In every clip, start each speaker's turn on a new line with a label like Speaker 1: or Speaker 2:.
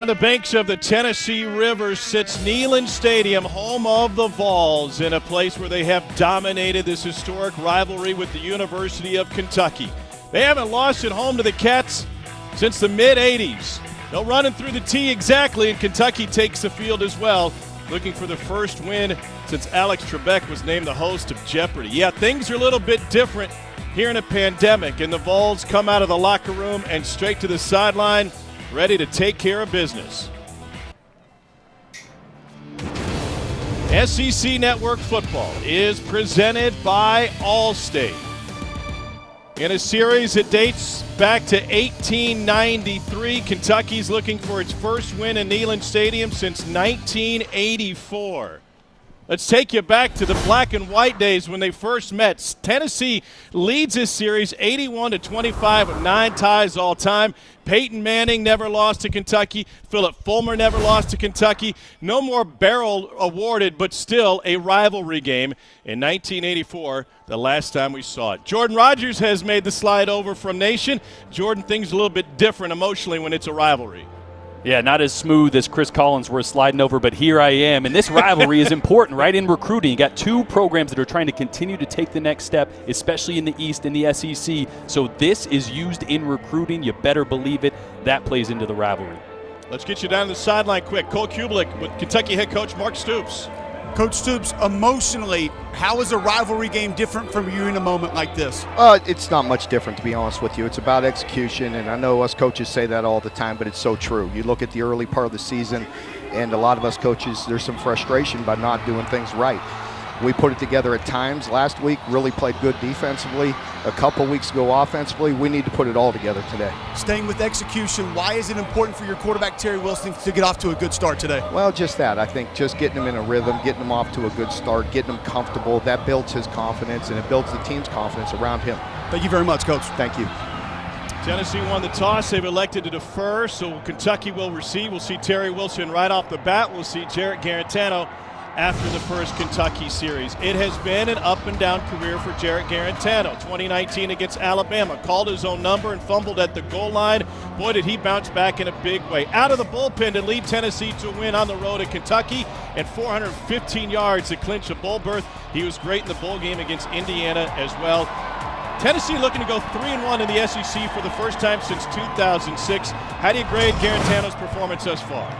Speaker 1: On the banks of the Tennessee River sits Neyland Stadium, home of the Vols, in a place where they have dominated this historic rivalry with the University of Kentucky. They haven't lost at home to the Cats since the mid-'80s. No running through the T exactly, and Kentucky takes the field as well, looking for the first win since Alex Trebek was named the host of Jeopardy. Yeah, things are a little bit different here in a pandemic, and the Vols come out of the locker room and straight to the sideline, ready to take care of business. SEC Network Football is presented by Allstate. In a series that dates back to 1893, Kentucky's looking for its first win in Neyland Stadium since 1984. Let's take you back to the black and white days when they first met. Tennessee leads this series 81-25 with 9 ties all time. Peyton Manning never lost to Kentucky. Philip Fulmer never lost to Kentucky. No more barrel awarded, but still a rivalry game in 1984, the last time we saw it. Jordan Rodgers has made the slide over from Nation. Jordan, things a little bit different emotionally when it's a rivalry.
Speaker 2: Yeah, not as smooth as Chris Collinsworth sliding over, but here I am. And this rivalry is important, right, in recruiting. You got two programs that are trying to continue to take the next step, especially in the East and the SEC. So this is used in recruiting. You better believe it. That plays into the rivalry.
Speaker 1: Let's get you down to the sideline quick. Cole Kublik with Kentucky head coach Mark Stoops.
Speaker 3: Coach Stoops, emotionally, how is a rivalry game different from you in a moment like this?
Speaker 4: It's not much different, to be honest with you. It's about execution, and I know us coaches say that all the time, but it's so true. You look at the early part of the season, and a lot of us coaches, there's some frustration by not doing things right. We put it together at times. Last week, really played good defensively. A couple weeks ago offensively. We need to put it all together today.
Speaker 3: Staying with execution, why is it important for your quarterback, Terry Wilson, to get off to a good start today?
Speaker 4: Well, just that. I think just getting him in a rhythm, getting him off to a good start, getting him comfortable, that builds his confidence, and it builds the team's confidence around him.
Speaker 3: Thank you very much, Coach.
Speaker 4: Thank you.
Speaker 1: Tennessee won the toss. They've elected to defer, so Kentucky will receive. We'll see Terry Wilson right off the bat. We'll see Jarrett Garantano after the first Kentucky series. It has been an up-and-down career for Jarrett Garantano. 2019 against Alabama, called his own number and fumbled at the goal line. Boy, did he bounce back in a big way. Out of the bullpen to lead Tennessee to a win on the road at Kentucky, and 415 yards to clinch a bowl berth. He was great in the bowl game against Indiana as well. Tennessee looking to go 3-1 in the SEC for the first time since 2006. How do you grade Garantano's performance thus far?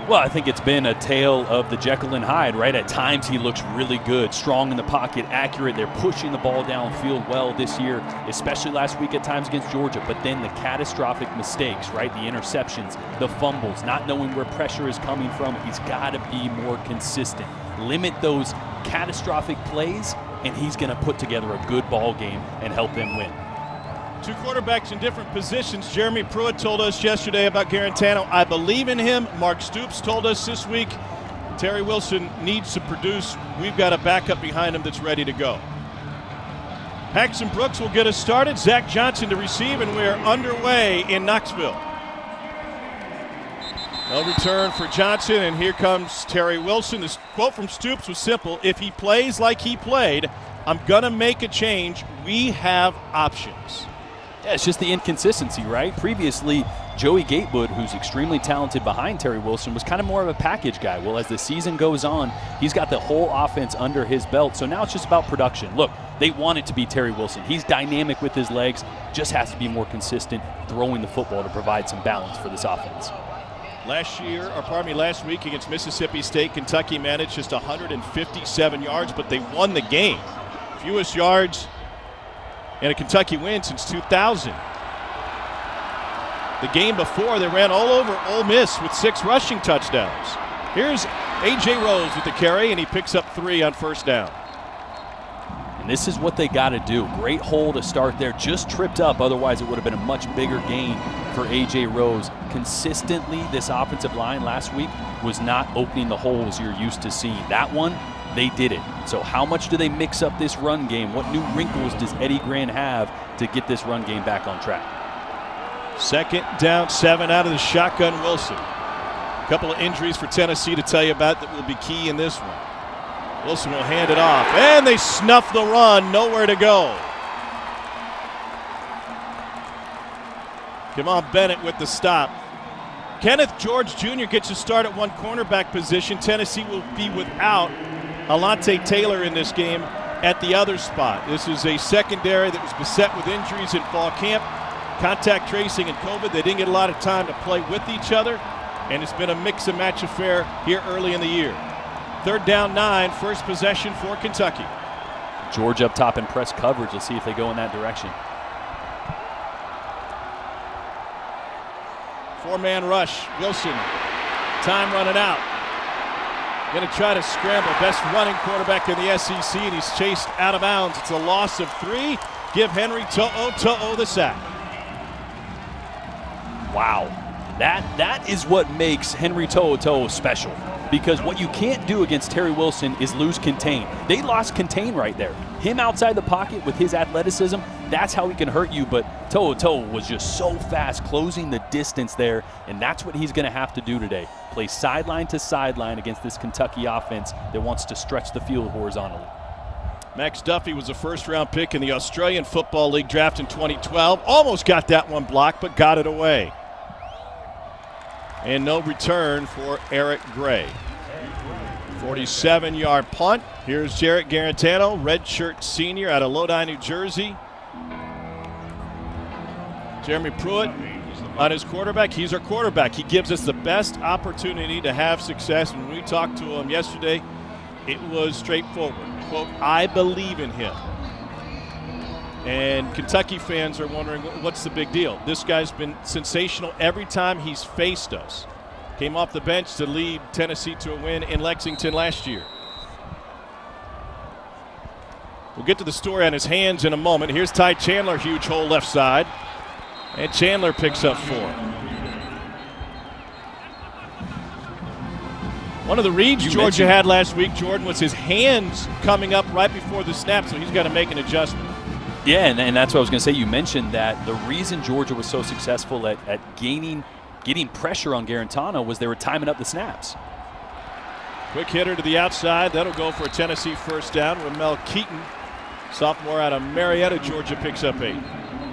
Speaker 2: Well, I think it's been a tale of the Jekyll and Hyde, right? At times he looks really good, strong in the pocket, accurate. They're pushing the ball downfield well this year, especially last week at times against Georgia. But then the catastrophic mistakes, right? The interceptions, the fumbles, not knowing where pressure is coming from. He's got to be more consistent. Limit those catastrophic plays, and he's going to put together a good ball game and help them win.
Speaker 1: Two quarterbacks in different positions. Jeremy Pruitt told us yesterday about Garantano. I believe in him. Mark Stoops told us this week Terry Wilson needs to produce. We've got a backup behind him that's ready to go. Paxton Brooks will get us started. Zach Johnson to receive, and we're underway in Knoxville. No return for Johnson, and here comes Terry Wilson. This quote from Stoops was simple. If he plays like he played, I'm going to make a change. We have options.
Speaker 2: Yeah, it's just the inconsistency, right? Previously, Joey Gatewood, who's extremely talented behind Terry Wilson, was kind of more of a package guy. Well, as the season goes on, he's got the whole offense under his belt, so now it's just about production. Look, they want it to be Terry Wilson. He's dynamic with his legs, just has to be more consistent throwing the football to provide some balance for this offense.
Speaker 1: Last week against Mississippi State, Kentucky managed just 157 yards, but they won the game. Fewest yards in a Kentucky win since 2000. The game before, they ran all over Ole Miss with 6 rushing touchdowns. Here's A.J. Rose with the carry, and he picks up 3 on first down.
Speaker 2: And this is what they got to do. Great hole to start there. Just tripped up. Otherwise, it would have been a much bigger gain for A.J. Rose. Consistently, this offensive line last week was not opening the holes you're used to seeing. That one, they did it. So how much do they mix up this run game? What new wrinkles does Eddie Gran have to get this run game back on track?
Speaker 1: Second down, 7 out of the shotgun, Wilson. A couple of injuries for Tennessee to tell you about that will be key in this one. Wilson will hand it off, and they snuff the run, nowhere to go. Come on, Bennett with the stop. Kenneth George Jr. gets a start at one cornerback position. Tennessee will be without Alontae Taylor in this game at the other spot. This is a secondary that was beset with injuries in fall camp, contact tracing and COVID. They didn't get a lot of time to play with each other, and it's been a mix and match affair here early in the year. 3rd down 9, first possession for Kentucky.
Speaker 2: Georgia up top in press coverage. Let's see if they go in that direction.
Speaker 1: 4-man rush. Wilson, time running out. Going to try to scramble. Best running quarterback in the SEC, and he's chased out of bounds. It's a loss of 3. Give Henry To'o the sack.
Speaker 2: Wow. That is what makes Henry To'o special. Because what you can't do against Terry Wilson is lose contain. They lost contain right there. Him outside the pocket with his athleticism, that's how he can hurt you. But To'o was just so fast, closing the distance there, and that's what he's going to have to do today. Play sideline to sideline against this Kentucky offense that wants to stretch the field horizontally.
Speaker 1: Max Duffy was a first-round pick in the Australian Football League draft in 2012. Almost got that one blocked, but got it away. And no return for Eric Gray. 47-yard punt. Here's Jarrett Garantano, redshirt senior out of Lodi, New Jersey. Jeremy Pruitt on his quarterback. He's our quarterback. He gives us the best opportunity to have success. When we talked to him yesterday, it was straightforward. Quote, I believe in him. And Kentucky fans are wondering, what's the big deal? This guy's been sensational every time he's faced us. Came off the bench to lead Tennessee to a win in Lexington last year. We'll get to the story on his hands in a moment. Here's Ty Chandler, huge hole left side. And Chandler picks up 4. One of the reads Georgia had last week, Jordan, was his hands coming up right before the snap, so he's got to make an adjustment.
Speaker 2: Yeah, and that's what I was going to say. You mentioned that the reason Georgia was so successful at getting pressure on Garantano was they were timing up the snaps.
Speaker 1: Quick hitter to the outside. That'll go for a Tennessee first down. Ramel Keaton, sophomore out of Marietta, Georgia, picks up 8.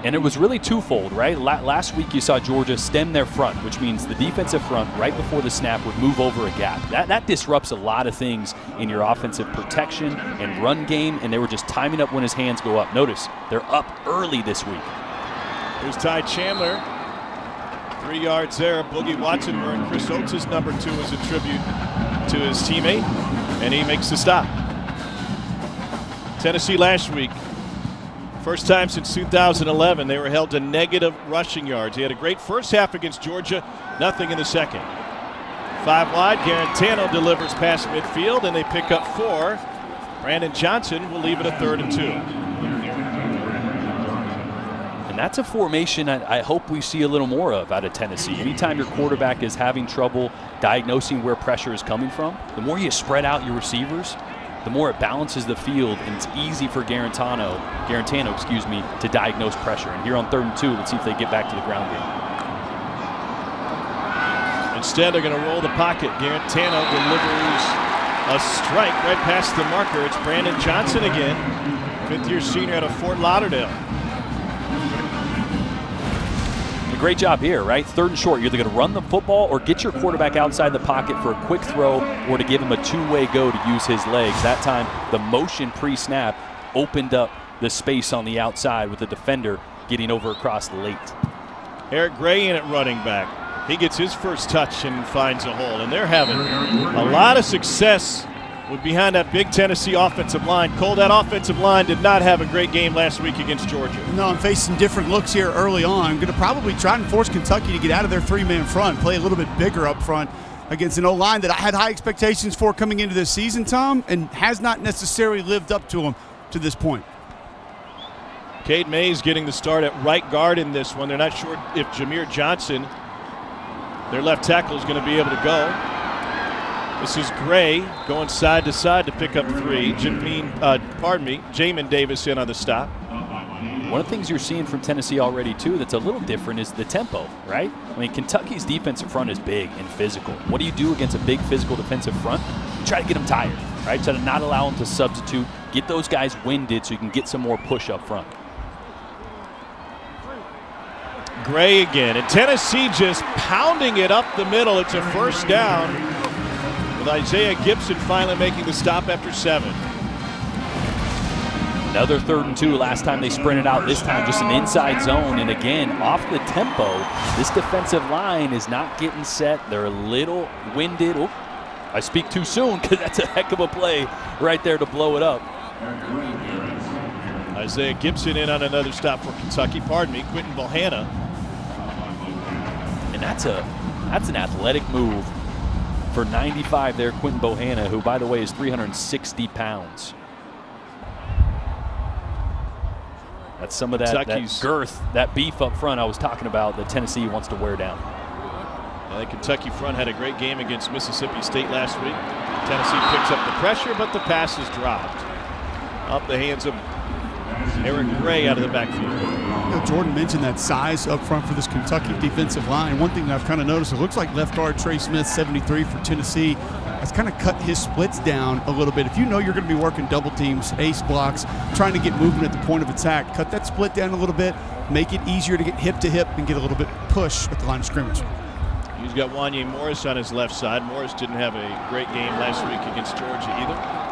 Speaker 2: And it was really twofold, right? Last week you saw Georgia stem their front, which means the defensive front right before the snap would move over a gap. That disrupts a lot of things in your offensive protection and run game, and they were just timing up when his hands go up. Notice, they're up early this week.
Speaker 1: Here's Ty Chandler. 3 yards there. Boogie Watson wearing Chris Oates' number 2 as a tribute to his teammate, and he makes the stop. Tennessee last week, first time since 2011, they were held to negative rushing yards. He had a great first half against Georgia, nothing in the second. 5 wide, Garantano delivers past midfield, and they pick up 4. Brandon Johnson will leave it a 3rd and 2.
Speaker 2: And that's a formation I hope we see a little more of out of Tennessee. Anytime your quarterback is having trouble diagnosing where pressure is coming from, the more you spread out your receivers, the more it balances the field, and it's easy for Garantano, to diagnose pressure. And here on 3rd and 2, let's see if they get back to the ground game.
Speaker 1: Instead, they're going to roll the pocket. Garantano delivers a strike right past the marker. It's Brandon Johnson again, 5th-year senior out of Fort Lauderdale.
Speaker 2: A great job here, right? 3rd and short. You're either going to run the football or get your quarterback outside the pocket for a quick throw, or to give him a 2-way go to use his legs. That time, the motion pre-snap opened up the space on the outside with the defender getting over across the late.
Speaker 1: Eric Gray in at running back. He gets his first touch and finds a hole. And they're having a lot of success with behind that big Tennessee offensive line. Cole, that offensive line did not have a great game last week against Georgia.
Speaker 3: No, I'm facing different looks here early on. I'm going to probably try and force Kentucky to get out of their 3-man front, play a little bit bigger up front against an O-line that I had high expectations for coming into this season, Tom, and has not necessarily lived up to them to this point.
Speaker 1: Cade Mays getting the start at right guard in this one. They're not sure if Jameer Johnson, their left tackle, is going to be able to go. This is Gray going side to side to pick up 3. Jamin Davis in on the stop.
Speaker 2: One of the things you're seeing from Tennessee already, too, that's a little different is the tempo, right? I mean, Kentucky's defensive front is big and physical. What do you do against a big physical defensive front? You try to get them tired, right? Try to not allow them to substitute, get those guys winded so you can get some more push up front.
Speaker 1: Gray again, and Tennessee just pounding it up the middle. It's a first down with Isaiah Gibson finally making the stop after 7.
Speaker 2: Another 3rd and 2. Last time they sprinted out, this time just an inside zone. And again, off the tempo, this defensive line is not getting set. They're a little winded. Oh, I speak too soon because that's a heck of a play right there to blow it up.
Speaker 1: Isaiah Gibson in on another stop for Kentucky. Pardon me, Quinton Bohanna.
Speaker 2: And that's an athletic move for 95 there, Quinton Bohanna, who, by the way, is 360 pounds. That's some of that girth, that beef up front I was talking about that Tennessee wants to wear down.
Speaker 1: The Kentucky front had a great game against Mississippi State last week. Tennessee picks up the pressure, but the pass is dropped. Off the hands of Eric Gray out of the backfield.
Speaker 3: You know, Jordan mentioned that size up front for this Kentucky defensive line. One thing that I've kind of noticed, it looks like left guard Trey Smith, 73 for Tennessee, has kind of cut his splits down a little bit. If you know you're going to be working double teams, ace blocks, trying to get movement at the point of attack, cut that split down a little bit, make it easier to get hip to hip and get a little bit push at the line of scrimmage.
Speaker 1: He's got Wanye Morris on his left side. Morris didn't have a great game last week against Georgia either.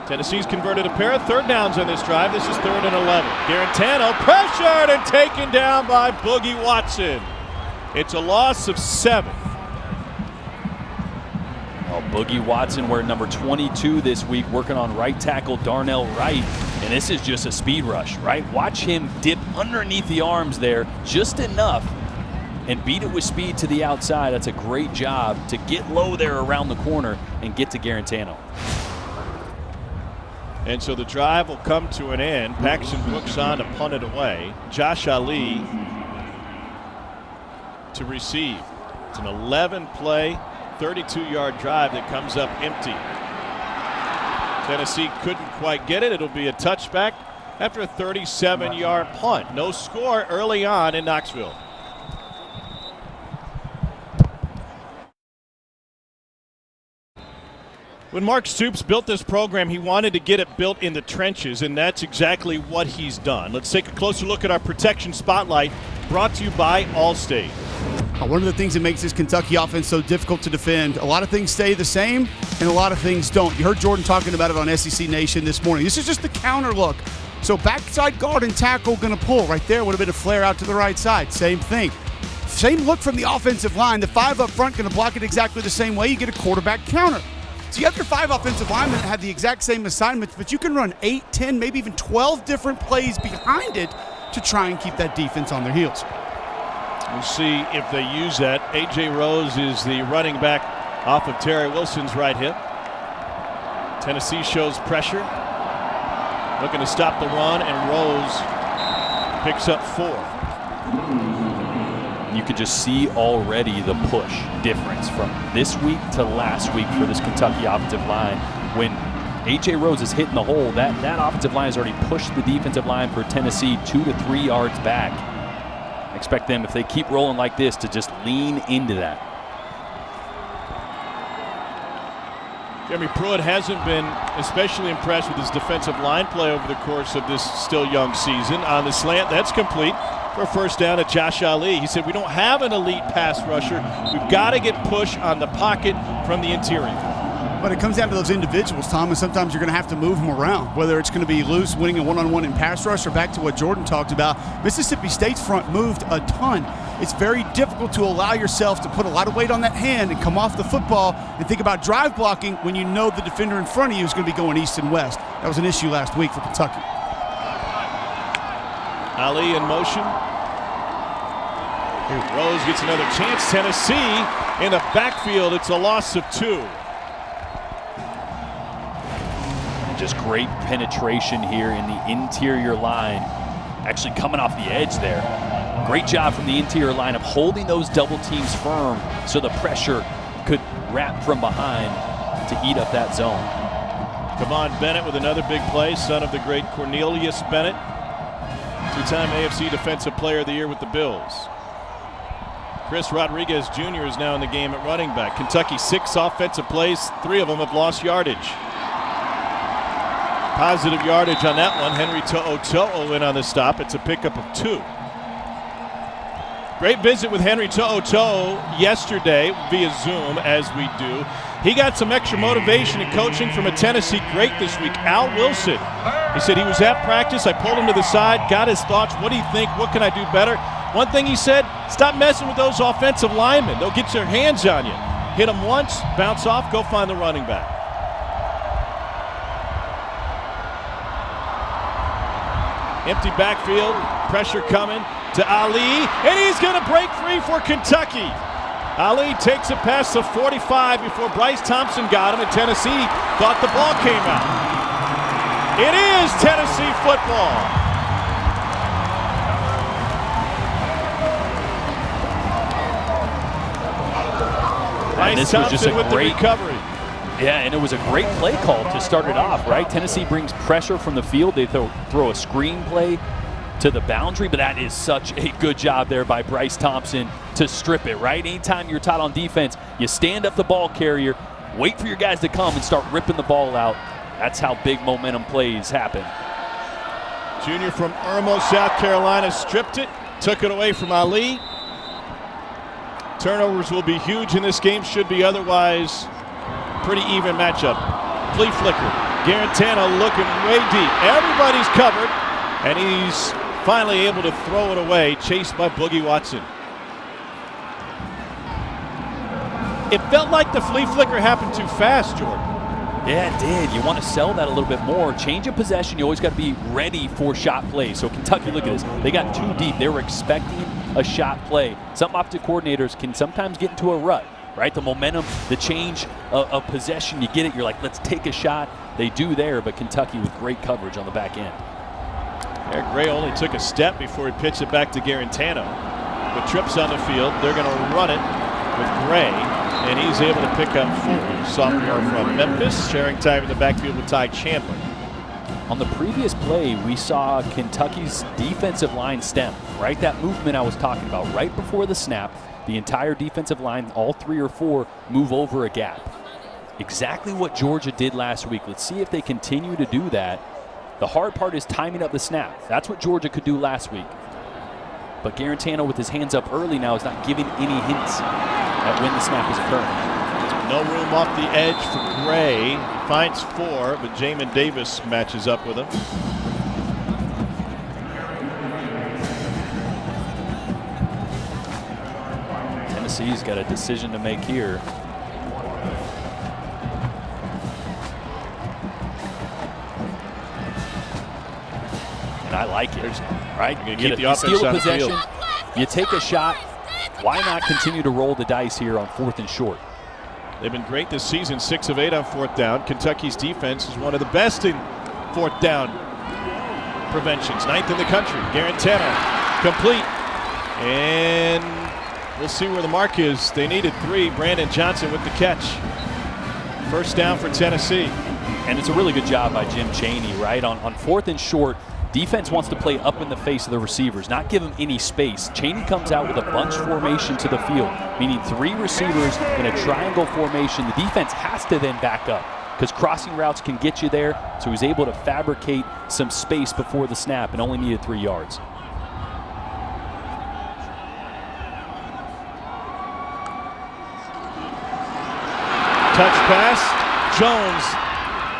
Speaker 1: Tennessee's converted a pair of 3rd downs on this drive. This is 3rd and 11. Garantano pressured and taken down by Boogie Watson. It's a loss of 7.
Speaker 2: Oh, Boogie Watson wearing number 22 this week, working on right tackle Darnell Wright. And this is just a speed rush, right? Watch him dip underneath the arms there just enough and beat it with speed to the outside. That's a great job to get low there around the corner and get to Garantano.
Speaker 1: And so the drive will come to an end. Paxton Brooks on to punt it away. Josh Ali to receive. It's an 11-play, 32-yard drive that comes up empty. Tennessee couldn't quite get it. It'll be a touchback after a 37-yard punt. No score early on in Knoxville. When Mark Stoops built this program, he wanted to get it built in the trenches, and that's exactly what he's done. Let's take a closer look at our protection spotlight, brought to you by Allstate.
Speaker 3: One of the things that makes this Kentucky offense so difficult to defend, a lot of things stay the same and a lot of things don't. You heard Jordan talking about it on SEC Nation this morning. This is just the counter look. So backside guard and tackle going to pull. Right there would have been a flare out to the right side. Same thing. Same look from the offensive line. The 5 up front going to block it exactly the same way. You get a quarterback counter. So you have your 5 offensive linemen that have the exact same assignments, but you can run 8, 10, maybe even 12 different plays behind it to try and keep that defense on their heels.
Speaker 1: We'll see if they use that. A.J. Rose is the running back off of Terry Wilson's right hip. Tennessee shows pressure, looking to stop the run, and Rose picks up 4.
Speaker 2: You could just see already the push difference from this week to last week for this Kentucky offensive line. When A.J. Rose is hitting the hole, that offensive line has already pushed the defensive line for Tennessee 2 to 3 yards back. I expect them, if they keep rolling like this, to just lean into that.
Speaker 1: Jeremy Pruitt hasn't been especially impressed with his defensive line play over the course of this still young season. On the slant, that's complete for a first down at Josh Ali. He said, we don't have an elite pass rusher. We've got to get push on the pocket from the interior.
Speaker 3: But it comes down to those individuals, Tom, and sometimes you're going to have to move them around, whether it's going to be loose, winning a one-on-one in pass rush, or back to what Jordan talked about. Mississippi State's front moved a ton. It's very difficult to allow yourself to put a lot of weight on that hand and come off the football and think about drive blocking when you know the defender in front of you is going to be going east and west. That was an issue last week for Kentucky.
Speaker 1: Ali in motion. Rose gets another chance. Tennessee in the backfield. It's a loss of 2.
Speaker 2: Just great penetration here in the interior line. Actually coming off the edge there. Great job from the interior line of holding those double teams firm so the pressure could wrap from behind to eat up that zone.
Speaker 1: Kavon Bennett with another big play, son of the great Cornelius Bennett. 2-time AFC Defensive Player of the Year with the Bills. Chris Rodriguez Jr. is now in the game at running back. Kentucky 6 offensive plays, 3 of them have lost yardage. Positive yardage on that one. Henry To'o in on the stop. It's a pickup of 2. Great visit with Henry To'oTo'o yesterday via Zoom, as we do. He got some extra motivation and coaching from a Tennessee great this week, Al Wilson. He said he was at practice. I pulled him to the side, got his thoughts. What do you think? What can I do better? One thing he said, stop messing with those offensive linemen. They'll get their hands on you. Hit them once, bounce off, go find the running back. Empty backfield, pressure coming to Ali, and he's going to break free for Kentucky. Ali takes it past the 45 before Bryce Thompson got him, and Tennessee thought the ball came out. It is Tennessee football. Bryce Thompson with the recovery.
Speaker 2: Yeah, and it was a great play call to start it off, right? Tennessee brings pressure from the field. They throw a screen play to the boundary, but that is such a good job there by Bryce Thompson to strip it, right? Anytime you're tight on defense, you stand up the ball carrier, wait for your guys to come and start ripping the ball out. That's how big momentum plays happen.
Speaker 1: Junior from Irmo, South Carolina, stripped it, took it away from Ali. Turnovers will be huge in this game, should be otherwise pretty even matchup. Flea flicker. Garantano looking way deep. Everybody's covered, and he's finally able to throw it away, chased by Boogie Watson. It felt like the flea flicker happened too fast, Jordan.
Speaker 2: Yeah, it did. You want to sell that a little bit more. Change of possession, you always got to be ready for shot plays. So Kentucky, look at this. They got too deep. They were expecting a shot play. Some offensive coordinators can sometimes get into a rut, right? The momentum, the change of possession, you get it. You're like, let's take a shot. They do there, but Kentucky with great coverage on the back end.
Speaker 1: Eric Gray only took a step before he pitched it back to Garantano. With trips on the field, they're going to run it with Gray, and he's able to pick up 4. Sophomore from Memphis, sharing time in the backfield with Ty Chandler.
Speaker 2: On the previous play, we saw Kentucky's defensive line stem, right? That movement I was talking about right before the snap. The entire defensive line, all 3 or 4, move over a gap. Exactly what Georgia did last week. Let's see if they continue to do that. The hard part is timing up the snap. That's what Georgia could do last week. But Garantano with his hands up early now is not giving any hints at when the snap is occurring.
Speaker 1: No room off the edge for Gray. Finds 4, but Jamin Davis matches up with him.
Speaker 2: Tennessee's got a decision to make here. And I like it, right?
Speaker 1: You keep the offense
Speaker 2: steal a
Speaker 1: on the
Speaker 2: possession,
Speaker 1: field.
Speaker 2: you take a shot. Why not continue to roll the dice here on 4th and short?
Speaker 1: They've been great this season, 6 of 8 on 4th down. Kentucky's defense is one of the best in 4th down preventions, 9th in the country. Garantano complete, and we'll see where the mark is. They needed 3. Brandon Johnson with the catch. First down for Tennessee.
Speaker 2: And it's a really good job by Jim Chaney, right? On 4th and short, defense wants to play up in the face of the receivers, not give them any space. Chaney comes out with a bunch formation to the field, meaning 3 receivers in a triangle formation. The defense has to then back up because crossing routes can get you there. So he's able to fabricate some space before the snap and only needed 3 yards.
Speaker 1: Touch pass. Jones,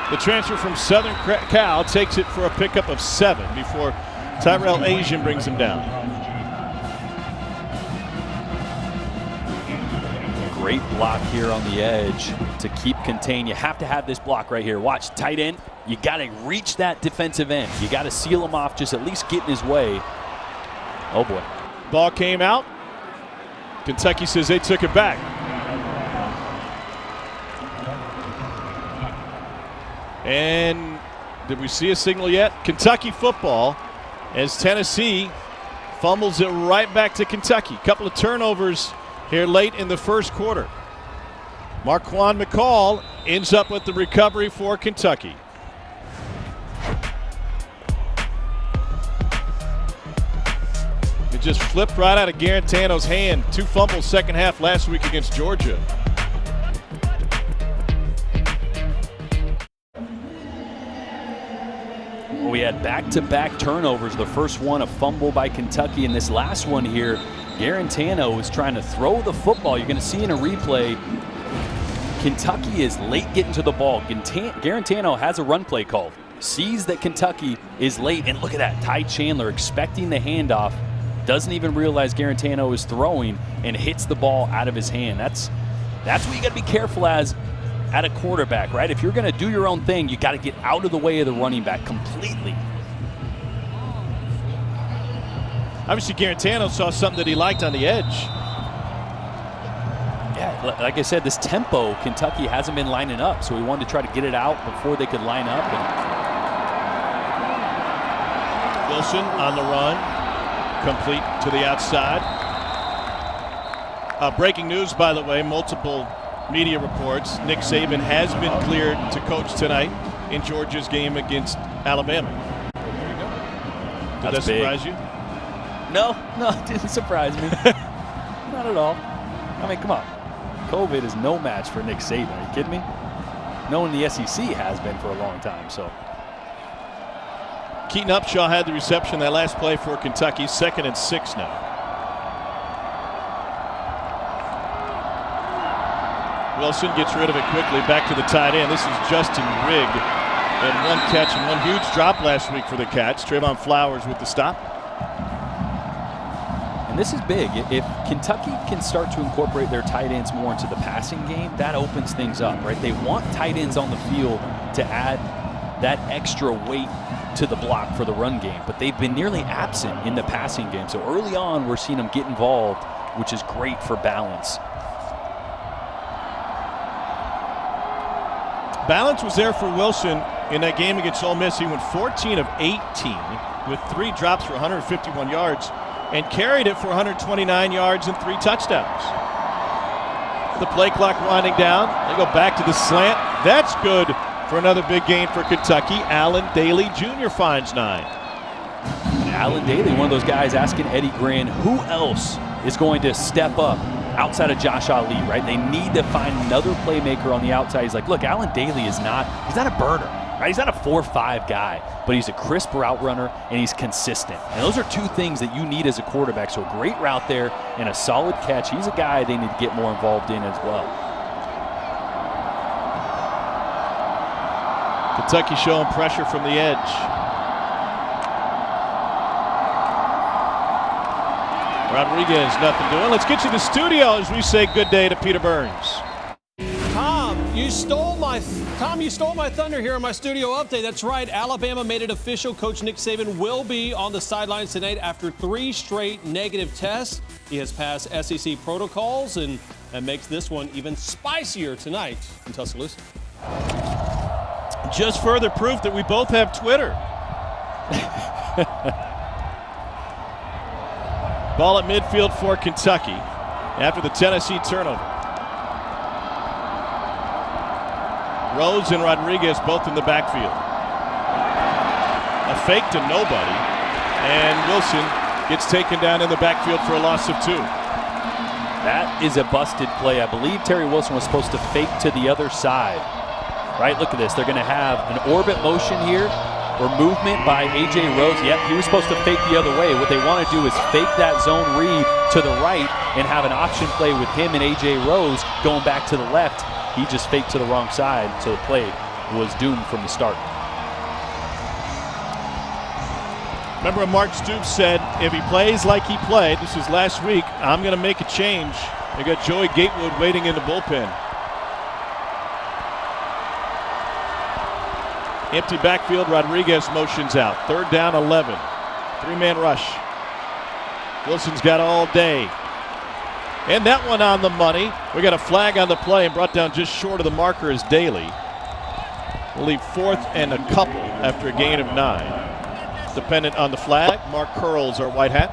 Speaker 1: the transfer from Southern Cal, takes it for a pickup of 7 before Tyrell Asian brings him down.
Speaker 2: Great block here on the edge to keep contained. You have to have this block right here. Watch, tight end. You got to reach that defensive end. You got to seal him off, just at least get in his way. Oh, boy.
Speaker 1: Ball came out. Kentucky says they took it back. And did we see a signal yet? Kentucky football as Tennessee fumbles it right back to Kentucky. Couple of turnovers here late in the first quarter. Marquand McCall ends up with the recovery for Kentucky. It just flipped right out of Garantano's hand. 2 fumbles second half last week against Georgia.
Speaker 2: We had back-to-back turnovers. The first one, a fumble by Kentucky, and this last one here, Garantano is trying to throw the football. You're going to see in a replay, Kentucky is late getting to the ball. Garantano has a run play called, sees that Kentucky is late, and look at that, Ty Chandler expecting the handoff, doesn't even realize Garantano is throwing and hits the ball out of his hand. That's what you got to be careful as at a quarterback, right? If you're going to do your own thing, you got to get out of the way of the running back completely.
Speaker 1: Obviously, Garantano saw something that he liked on the edge.
Speaker 2: Yeah, like I said, this tempo, Kentucky hasn't been lining up, so we wanted to try to get it out before they could line up.
Speaker 1: Wilson on the run. Complete to the outside. Breaking news, by the way, multiple media reports. Nick Saban has been cleared to coach tonight in Georgia's game against Alabama. There you go. Did that surprise you?
Speaker 2: No, it didn't surprise me. Not at all. I mean, come on. COVID is no match for Nick Saban. Are you kidding me? No one in the SEC has been for a long time, so.
Speaker 1: Keaton Upshaw had the reception that last play for Kentucky. 2nd and 6 now. Wilson gets rid of it quickly. Back to the tight end. This is Justin Rigg. And one catch and one huge drop last week for the Cats. Trayvon Flowers with the stop.
Speaker 2: And this is big. If Kentucky can start to incorporate their tight ends more into the passing game, that opens things up, right? They want tight ends on the field to add that extra weight to the block for the run game, but they've been nearly absent in the passing game. So early on, we're seeing them get involved, which is great for balance.
Speaker 1: Balance was there for Wilson in that game against Ole Miss. He went 14 of 18 with 3 drops for 151 yards and carried it for 129 yards and 3 touchdowns. The play clock winding down. They go back to the slant. That's good for another big gain for Kentucky. Allen Daly Jr. finds 9.
Speaker 2: Allen Daly, one of those guys asking Eddie Gran, who else is going to step up outside of Josh Ali, right? They need to find another playmaker on the outside. He's like, look, Allen Daly he's not a burner, right? He's not a 4-5 guy, but he's a crisp route runner and he's consistent. And those are 2 things that you need as a quarterback. So a great route there and a solid catch. He's a guy they need to get more involved in as well.
Speaker 1: Kentucky showing pressure from the edge. Rodriguez, nothing doing. Let's get you to the studio as we say good day to Peter Burns.
Speaker 5: Tom, you stole my thunder here in my studio update. That's right. Alabama made it official. Coach Nick Saban will be on the sidelines tonight after 3 straight negative tests. He has passed SEC protocols and makes this one even spicier tonight in Tuscaloosa.
Speaker 1: Just further proof that we both have Twitter. Ball at midfield for Kentucky after the Tennessee turnover. Rose and Rodriguez both in the backfield. A fake to nobody, and Wilson gets taken down in the backfield for a loss of 2.
Speaker 2: That is a busted play. I believe Terry Wilson was supposed to fake to the other side. Right, look at this. They're going to have an orbit motion here or movement by A.J. Rose. Yep, he was supposed to fake the other way. What they want to do is fake that zone read to the right and have an option play with him and A.J. Rose going back to the left. He just faked to the wrong side, so the play was doomed from the start.
Speaker 1: Remember when Mark Stoops said, if he plays like he played, this was last week, I'm going to make a change. They got Joey Gatewood waiting in the bullpen. Empty backfield, Rodriguez motions out. 3rd down, 11. 3-man rush. Wilson's got all day. And that one on the money. We got a flag on the play and brought down just short of the marker is Daly. We'll leave 4th and a couple after a gain of 9. Dependent on the flag. Mark Curls, our white hat.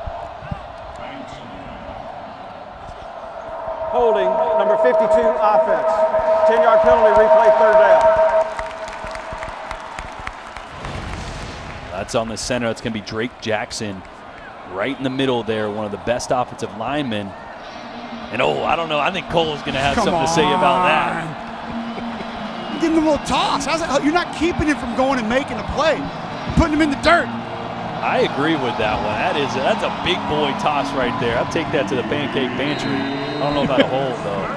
Speaker 6: Holding, number 52, offense. 10-yard penalty, replay, 3rd down.
Speaker 2: That's on the center. That's going to be Drake Jackson right in the middle there, one of the best offensive linemen. And, I don't know. I think Cole's going to have something to say about that.
Speaker 3: Give him a little toss. How's that? You're not keeping him from going and making a play. putting him in the dirt.
Speaker 2: I agree with that one. That's a big boy toss right there. I'll take that to the pancake pantry. I don't know about a hold, though.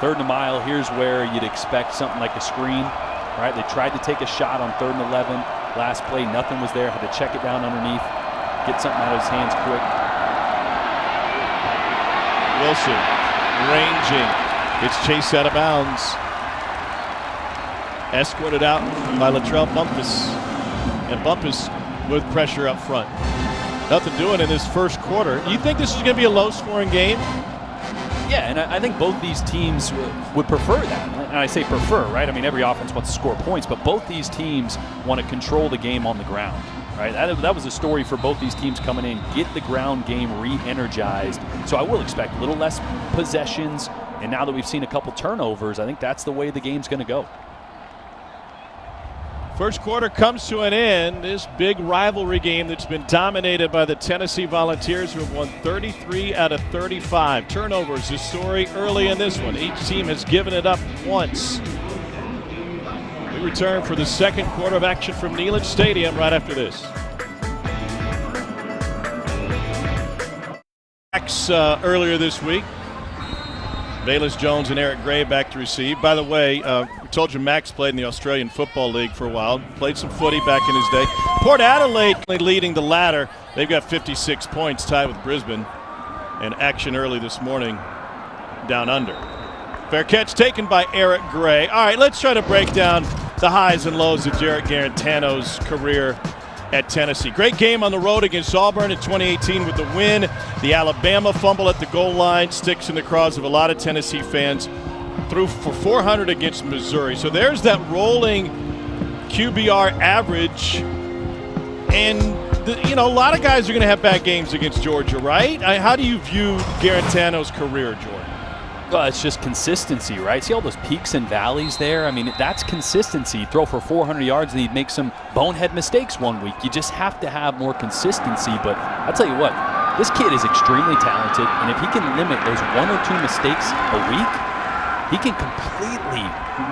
Speaker 2: Third and a mile, here's where you'd expect something like a screen, right? They tried to take a shot on 3rd and 11. Last play, nothing was there. Had to check it down underneath, get something out of his hands quick.
Speaker 1: Wilson ranging, gets chased out of bounds. Escorted out by Latrell Bumpus. And Bumpus with pressure up front. Nothing doing in this first quarter. You think this is going to be a low-scoring game?
Speaker 2: Yeah, and I think both these teams would prefer that. And I say prefer, right? I mean, every offense wants to score points, but both these teams want to control the game on the ground, right? That was a story for both these teams coming in, get the ground game re-energized. So I will expect a little less possessions, and now that we've seen a couple turnovers, I think that's the way the game's going to go.
Speaker 1: First quarter comes to an end. This big rivalry game that's been dominated by the Tennessee Volunteers, who have won 33 out of 35. Turnovers, the story early in this one. Each team has given it up once. We return for the second quarter of action from Neyland Stadium right after this. Earlier this week, Bayless Jones and Eric Gray back to receive. By the way, we told you Max played in the Australian Football League for a while. Played some footy back in his day. Port Adelaide leading the ladder. They've got 56 points, tied with Brisbane. And action early this morning down under. Fair catch taken by Eric Gray. All right, let's try to break down the highs and lows of Jarrett Garantano's career at Tennessee. Great game on the road against Auburn in 2018 with the win. The Alabama fumble at the goal line sticks in the craws of a lot of Tennessee fans. Threw for 400 against Missouri. So there's that rolling QBR average. And, a lot of guys are going to have bad games against Georgia, right? How do you view Garantano's career, Jordan?
Speaker 2: Well, it's just consistency, right? See all those peaks and valleys there? I mean, that's consistency. Throw for 400 yards and he'd make some bonehead mistakes one week. You just have to have more consistency. But I'll tell you what, this kid is extremely talented, and if he can limit those 1 or 2 mistakes a week, he can completely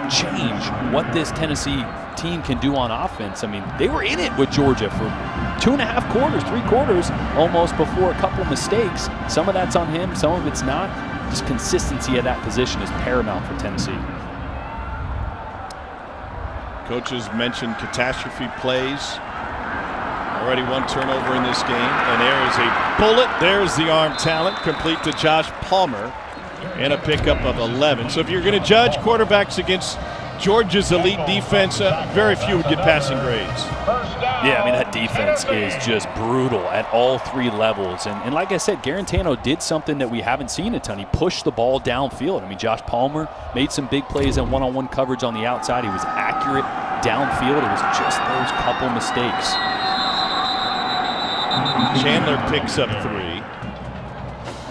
Speaker 2: change what this Tennessee team can do on offense. I mean, they were in it with Georgia for 2.5 quarters, 3 quarters almost before a couple mistakes. Some of that's on him, some of it's not. Just consistency at that position is paramount for Tennessee.
Speaker 1: Coaches mentioned catastrophe plays. Already 1 turnover in this game, and there is a bullet. There's the arm talent, complete to Josh Palmer, and a pickup of 11. So if you're going to judge quarterbacks against Georgia's elite defense, very few would get passing grades.
Speaker 2: Yeah, I mean, that defense is just brutal at all 3 levels. And like I said, Garantano did something that we haven't seen a ton. He pushed the ball downfield. I mean, Josh Palmer made some big plays in one-on-one coverage on the outside. He was accurate downfield. It was just those couple mistakes.
Speaker 1: Chandler picks up 3.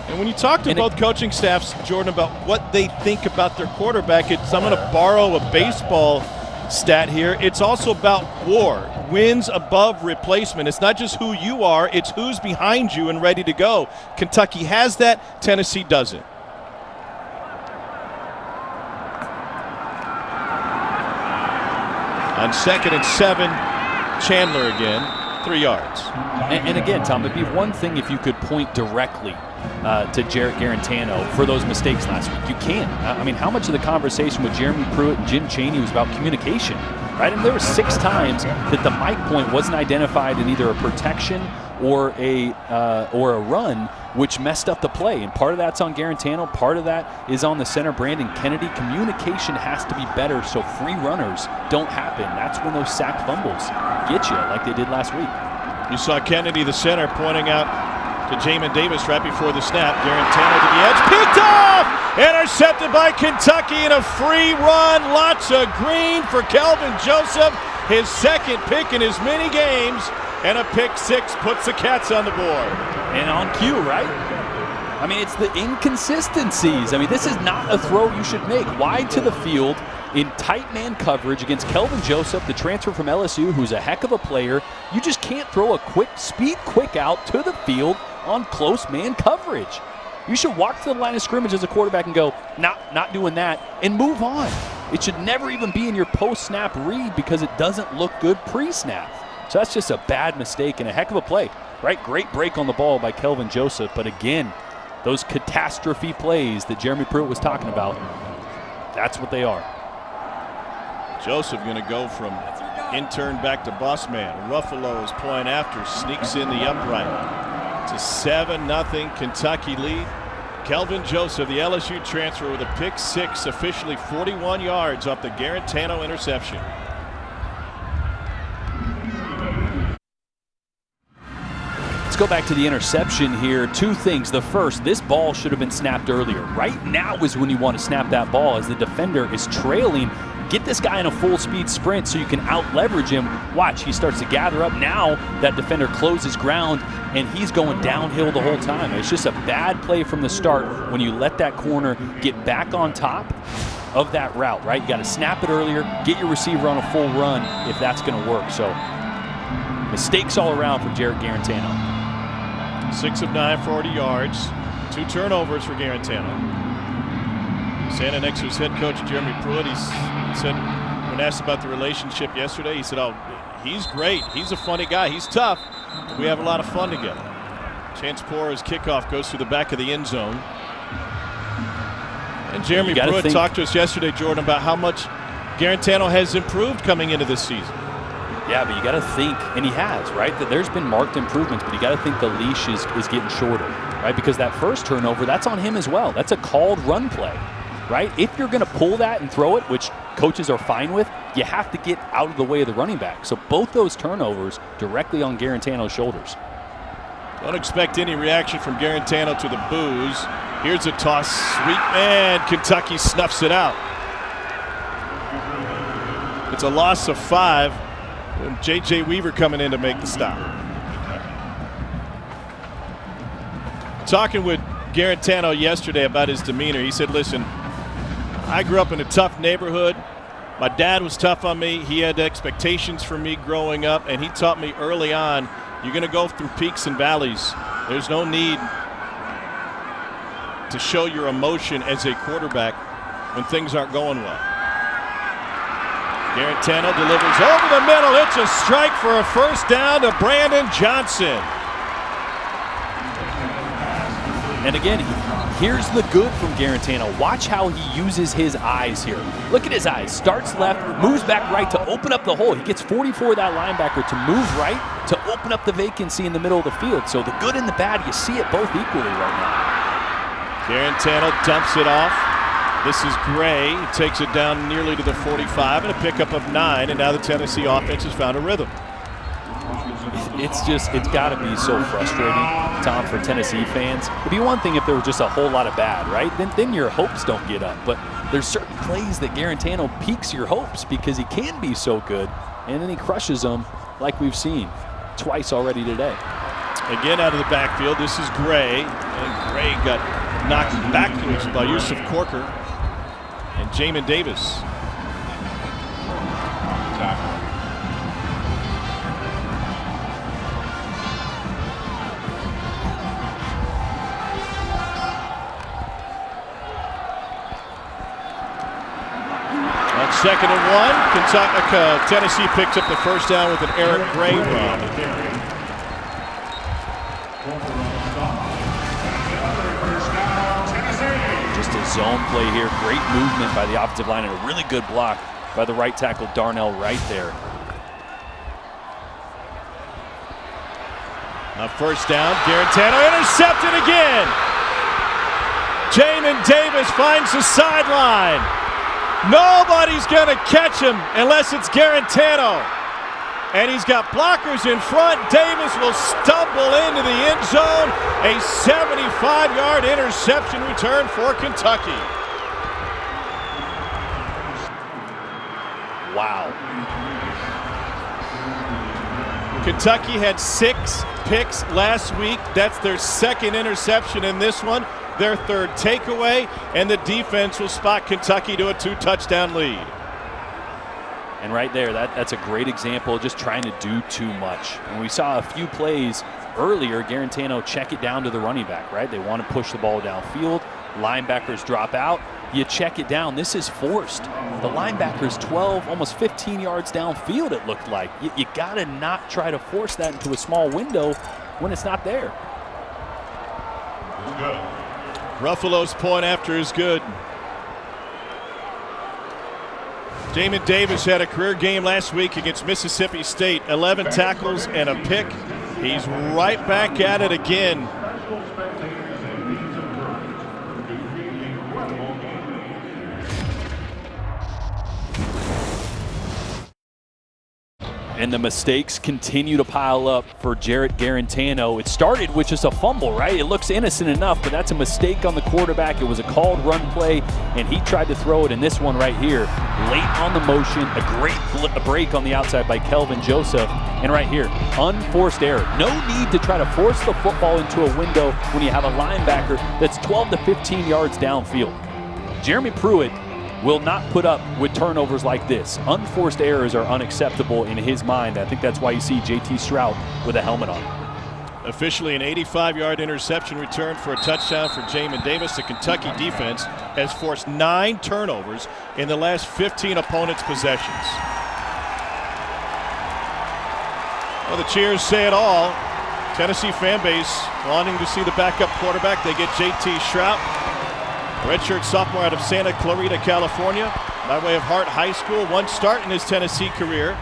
Speaker 1: And when you talk to both coaching staffs, Jordan, about what they think about their quarterback, I'm going to borrow a baseball stat here. It's also about WAR, wins above replacement. It's not just who you are, it's who's behind you and ready to go. Kentucky has that, Tennessee doesn't. On 2nd and 7, Chandler again, 3 yards.
Speaker 2: And again, Tom, it'd be one thing if you could point directly to Jarrett Garantano for those mistakes last week. You can't. I mean, how much of the conversation with Jeremy Pruitt and Jim Chaney was about communication, right? And there were 6 times that the mic point wasn't identified in either a protection or a run, which messed up the play. And part of that's on Garantano. Part of that is on the center, Brandon Kennedy. Communication has to be better so free runners don't happen. That's when those sack fumbles get you, like they did last week.
Speaker 1: You saw Kennedy, the center, pointing out to Jamin Davis right before the snap. Garantano to the edge, picked off! Intercepted by Kentucky in a free run. Lots of green for Kelvin Joseph. His 2nd pick in as many games. And a pick 6 puts the Cats on the board.
Speaker 2: And on cue, right? I mean, it's the inconsistencies. I mean, this is not a throw you should make. Wide to the field in tight man coverage against Kelvin Joseph, the transfer from LSU, who's a heck of a player. You just can't throw a quick out to the field on close man coverage. You should walk to the line of scrimmage as a quarterback and go, not doing that, and move on. It should never even be in your post-snap read because it doesn't look good pre-snap. So that's just a bad mistake and a heck of a play, right? Great break on the ball by Kelvin Joseph, but again, those catastrophe plays that Jeremy Pruitt was talking about, that's what they are.
Speaker 1: Joseph going to go from intern back to boss man. Ruffalo is point after, sneaks in the upright. It's a 7-0 Kentucky lead. Kelvin Joseph, the LSU transfer, with a pick six, officially 41 yards off the Garantano interception.
Speaker 2: Let's go back to the interception here. Two things. The first, this ball should have been snapped earlier. Right now is when you want to snap that ball as the defender is trailing. Get this guy in a full speed sprint so you can out leverage him. Watch, he starts to gather up. Now that defender closes ground and he's going downhill the whole time. It's just a bad play from the start when you let that corner get back on top of that route, right? You got to snap it earlier, get your receiver on a full run if that's going to work. So mistakes all around for Jarrett Garantano.
Speaker 1: 6 of 9, 40 yards, 2 turnovers for Garantano. Santa Anixa's head coach Jeremy Pruitt, he said, when asked about the relationship yesterday, he said, "Oh, he's great. He's a funny guy. He's tough. We have a lot of fun together." Chance Pora's kickoff goes through the back of the end zone. And Jeremy Pruitt talked to us yesterday, Jordan, about how much Garantano has improved coming into this season.
Speaker 2: Yeah, but you got to think, and he has, right, that there's been marked improvements, but you got to think the leash is getting shorter, right? Because that first turnover, that's on him as well. That's a called run play, right? If you're going to pull that and throw it, which coaches are fine with, you have to get out of the way of the running back. So both those turnovers directly on Garantano's shoulders.
Speaker 1: Don't expect any reaction from Garantano to the boos. Here's a toss. Sweet man. Kentucky snuffs it out. It's a loss of 5. And J.J. Weaver coming in to make the stop. Talking with Garantano yesterday about his demeanor, he said, "Listen, I grew up in a tough neighborhood. My dad was tough on me. He had expectations for me growing up, and he taught me early on, you're going to go through peaks and valleys. There's no need to show your emotion as a quarterback when things aren't going well." Garantano delivers over the middle. It's a strike for a first down to Brandon Johnson.
Speaker 2: And again, here's the good from Garantano. Watch how he uses his eyes here. Look at his eyes. Starts left, moves back right to open up the hole. He gets 44, that linebacker, to move right to open up the vacancy in the middle of the field. So the good and the bad, you see it both equally right now.
Speaker 1: Garantano dumps it off. This is Gray. He takes it down nearly to the 45 and a pickup of 9, and now the Tennessee offense has found a rhythm.
Speaker 2: It's got to be so frustrating, Tom, for Tennessee fans. It'd be one thing if there were just a whole lot of bad, right? Then your hopes don't get up. But there's certain plays that Garantano piques your hopes because he can be so good, and then he crushes them like we've seen twice already today.
Speaker 1: Again out of the backfield, this is Gray, and Gray got knocked backwards by Yusuf Corker and Jamin Davis. On 2nd and 1, Tennessee picks up the first down with an Eric Gray run.
Speaker 2: Just a zone play here. Great movement by the offensive line and a really good block by the right tackle, Darnell, right there.
Speaker 1: On first down, Garantano intercepted again. Jamin Davis finds the sideline. Nobody's going to catch him unless it's Garantano. And he's got blockers in front. Davis will stumble into the end zone. A 75-yard interception return for Kentucky.
Speaker 2: Wow.
Speaker 1: Kentucky had 6 picks last week. That's their 2nd interception in this one, their 3rd takeaway, and the defense will spot Kentucky to a 2-touchdown lead.
Speaker 2: And right there, that's a great example of just trying to do too much. And we saw a few plays earlier, Garantano check it down to the running back, right? They want to push the ball downfield. Linebackers drop out. You check it down. This is forced. The linebacker's 12, almost 15 yards downfield, it looked like. You got to not try to force that into a small window when it's not there.
Speaker 1: Ruffalo's point after is good. Jamin Davis had a career game last week against Mississippi State. 11 tackles and a pick. He's right back at it again.
Speaker 2: And the mistakes continue to pile up for Jarrett Garantano. It started with just a fumble, right? It looks innocent enough, but that's a mistake on the quarterback. It was a called run play, and he tried to throw it in this one right here. Late on the motion, a great break on the outside by Kelvin Joseph. And right here, unforced error. No need to try to force the football into a window when you have a linebacker that's 12 to 15 yards downfield. Jeremy Pruitt will not put up with turnovers like this. Unforced errors are unacceptable in his mind. I think that's why you see JT Strout with a helmet on.
Speaker 1: Officially an 85-yard interception return for a touchdown for Jamin Davis. The Kentucky defense has forced 9 turnovers in the last 15 opponents' possessions. Well, the cheers say it all. Tennessee fan base wanting to see the backup quarterback. They get JT Strout, redshirt sophomore out of Santa Clarita, California, by way of Hart High School. One start in his Tennessee career.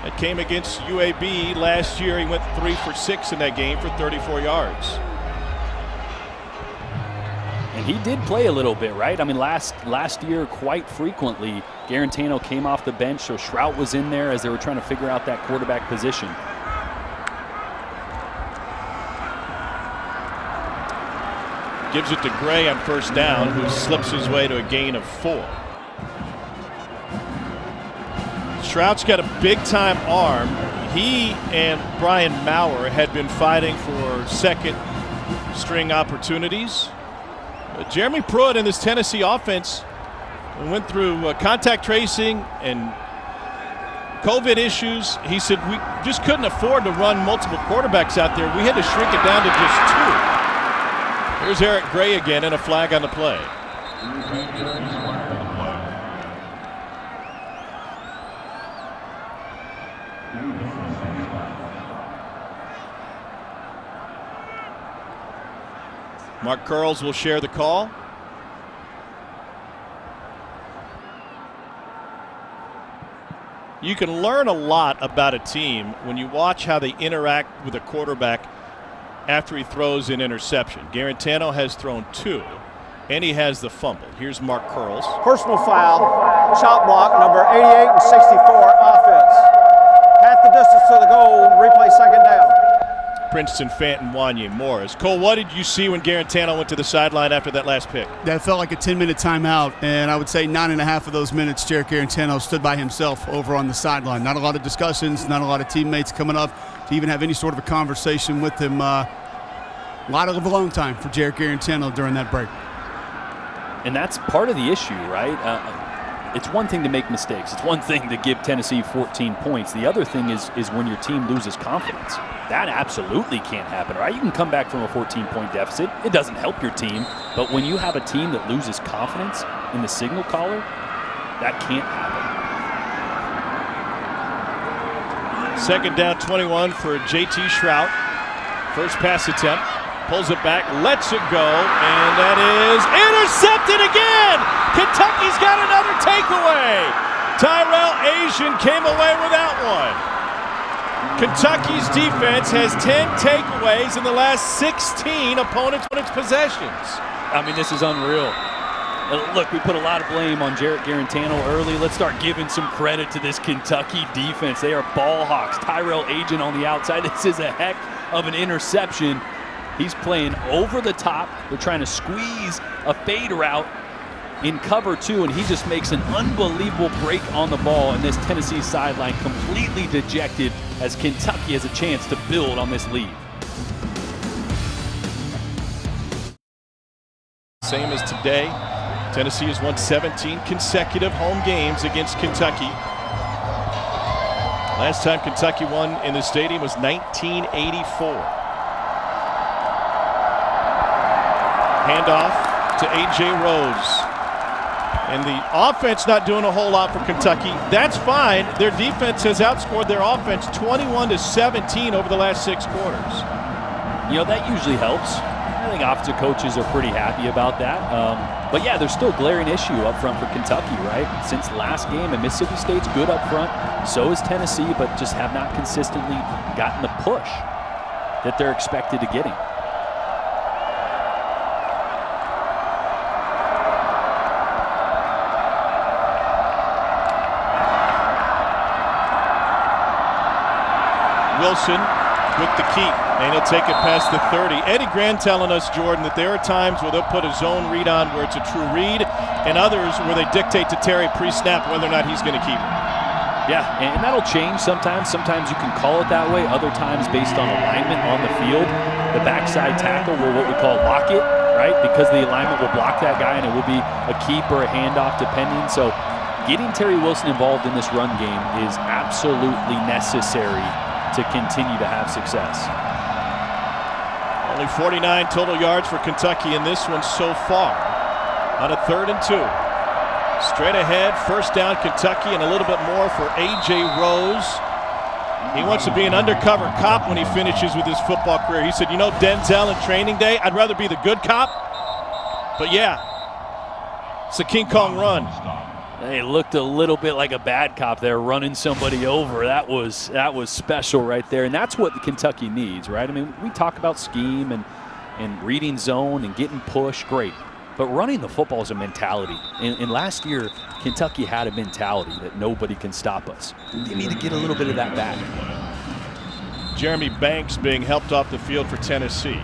Speaker 1: That came against UAB last year. He went 3 for 6 in that game for 34 yards.
Speaker 2: And he did play a little bit, right? I mean, last year quite frequently, Garantano came off the bench, so Strout was in there as they were trying to figure out that quarterback position.
Speaker 1: Gives it to Gray on first down, who slips his way to a gain of 4. Strout's got a big-time arm. He and Brian Maurer had been fighting for second-string opportunities. Jeremy Pruitt in this Tennessee offense went through contact tracing and COVID issues. He said we just couldn't afford to run multiple quarterbacks out there. We had to shrink it down to just 2. Here's Eric Gray again, and a flag on the play. Mark Curls will share the call. You can learn a lot about a team when you watch how they interact with a quarterback after he throws an interception. Garantano has thrown 2, and he has the fumble. Here's Mark Curls.
Speaker 6: Personal foul, chop block, number 88 and 64, offense. Half the distance to the goal, replay second down.
Speaker 1: Princeton, Fenton, Wanye, Morris. Cole, what did you see when Garantano went to the sideline after that last pick?
Speaker 3: That felt like a 10-minute timeout, and I would say 9.5 of those minutes, Jarrett Garantano stood by himself over on the sideline. Not a lot of discussions, not a lot of teammates coming up to even have any sort of a conversation with him. A lot of alone time for Jarrett Garantano during that break.
Speaker 2: And that's part of the issue, right? It's one thing to make mistakes. It's one thing to give Tennessee 14 points. The other thing is when your team loses confidence. That absolutely can't happen, right? You can come back from a 14-point deficit. It doesn't help your team. But when you have a team that loses confidence in the signal caller, that can't happen.
Speaker 1: Second down, 21 for JT Strout. First pass attempt. Pulls it back, lets it go, and that is intercepted again! Kentucky's got another takeaway! Tyrell Asian came away with that one. Kentucky's defense has 10 takeaways in the last 16 opponents' possessions.
Speaker 2: I mean, this is unreal. Look, we put a lot of blame on Jarrett Garantano early. Let's start giving some credit to this Kentucky defense. They are ball hawks. Tyrell Asian on the outside. This is a heck of an interception. He's playing over the top. They're trying to squeeze a fade route in cover 2, and he just makes an unbelievable break on the ball, and this Tennessee sideline completely dejected as Kentucky has a chance to build on this lead.
Speaker 1: Same as today. Tennessee has won 17 consecutive home games against Kentucky. Last time Kentucky won in the stadium was 1984. Handoff to A.J. Rose. And the offense not doing a whole lot for Kentucky. That's fine. Their defense has outscored their offense 21-17 over the last 6 quarters.
Speaker 2: You know, that usually helps. I think offensive coaches are pretty happy about that. But yeah, there's still a glaring issue up front for Kentucky, right? Since last game, and Mississippi State's good up front, so is Tennessee, but just have not consistently gotten the push that they're expected to getting.
Speaker 1: Wilson with the keep, and he'll take it past the 30. Eddie Grand telling us, Jordan, that there are times where they'll put a zone read on where it's a true read, and others where they dictate to Terry pre-snap whether or not he's going to keep it.
Speaker 2: Yeah, and that'll change sometimes. Sometimes you can call it that way. Other times, based on alignment on the field, the backside tackle will what we call lock it, right? Because the alignment will block that guy, and it will be a keep or a handoff depending. So getting Terry Wilson involved in this run game is absolutely necessary to continue to have success.
Speaker 1: Only 49 total yards for Kentucky in this one so far on a 3rd and 2. Straight ahead, first down Kentucky, and a little bit more for A.J. Rose. He wants to be an undercover cop when he finishes with his football career. He said, you know, Denzel in training day, I'd rather be the good cop. But yeah, it's a King Kong run.
Speaker 2: It looked a little bit like a bad cop there, running somebody over. That was special right there, and that's what Kentucky needs, right? I mean, we talk about scheme and reading zone and getting push, great. But running the football is a mentality. And last year, Kentucky had a mentality that nobody can stop us. They need to get a little bit of that back.
Speaker 1: Jeremy Banks being helped off the field for Tennessee.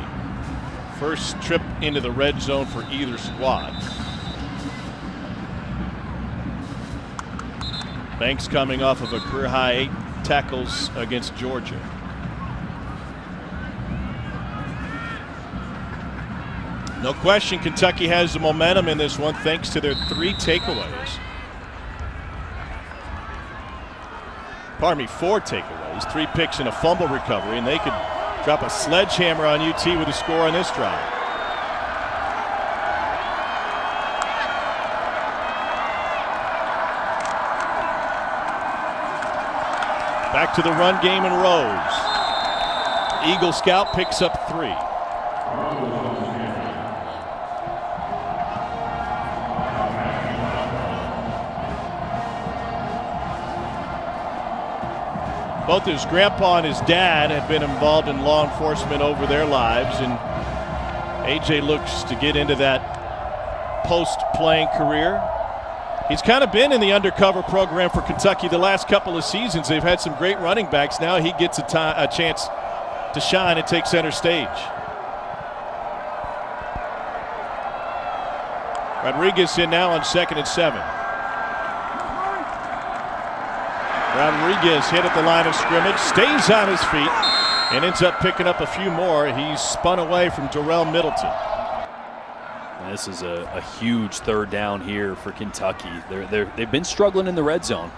Speaker 1: First trip into the red zone for either squad. Banks coming off of a career-high 8 tackles against Georgia. No question Kentucky has the momentum in this one thanks to their 3 takeaways. Pardon me, 4 takeaways, 3 picks and a fumble recovery, and they could drop a sledgehammer on UT with a score on this drive. Back to the run game and Rose. Eagle Scout picks up 3. Both his grandpa and his dad have been involved in law enforcement over their lives, and AJ looks to get into that post-playing career. He's kind of been in the undercover program for Kentucky the last couple of seasons. They've had some great running backs. Now he gets a chance to shine and take center stage. Rodriguez in now on 2nd and 7. Rodriguez hit at the line of scrimmage, stays on his feet, and ends up picking up a few more. He's spun away from Darrell Middleton.
Speaker 2: This is a huge 3rd down here for Kentucky. They've been struggling in the red zone.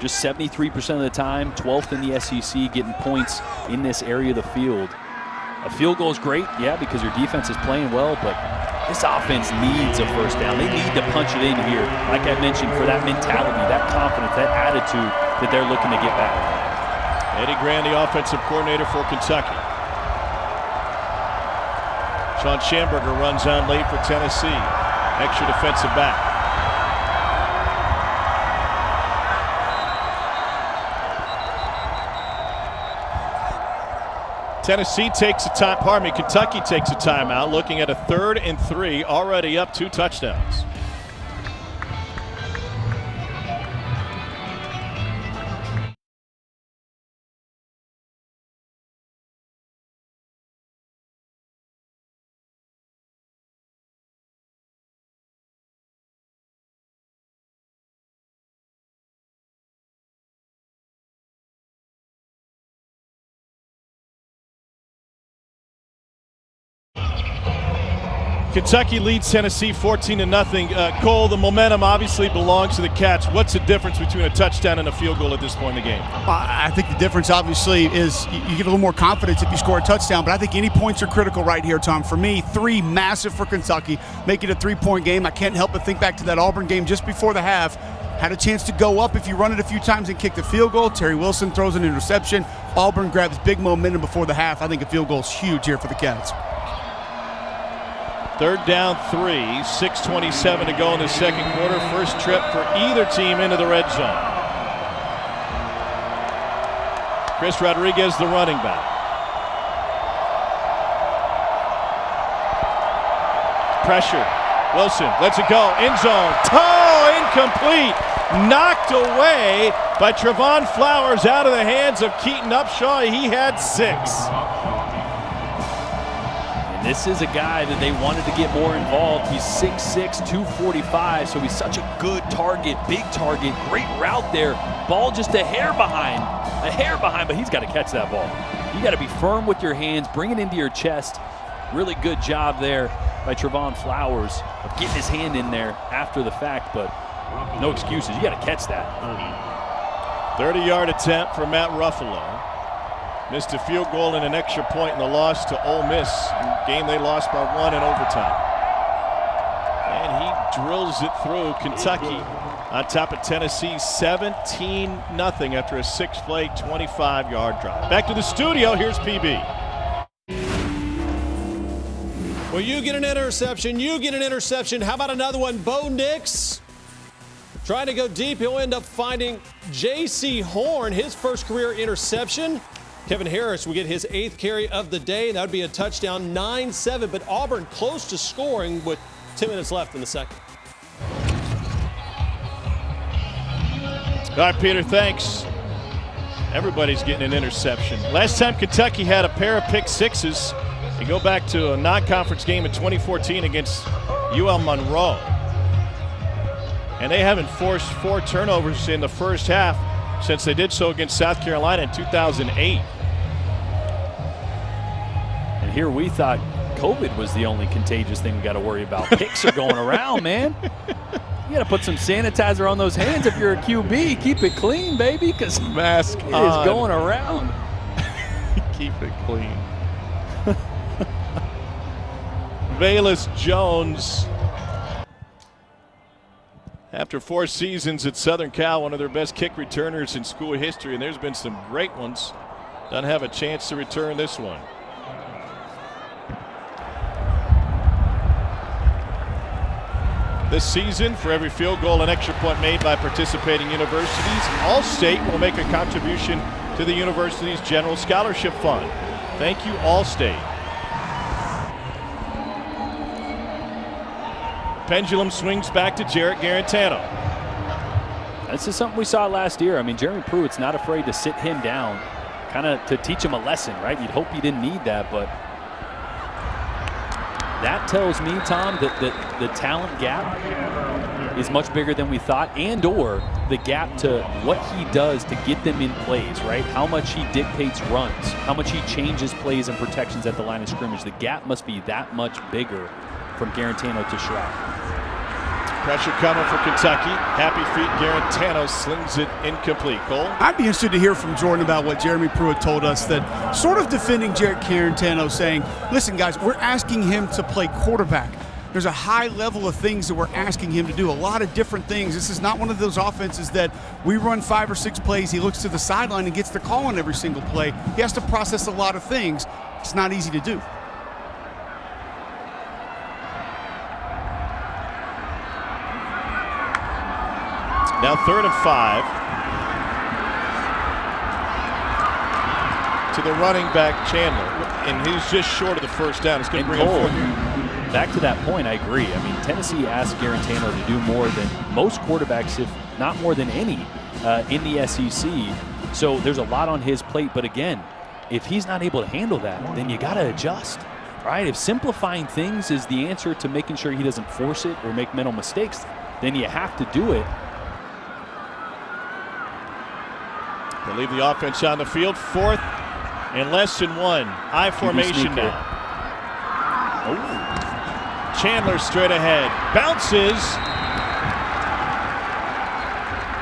Speaker 2: Just 73% of the time, 12th in the SEC, getting points in this area of the field. A field goal is great, yeah, because your defense is playing well, but this offense needs a first down. They need to punch it in here, like I mentioned, for that mentality, that confidence, that attitude that they're looking to get back.
Speaker 1: Eddie Grand, the offensive coordinator for Kentucky. Sean Schamberger runs on late for Tennessee. Extra defensive back. Tennessee takes a time, pardon me, Kentucky takes a timeout, looking at a 3rd and 3, already up 2 touchdowns. Kentucky leads Tennessee 14-0. Cole, the momentum obviously belongs to the Cats. What's the difference between a touchdown and a field goal at this point in the game?
Speaker 3: I think the difference, obviously, is you get a little more confidence if you score a touchdown, but I think any points are critical right here, Tom. For me, 3 massive for Kentucky, make it a 3-point game. I can't help but think back to that Auburn game just before the half. Had a chance to go up if you run it a few times and kick the field goal. Terry Wilson throws an interception. Auburn grabs big momentum before the half. I think a field goal is huge here for the Cats.
Speaker 1: 3rd down 3, 6:27 to go in the second quarter. First trip for either team into the red zone. Chris Rodriguez, the running back. Pressure. Wilson lets it go. End zone. Toe incomplete. Knocked away by Trevon Flowers out of the hands of Keaton Upshaw. He had 6.
Speaker 2: This is a guy that they wanted to get more involved. He's 6'6", 245, so he's such a good target, big target, great route there. Ball just a hair behind, but he's got to catch that ball. You got to be firm with your hands, bring it into your chest. Really good job there by Trevon Flowers of getting his hand in there after the fact, but no excuses. You got to catch that.
Speaker 1: 30-yard attempt for Matt Ruffalo. Missed a field goal and an extra point in the loss to Ole Miss. Game they lost by 1 in overtime. And he drills it through. Kentucky on top of Tennessee 17-0 after a 6-play, 25-yard drive. Back to the studio. Here's PB.
Speaker 5: Well, you get an interception. You get an interception. How about another one? Bo Nix trying to go deep. He'll end up finding J.C. Horn, his first career interception. Kevin Harris will get his 8th carry of the day. That would be a touchdown, 9-7. But Auburn close to scoring with 10 minutes left in the second.
Speaker 1: All right, Peter, thanks. Everybody's getting an interception. Last time Kentucky had a pair of pick sixes, you go back to a non-conference game in 2014 against UL Monroe. And they haven't forced 4 turnovers in the first half since they did so against South Carolina in 2008.
Speaker 2: And here we thought COVID was the only contagious thing we got to worry about. Picks are going around, man. You got to put some sanitizer on those hands if you're a QB. Keep it clean, baby, because
Speaker 1: mask
Speaker 2: it
Speaker 1: on.
Speaker 2: is going around.
Speaker 1: Keep it clean. Velus Jones, after 4 seasons at Southern Cal, one of their best kick returners in school history, and there's been some great ones. Doesn't have a chance to return this one. This season, for every field goal and extra point made by participating universities, All-State will make a contribution to the university's general scholarship fund. Thank you, All-State. Pendulum swings back to Jarrett Garantano.
Speaker 2: This is something we saw last year. I mean, Jeremy Pruitt's not afraid to sit him down, kind of to teach him a lesson, right? You'd hope he didn't need that, but that tells me, Tom, that the talent gap is much bigger than we thought, and or the gap to what he does to get them in plays, right? How much he dictates runs, how much he changes plays and protections at the line of scrimmage. The gap must be that much bigger from Garantano to Stroud.
Speaker 1: Pressure coming for Kentucky. Happy feet. Garantano slings it incomplete. Cole?
Speaker 3: I'd be interested to hear from Jordan about what Jeremy Pruitt told us, that sort of defending Jarrett Garantano, saying, listen, guys, we're asking him to play quarterback. There's a high level of things that we're asking him to do, a lot of different things. This is not one of those offenses that we run 5 or 6 plays, he looks to the sideline and gets the call on every single play. He has to process a lot of things. It's not easy to do.
Speaker 1: Now 3rd and 5. To the running back, Chandler. And he's just short of the first down. It's going to bring him forward.
Speaker 2: Back to that point, I agree. I mean, Tennessee asked Garantano to do more than most quarterbacks, if not more than any, in the SEC. So there's a lot on his plate. But again, if he's not able to handle that, then you got to adjust, right? If simplifying things is the answer to making sure he doesn't force it or make mental mistakes, then you have to do it.
Speaker 1: They leave the offense on the field. 4th and less than 1. I formation now. Chandler straight ahead. Bounces.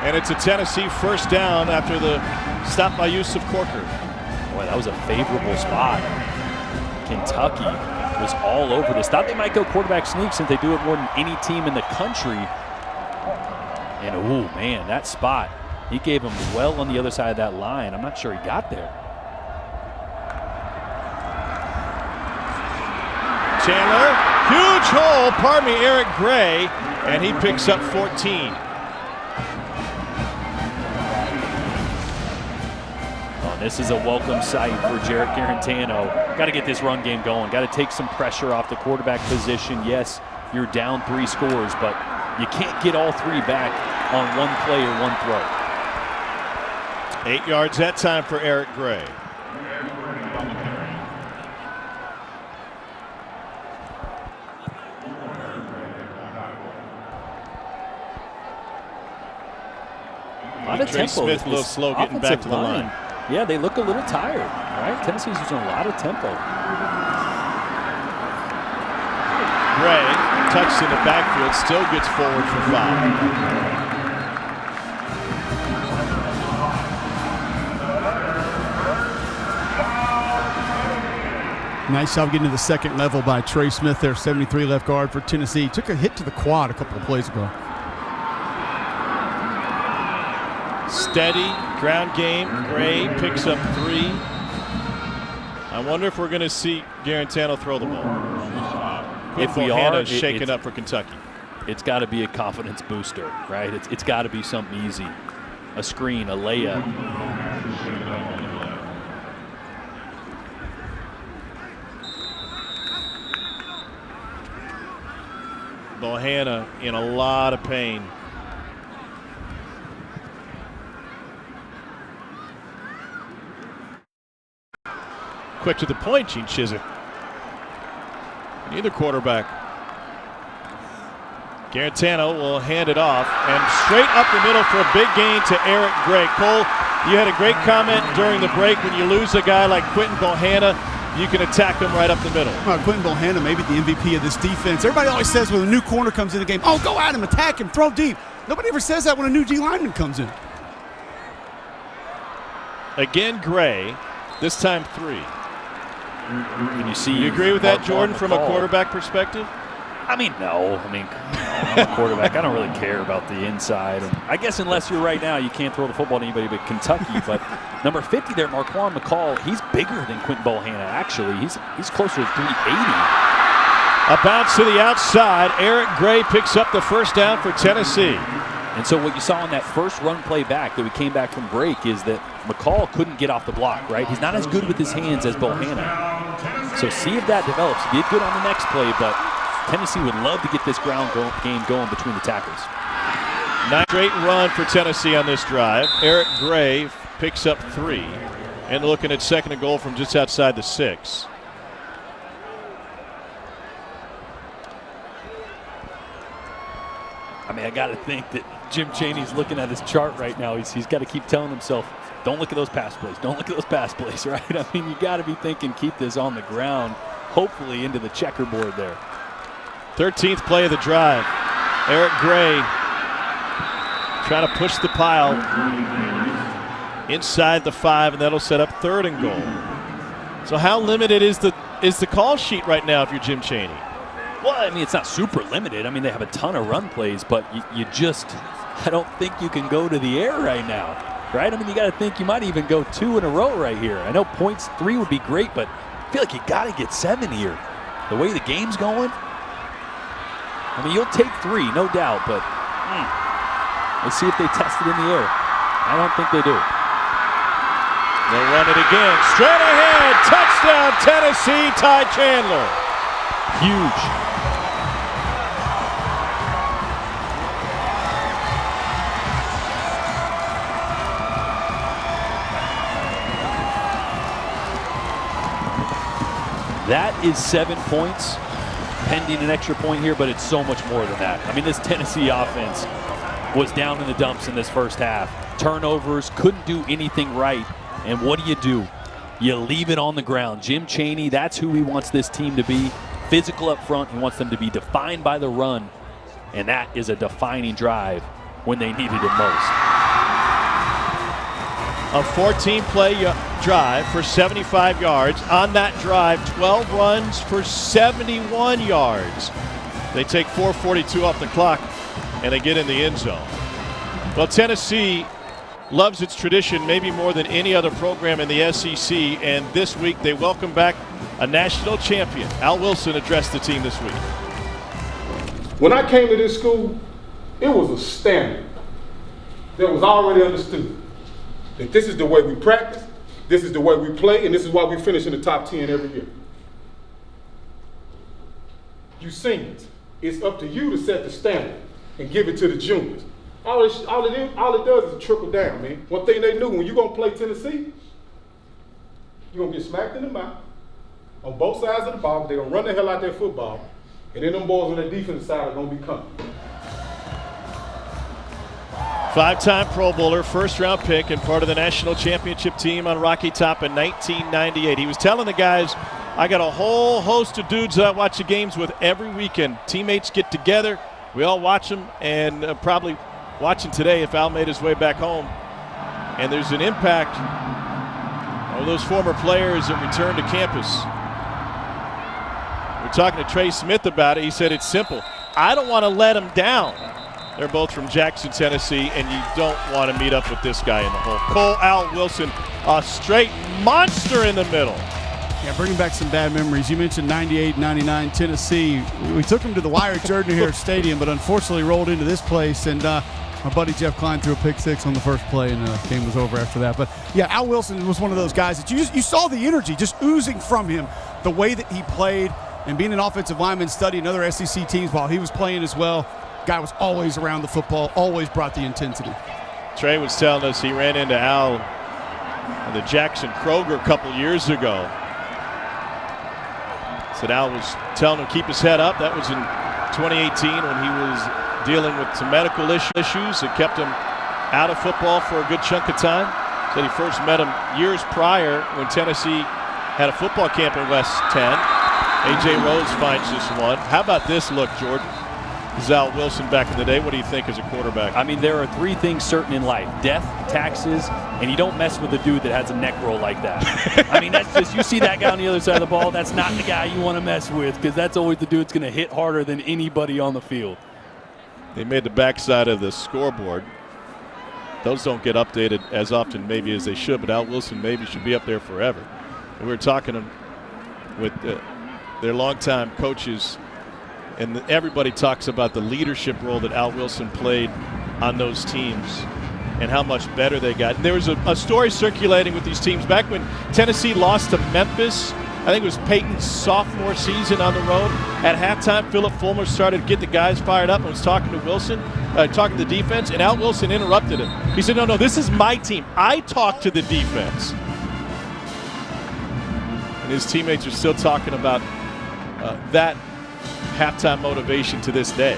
Speaker 1: And it's a Tennessee first down after the stop by Yusuf Corker.
Speaker 2: Boy, that was a favorable spot. Kentucky was all over this. Thought they might go quarterback sneak since they do it more than any team in the country. And, oh, man, that spot, he gave him well on the other side of that line. I'm not sure he got there.
Speaker 1: Chandler, huge hole, pardon me, Eric Gray, and he picks up 14.
Speaker 2: This is a welcome sight for Jarrett Garantano. Got to get this run game going. Got to take some pressure off the quarterback position. Yes, you're down 3 scores, but you can't get all 3 back on one play or one throw.
Speaker 1: 8 yards that time for Eric Gray.
Speaker 2: A lot of
Speaker 1: Trey
Speaker 2: tempo.
Speaker 1: Smith a little slow getting back to the line.
Speaker 2: Yeah, they look a little tired, right? Tennessee's using a lot of tempo.
Speaker 1: Gray, touched in the backfield, still gets forward for 5.
Speaker 3: Nice job getting to the second level by Trey Smith there, 73 left guard for Tennessee. Took a hit to the quad a couple of plays ago.
Speaker 1: Steady ground game. Gray picks up 3. I wonder if we're going to see Garantano throw the ball.
Speaker 2: If we are,
Speaker 1: shaken up for Kentucky.
Speaker 2: It's got to be a confidence booster, right? It's got to be something easy. A screen, a layup.
Speaker 1: Bohanna in a lot of pain. Quick to the point, Gene Chizik. Neither quarterback. Garantano will hand it off and straight up the middle for a big gain to Eric Gray. Cole, you had a great comment during the break. When you lose a guy like Quinton Bohanna, you can attack him right up the middle.
Speaker 3: Well, Quinton Bohanna may be the MVP of this defense. Everybody always says when a new corner comes in the game, oh, go at him, attack him, throw deep. Nobody ever says that when a new D lineman comes in.
Speaker 1: Again, Gray, this time 3.
Speaker 2: When you see,
Speaker 1: you agree with that, Jordan, from a quarterback perspective?
Speaker 2: I mean, no. I'm a quarterback. I don't really care about the inside. And I guess unless you're right now, you can't throw the football to anybody but Kentucky. But number 50 there, Marquand McCall, he's bigger than Quinton Bohanna, actually. He's closer to 380.
Speaker 1: A bounce to the outside. Eric Gray picks up the first down for Tennessee.
Speaker 2: And so what you saw on that first run play back that we came back from break is that McCall couldn't get off the block, right? He's not as good with his hands as Bohanna. So see if that develops. He did good on the next play, but Tennessee would love to get this ground game going between the tackles.
Speaker 1: 9 straight run for Tennessee on this drive. Eric Gray picks up 3. And looking at second and goal from just outside the 6.
Speaker 2: I mean, I got to think that Jim Chaney's looking at his chart right now. He's got to keep telling himself, don't look at those pass plays. Don't look at those pass plays, right? I mean, you got to be thinking keep this on the ground, hopefully into the checkerboard there.
Speaker 1: 13th play of the drive. Eric Gray trying to push the pile inside the 5, and that'll set up 3rd and goal. So how limited is the call sheet right now if you're Jim Chaney?
Speaker 2: Well, I mean, it's not super limited. I mean, they have a ton of run plays, but you just, I don't think you can go to the air right now, right? I mean, you got to think you might even go 2 in a row right here. I know points 3 would be great, but I feel like you got to get 7 here. The way the game's going, I mean, you'll take 3, no doubt, but let's see if they test it in the air. I don't think they do.
Speaker 1: They'll run it again. Straight ahead. Touchdown, Tennessee. Ty Chandler.
Speaker 2: Huge. That is 7 points, pending an extra point here, but it's so much more than that. I mean, this Tennessee offense was down in the dumps in this first half. Turnovers, couldn't do anything right. And what do? You leave it on the ground. Jim Chaney, that's who he wants this team to be. physical up front. He wants them to be defined by the run, and that is a defining drive when they needed it most.
Speaker 1: A 14-play drive for 75 yards. On that drive, 12 runs for 71 yards. They take 4:42 off the clock, and they get in the end zone. Well, Tennessee loves its tradition maybe more than any other program in the SEC, and this week they welcome back a national champion. Al Wilson addressed the team this week.
Speaker 7: When I came to this school, it was a standard that was already understood. That this is the way we practice, this is the way we play, and this is why we finish in the top 10 every year. You seniors, it's up to you to set the standard and give it to the juniors. All it does is trickle down, man. One thing they knew, when you're going to play Tennessee, you're going to get smacked in the mouth on both sides of the ball. They're going to run the hell out that football, and then them boys on the defensive side are going to be coming.
Speaker 1: Five-time Pro Bowler, first-round pick, and part of the national championship team on Rocky Top in 1998. He was telling the guys, I got a whole host of dudes that I watch the games with every weekend. Teammates get together. We all watch them, and probably watching today if Al made his way back home. And there's an impact on those former players that return to campus. We're talking to Trey Smith about it. He said it's simple. I don't want to let them down. They're both from Jackson, Tennessee, and you don't want to meet up with this guy in the hole. Cole Al Wilson, a straight monster in the middle.
Speaker 3: Yeah, bringing back some bad memories. You mentioned 98, 99, Tennessee. We took him to the wire at Jordan-Hare Stadium, but unfortunately rolled into this place, and my buddy Jeff Klein threw a pick six on the first play, and the game was over after that. But, yeah, Al Wilson was one of those guys that you saw the energy just oozing from him, the way that he played, and being an offensive lineman, studying other SEC teams while he was playing as well. Guy was always around the football, always brought the intensity.
Speaker 1: Trey was telling us he ran into Al at the Jackson Kroger a couple years ago. Said Al was telling him to keep his head up. That was in 2018 when he was dealing with some medical issues that kept him out of football for a good chunk of time. Said he first met him years prior when Tennessee had a football camp in West 10. A.J. Rose finds this one. How about this look, Jordan? This is Al Wilson back in the day. What do you think as a quarterback?
Speaker 2: I mean, there are three things certain in life: death, taxes, and you don't mess with a dude that has a neck roll like that. I mean, that's just, you see that guy on the other side of the ball, that's not the guy you want to mess with, because that's always the dude that's going to hit harder than anybody on the field.
Speaker 1: They made the backside of the scoreboard. Those don't get updated as often maybe as they should, but Al Wilson maybe should be up there forever. And we were talking with their longtime coaches, and everybody talks about the leadership role that Al Wilson played on those teams and how much better they got. And there was a story circulating with these teams back when Tennessee lost to Memphis. I think it was Peyton's sophomore season on the road. At halftime, Philip Fulmer started to get the guys fired up and was talking to Wilson, talking to the defense, and Al Wilson interrupted him. He said, no, this is my team. I talk to the defense. And his teammates are still talking about that halftime motivation to this day.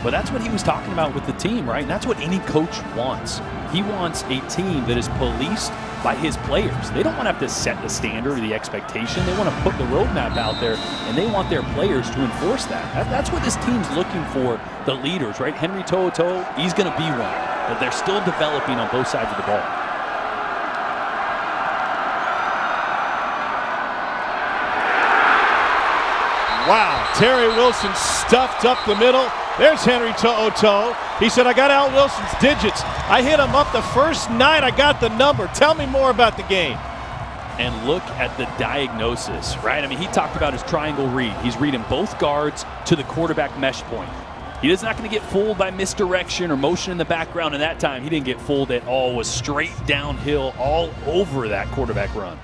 Speaker 2: But that's what he was talking about with the team, right? And that's what any coach wants. He wants a team that is policed by his players. They don't want to have to set the standard or the expectation. They want to put the roadmap out there, and they want their players to enforce that. That's what this team's looking for, the leaders, right? Henry To'oTo'o, he's going to be one. But they're still developing on both sides of the ball.
Speaker 1: Wow, Terry Wilson stuffed up the middle. There's Henry To'oTo'o. He said, I got Al Wilson's digits. I hit him up the first night I got the number. Tell me more about the game.
Speaker 2: And look at the diagnosis, right? I mean, he talked about his triangle read. He's reading both guards to the quarterback mesh point. He is not going to get fooled by misdirection or motion in the background. And that time, he didn't get fooled at all. It was straight downhill all over that quarterback run.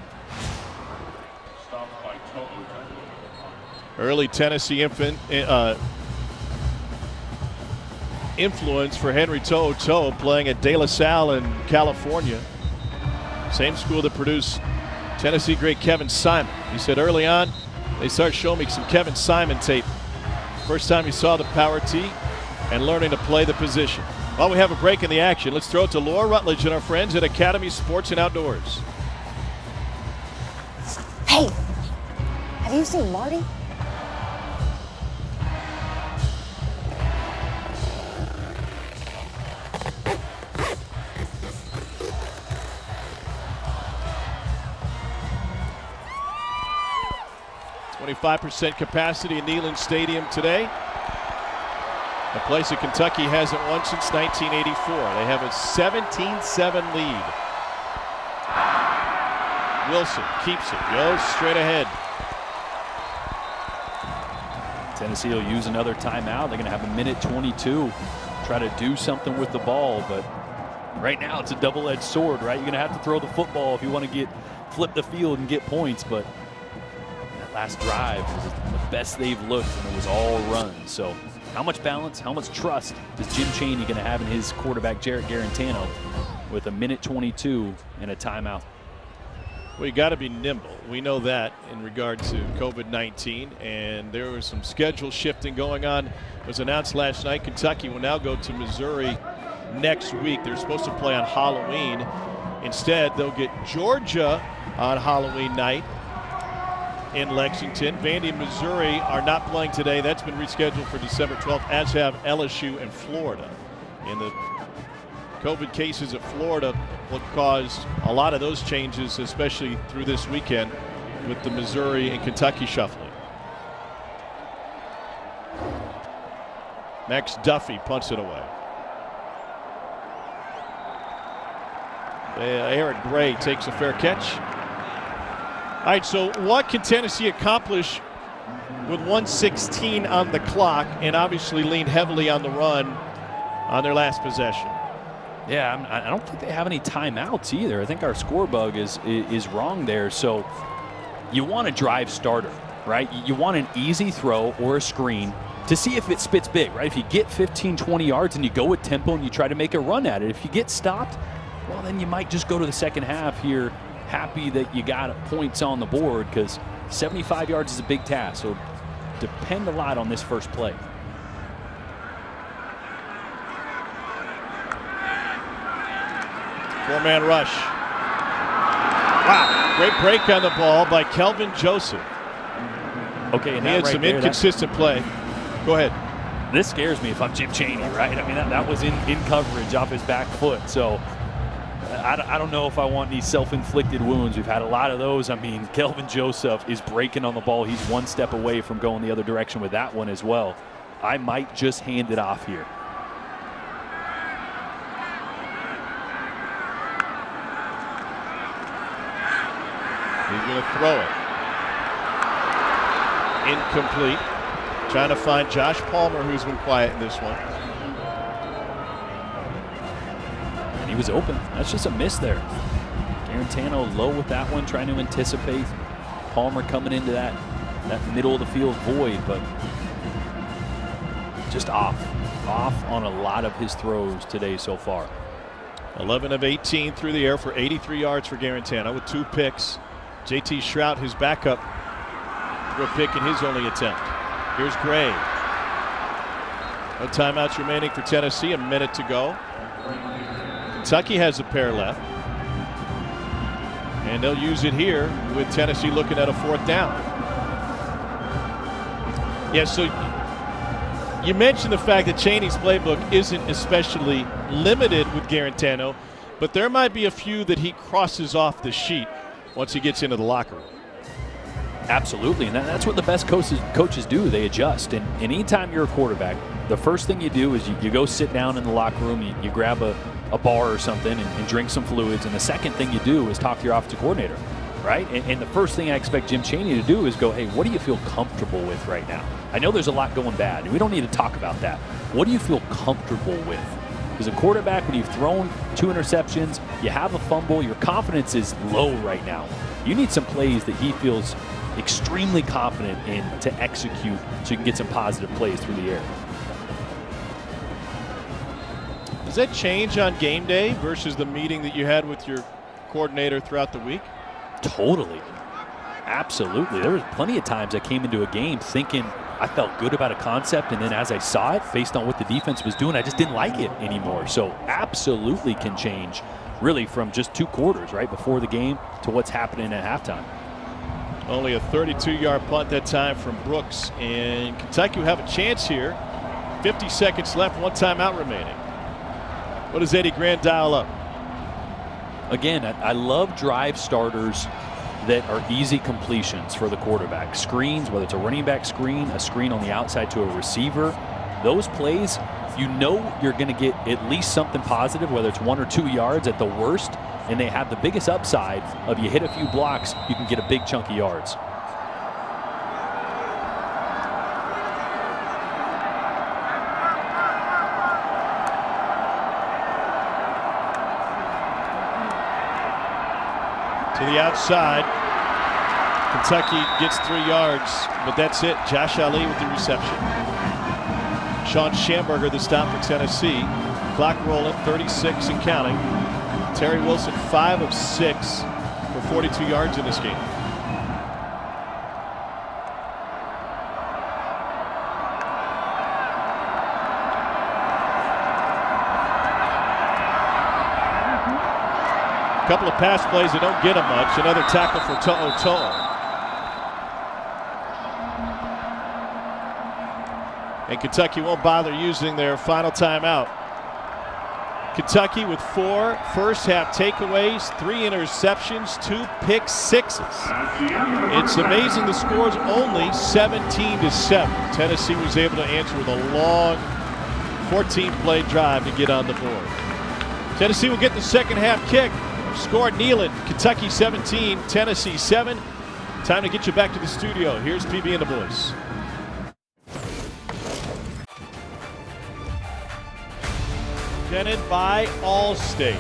Speaker 1: Early Tennessee influence for Henry To'oTo'o, playing at De La Salle in California. Same school that produced Tennessee great Kevin Simon. He said early on, they started showing me some Kevin Simon tape. First time he saw the power tee and learning to play the position. While we have a break in the action, let's throw it to Laura Rutledge and our friends at Academy Sports and Outdoors.
Speaker 8: Hey, have you seen Marty?
Speaker 1: .25% capacity in Neyland Stadium today. A place that Kentucky hasn't won since 1984. They have a 17-7 lead. Wilson keeps it, goes straight ahead.
Speaker 2: Tennessee will use another timeout. They're going to have a minute 22. Try to do something with the ball, but right now it's a double-edged sword, right? You're going to have to throw the football if you want to flip the field and get points, but that last drive was the best they've looked, and it was all runs. So how much balance, how much trust is Jim Chaney going to have in his quarterback, Jarrett Garantano, with a minute 22 and a timeout?
Speaker 1: Well, you got to be nimble. We know that in regard to COVID-19, and there was some schedule shifting going on. It was announced last night. Kentucky will now go to Missouri next week. They're supposed to play on Halloween. Instead, they'll get Georgia on Halloween night in Lexington. Vandy and Missouri are not playing today. That's been rescheduled for December 12th, as have LSU and Florida. And the COVID cases at Florida will cause a lot of those changes, especially through this weekend with the Missouri and Kentucky shuffling. Max Duffy punts it away. Eric Gray takes a fair catch. All right, so what can Tennessee accomplish with 1:16 on the clock, and obviously lean heavily on the run on their last possession?
Speaker 2: Yeah, I don't think they have any timeouts either. I think our score bug is wrong there. So you want a drive starter, right? You want an easy throw or a screen to see if it spits big, right? If you get 15, 20 yards and you go with tempo and you try to make a run at it, if you get stopped, well, then you might just go to the second half here happy that you got points on the board, because 75 yards is a big task. So depend a lot on this first play.
Speaker 1: Four-man rush. Wow, great break on the ball by Kelvin Joseph.
Speaker 2: Okay, and
Speaker 1: he had some inconsistent play. Go ahead.
Speaker 2: This scares me if I'm Jim Chaney, right? I mean, that was in coverage off his back foot. So I don't know if I want these self-inflicted wounds. We've had a lot of those. I mean, Kelvin Joseph is breaking on the ball. He's one step away from going the other direction with that one as well. I might just hand it off here.
Speaker 1: He's going to throw it. Incomplete. Trying to find Josh Palmer, who's been quiet in this one.
Speaker 2: And he was open. That's just a miss there. Garantano low with that one, trying to anticipate Palmer coming into that middle of the field void, but just off on a lot of his throws today so far.
Speaker 1: 11 of 18 through the air for 83 yards for Garantano with 2 picks. JT Shrout, his backup, threw a pick in his only attempt. Here's Gray. No timeouts remaining for Tennessee, a minute to go. Kentucky has a pair left. And they'll use it here with Tennessee looking at a 4th down. Yeah, so you mentioned the fact that Chaney's playbook isn't especially limited with Garantano, but there might be a few that he crosses off the sheet once he gets into the locker room.
Speaker 2: Absolutely, and that's what the best coaches do. They adjust, and anytime you're a quarterback, the first thing you do is you go sit down in the locker room, you grab a bar or something and drink some fluids, and the second thing you do is talk to your offensive coordinator, right? And the first thing I expect Jim Chaney to do is go, hey, what do you feel comfortable with right now? I know there's a lot going bad, and we don't need to talk about that. What do you feel comfortable with? As a quarterback, when you've thrown 2 interceptions, you have a fumble, your confidence is low right now. You need some plays that he feels extremely confident in to execute so you can get some positive plays through the air.
Speaker 1: Does that change on game day versus the meeting that you had with your coordinator throughout the week?
Speaker 2: Totally. Absolutely. There was plenty of times I came into a game thinking I felt good about a concept, and then as I saw it, based on what the defense was doing, I just didn't like it anymore. So absolutely can change really from just 2 quarters, right, before the game to what's happening at halftime.
Speaker 1: Only a 32-yard punt that time from Brooks. And Kentucky will have a chance here. 50 seconds left, one timeout remaining. What does Eddie Grant dial up?
Speaker 2: Again, I love drive starters that are easy completions for the quarterback. Screens, whether it's a running back screen, a screen on the outside to a receiver. Those plays, you know you're going to get at least something positive, whether it's 1 or 2 yards at the worst, and they have the biggest upside of you hit a few blocks, you can get a big chunk of yards.
Speaker 1: To the outside. Kentucky gets 3 yards, but that's it. Josh Ali with the reception. Sean Schamberger the stop for Tennessee. Clock rolling, 36 and counting. Terry Wilson 5 of 6 for 42 yards in this game. A couple of pass plays that don't get him much. Another tackle for To'o. And Kentucky won't bother using their final timeout. Kentucky with 4 first-half takeaways, 3 interceptions, 2 pick sixes. It's amazing the score's only 17-7. Tennessee was able to answer with a long 14-play drive to get on the board. Tennessee will get the second half kick. Score Neyland, Kentucky 17, Tennessee 7. Time to get you back to the studio. Here's PB and the boys. Presented by Allstate.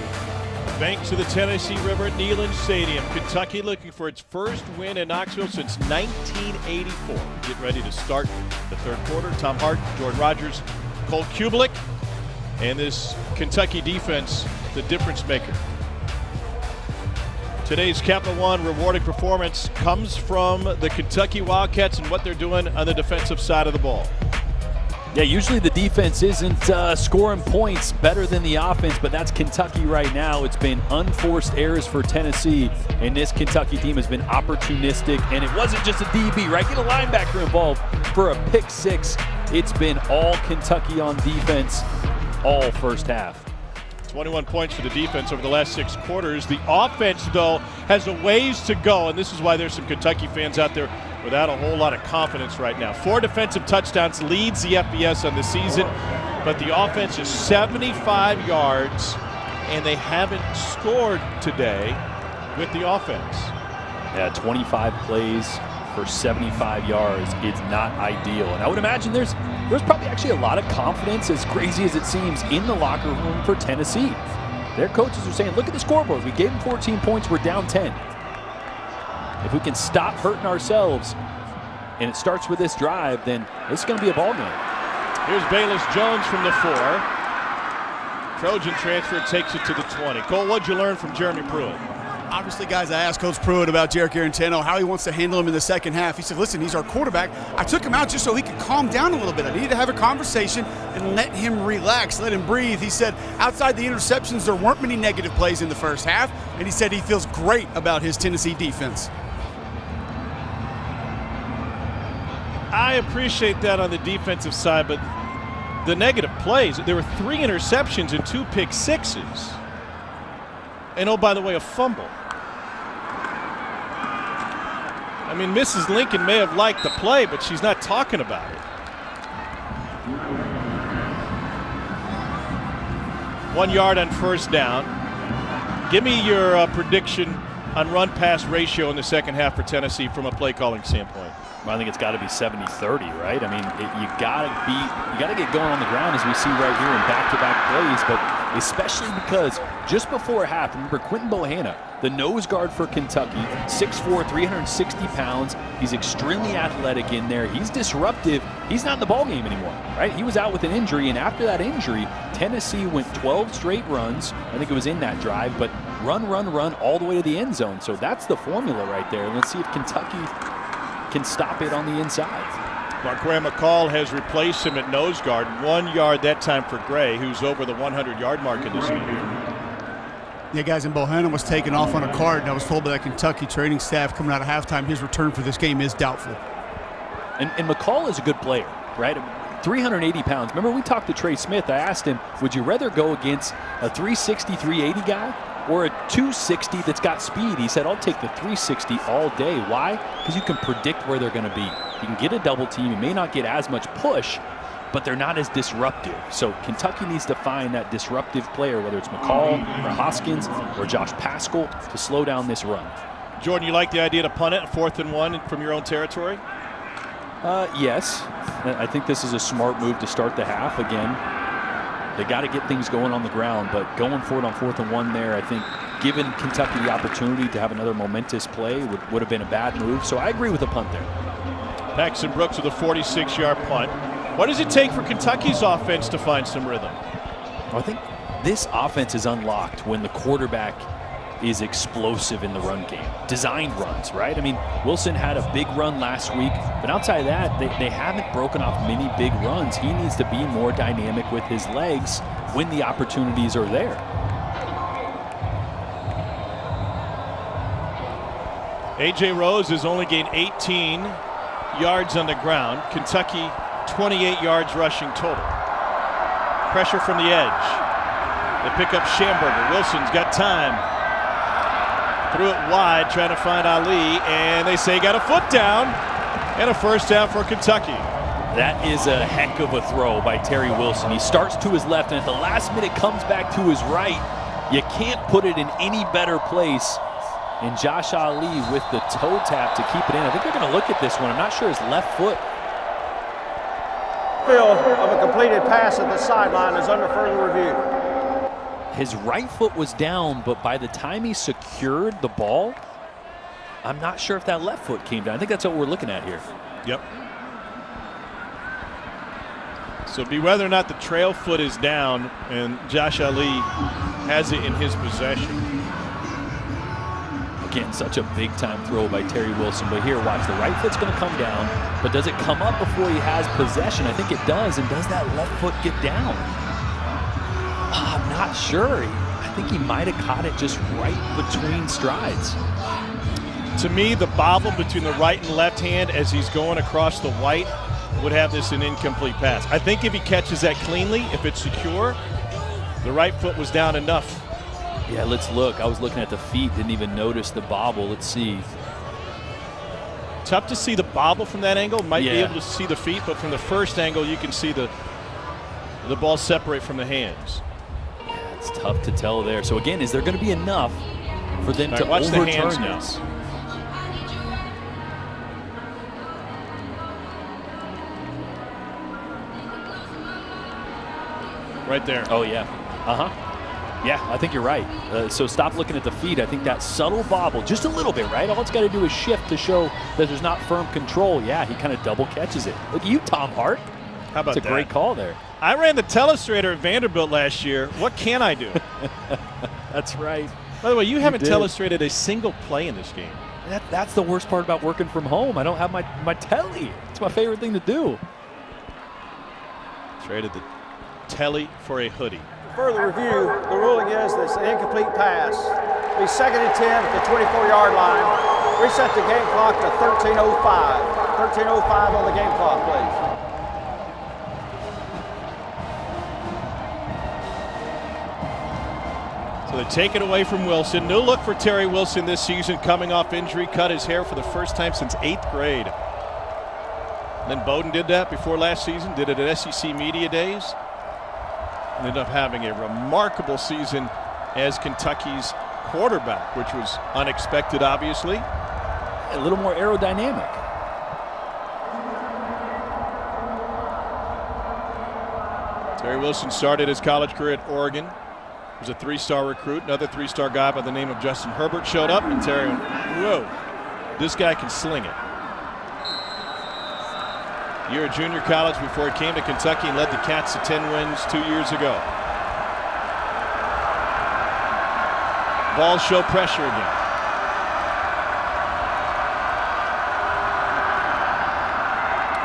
Speaker 1: Banks of the Tennessee River at Neyland Stadium. Kentucky looking for its first win in Knoxville since 1984. Get ready to start the third quarter. Tom Hart, Jordan Rogers, Cole Kubelik, and this Kentucky defense, the difference maker. Today's Capital One rewarding performance comes from the Kentucky Wildcats and what they're doing on the defensive side of the ball.
Speaker 2: Yeah, usually the defense isn't scoring points better than the offense, but that's Kentucky right now. It's been unforced errors for Tennessee, and this Kentucky team has been opportunistic, and it wasn't just a DB, right? Get a linebacker involved for a pick six. It's been all Kentucky on defense all first half.
Speaker 1: 21 points for the defense over the last 6 quarters. The offense, though, has a ways to go, and this is why there's some Kentucky fans out there without a whole lot of confidence right now. 4 defensive touchdowns leads the FBS on the season, but the offense is 75 yards, and they haven't scored today with the offense.
Speaker 2: Yeah, 25 plays for 75 yards. It's not ideal. And I would imagine there's probably actually a lot of confidence, as crazy as it seems, in the locker room for Tennessee. Their coaches are saying, look at the scoreboard. We gave them 14 points. We're down 10. If we can stop hurting ourselves, and it starts with this drive, then it's going to be a ball game.
Speaker 1: Here's Bayless Jones from the 4. Trojan transfer takes it to the 20. Cole, what'd you learn from Jeremy Pruitt?
Speaker 3: Obviously, guys, I asked Coach Pruitt about Jarek Arantano, how he wants to handle him in the second half. He said, listen, he's our quarterback. I took him out just so he could calm down a little bit. I needed to have a conversation and let him relax, let him breathe. He said outside the interceptions, there weren't many negative plays in the first half, and he said he feels great about his Tennessee defense.
Speaker 1: I appreciate that on the defensive side, but the negative plays, there were 3 interceptions and 2 pick sixes. And oh, by the way, a fumble. I mean, Mrs. Lincoln may have liked the play, but she's not talking about it. 1 yard on first down. Give me your prediction on run-pass ratio in the second half for Tennessee from a play-calling standpoint.
Speaker 2: I think it's got to be 70-30, right? I mean, you got to get going on the ground, as we see right here in back-to-back plays, but especially because just before half, remember Quentin Bohanna, the nose guard for Kentucky, 6'4", 360 pounds. He's extremely athletic in there. He's disruptive. He's not in the ballgame anymore, right? He was out with an injury, and after that injury, Tennessee went 12 straight runs. I think it was in that drive, but run all the way to the end zone. So that's the formula right there. Let's see if Kentucky can stop it on the inside.
Speaker 1: Marquare McCall has replaced him at nose guard. 1 yard that time for Gray, who's over the 100-yard mark in this game.
Speaker 3: Yeah, guys, and Bohannon was taken off on a card, and I was told by that Kentucky training staff coming out of halftime his return for this game is doubtful.
Speaker 2: And McCall is a good player, right? 380 pounds. Remember, we talked to Trey Smith. I asked him, would you rather go against a 360, 380 guy or a 260 that's got speed? He said, I'll take the 360 all day. Why? Because you can predict where they're going to be. You can get a double team. You may not get as much push, but they're not as disruptive. So Kentucky needs to find that disruptive player, whether it's McCall or Hoskins or Josh Paschal, to slow down this run.
Speaker 1: Jordan, you like the idea to punt it 4th and 1 from your own territory?
Speaker 2: Yes. I think this is a smart move to start the half. Again, they got to get things going on the ground, but going for it on 4th and 1 there, I think given Kentucky the opportunity to have another momentous play would have been a bad move. So I agree with the punt there.
Speaker 1: Paxton Brooks with a 46-yard punt. What does it take for Kentucky's offense to find some rhythm?
Speaker 2: I think this offense is unlocked when the quarterback is explosive in the run game. Designed runs, right? I mean, Wilson had a big run last week, but outside of that, they haven't broken off many big runs. He needs to be more dynamic with his legs when the opportunities are there.
Speaker 1: A.J. Rose has only gained 18 yards on the ground. Kentucky 28 yards rushing total. Pressure from the edge. They pick up Schamberger. Wilson's got time. Threw it wide, trying to find Ali, and they say got a foot down, and a first down for Kentucky.
Speaker 2: That is a heck of a throw by Terry Wilson. He starts to his left, and at the last minute comes back to his right. You can't put it in any better place. And Josh Ali with the toe tap to keep it in. I think they're going to look at this one. I'm not sure his left foot.
Speaker 6: Field of a completed pass at the sideline is under further review.
Speaker 2: His right foot was down, but by the time he secured the ball, I'm not sure if that left foot came down. I think that's what we're looking at here.
Speaker 1: Yep. So it'd be whether or not the trail foot is down, and Josh Ali has it in his possession.
Speaker 2: Again, such a big-time throw by Terry Wilson. But here, watch, the right foot's going to come down, but does it come up before he has possession? I think it does, and does that left foot get down? I'm not sure. I think he might have caught it just right between strides.
Speaker 1: To me, the bobble between the right and left hand as he's going across the white would have this an incomplete pass. I think if he catches that cleanly, if it's secure, the right foot was down enough.
Speaker 2: Yeah, let's look. I was looking at the feet, didn't even notice the bobble. Let's see.
Speaker 1: Tough to see the bobble from that angle. Might be able to see the feet, but from the first angle, you can see the ball separate from the hands.
Speaker 2: Yeah, it's tough to tell there. So again, is there going to be enough for them to
Speaker 1: watch the
Speaker 2: overturn
Speaker 1: hands now.
Speaker 2: this?
Speaker 1: Right there.
Speaker 2: Oh, yeah. Yeah, I think you're right. So stop looking at the feet. I think that subtle bobble, just a little bit, right? All it's got to do is shift to show that there's not firm control. Yeah, he kind of double catches it. Look at you, Tom Hart.
Speaker 1: How about that?
Speaker 2: That's a great call there.
Speaker 1: I ran the telestrator at Vanderbilt last year. What can I do?
Speaker 2: That's right.
Speaker 1: By the way, you haven't telestrated a single play in this game.
Speaker 2: That's the worst part about working from home. I don't have my telly. It's my favorite thing to do.
Speaker 1: Traded the telly for a hoodie.
Speaker 6: Further review, the ruling is that it's an incomplete pass. Be 2nd and 10 at the 24-yard line. Reset the game clock to 13:05. 13:05 on the game clock, please.
Speaker 1: So they take it away from Wilson. No look for Terry Wilson this season, coming off injury, cut his hair for the first time since 8th grade. And then Bowden did that before last season, did it at SEC Media Days. Ended up having a remarkable season as Kentucky's quarterback, which was unexpected, obviously.
Speaker 2: A little more aerodynamic.
Speaker 1: Terry Wilson started his college career at Oregon. He was a 3-star recruit. Another 3-star guy by the name of Justin Herbert showed up, and Terry went, whoa, this guy can sling it. Year of junior college before he came to Kentucky and led the Cats to 10 wins 2 years ago. Ball show pressure again.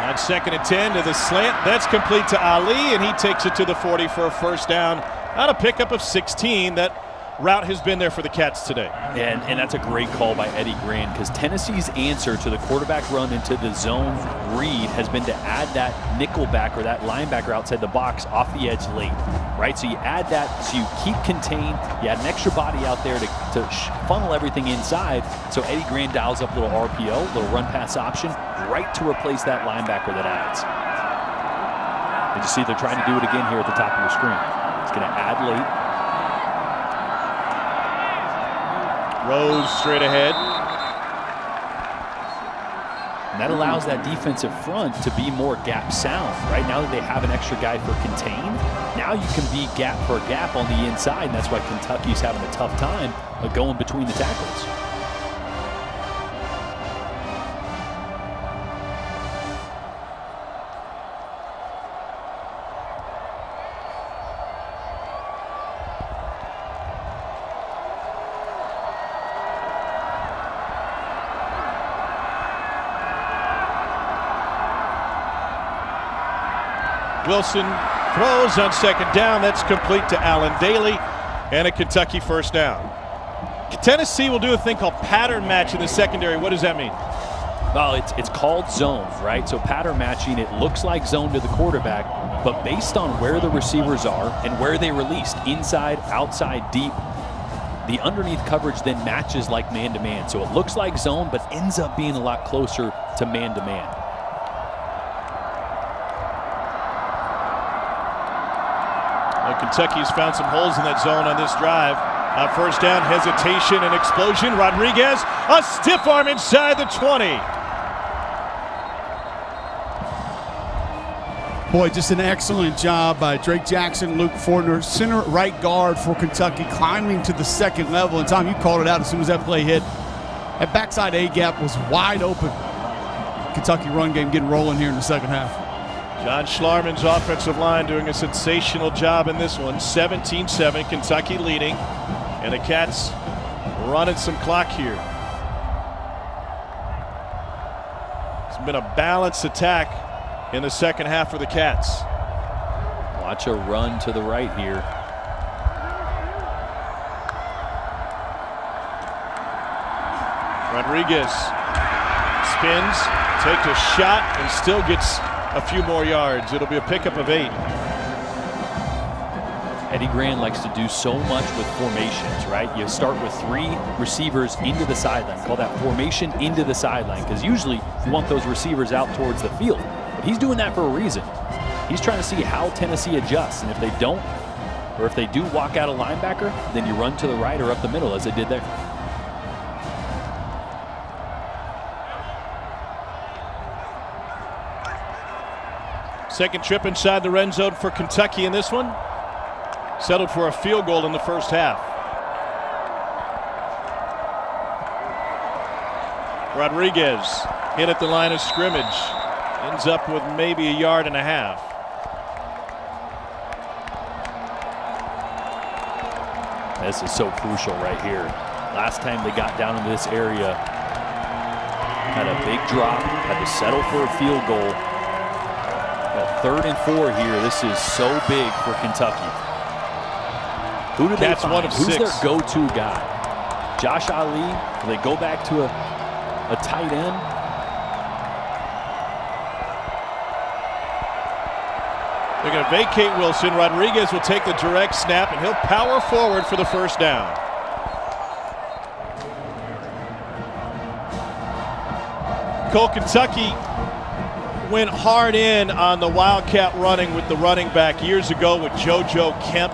Speaker 1: On 2nd and 10 to the slant. That's complete to Ali, and he takes it to the 40 for a first down on a pickup of 16. That route has been there for the Cats today.
Speaker 2: And that's a great call by Eddie Grand, because Tennessee's answer to the quarterback run into the zone read has been to add that nickel back or that linebacker outside the box off the edge late, right? So you add that, so you keep contained, you add an extra body out there to funnel everything inside, so Eddie Grand dials up a little RPO, little run pass option, right to replace that linebacker that adds. And you see they're trying to do it again here at the top of your screen. It's going to add late.
Speaker 1: Rose straight ahead.
Speaker 2: And that allows that defensive front to be more gap sound. Right now that they have an extra guy for contain, now you can be gap for gap on the inside, and that's why Kentucky's having a tough time going between the tackles.
Speaker 1: Wilson throws on second down. That's complete to Allen Daly, and a Kentucky first down. Tennessee will do a thing called pattern match in the secondary. What does that mean?
Speaker 2: Well, it's called zone, right? So pattern matching, it looks like zone to the quarterback, but based on where the receivers are and where they released, inside, outside, deep, the underneath coverage then matches like man-to-man. So it looks like zone, but ends up being a lot closer to man-to-man.
Speaker 1: Kentucky's found some holes in that zone on this drive. First down, hesitation and explosion. Rodriguez, a stiff arm inside the 20.
Speaker 3: Boy, just an excellent job by Drake Jackson, Luke Fortner, center right guard for Kentucky, climbing to the second level. And Tom, you called it out as soon as that play hit. That backside A gap was wide open. Kentucky run game getting rolling here in the second half.
Speaker 1: John Schlarman's offensive line doing a sensational job in this one. 17-7, Kentucky leading, and the Cats running some clock here. It's been a balanced attack in the second half for the Cats.
Speaker 2: Watch a run to the right here.
Speaker 1: Rodriguez spins, takes a shot, and still gets a few more yards. It'll be a pickup of 8.
Speaker 2: Eddie Grand likes to do so much with formations, right? You start with 3 receivers into the sideline. Call that formation into the sideline, because usually you want those receivers out towards the field. But he's doing that for a reason. He's trying to see how Tennessee adjusts, and if they don't, or if they do walk out a linebacker, then you run to the right or up the middle as they did there.
Speaker 1: Second trip inside the red zone for Kentucky in this one. Settled for a field goal in the first half. Rodriguez hit at the line of scrimmage. Ends up with maybe a yard and a half.
Speaker 2: This is so crucial right here. Last time they got down into this area, had a big drop, had to settle for a field goal. Got 3rd and 4 here. This is so big for Kentucky. Who do they find? Who's their go-to guy? Josh Ali? Do they go back to a tight end?
Speaker 1: They're going to vacate Wilson. Rodriguez will take the direct snap, and he'll power forward for the first down. Cole, Kentucky went hard in on the Wildcat running with the running back years ago with JoJo Kemp,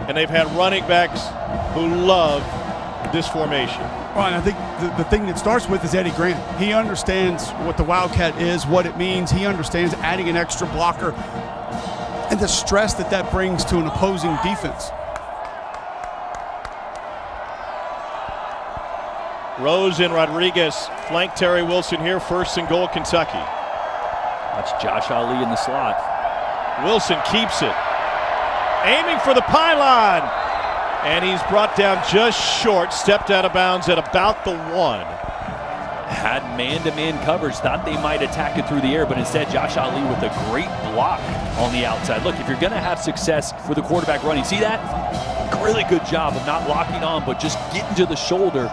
Speaker 1: and they've had running backs who love this formation.
Speaker 3: Well, and I think the thing that starts with is Eddie Grant. He understands what the Wildcat is, what it means. He understands adding an extra blocker and the stress that that brings to an opposing defense.
Speaker 1: Rose and Rodriguez flank Terry Wilson here. 1st and goal, Kentucky.
Speaker 2: Watch Josh Ali in the slot.
Speaker 1: Wilson keeps it. Aiming for the pylon. And he's brought down just short. Stepped out of bounds at about the 1.
Speaker 2: Had man-to-man coverage. Thought they might attack it through the air, but instead Josh Ali with a great block on the outside. Look, if you're going to have success with a quarterback running, see that? really good job of not locking on, but just getting to the shoulder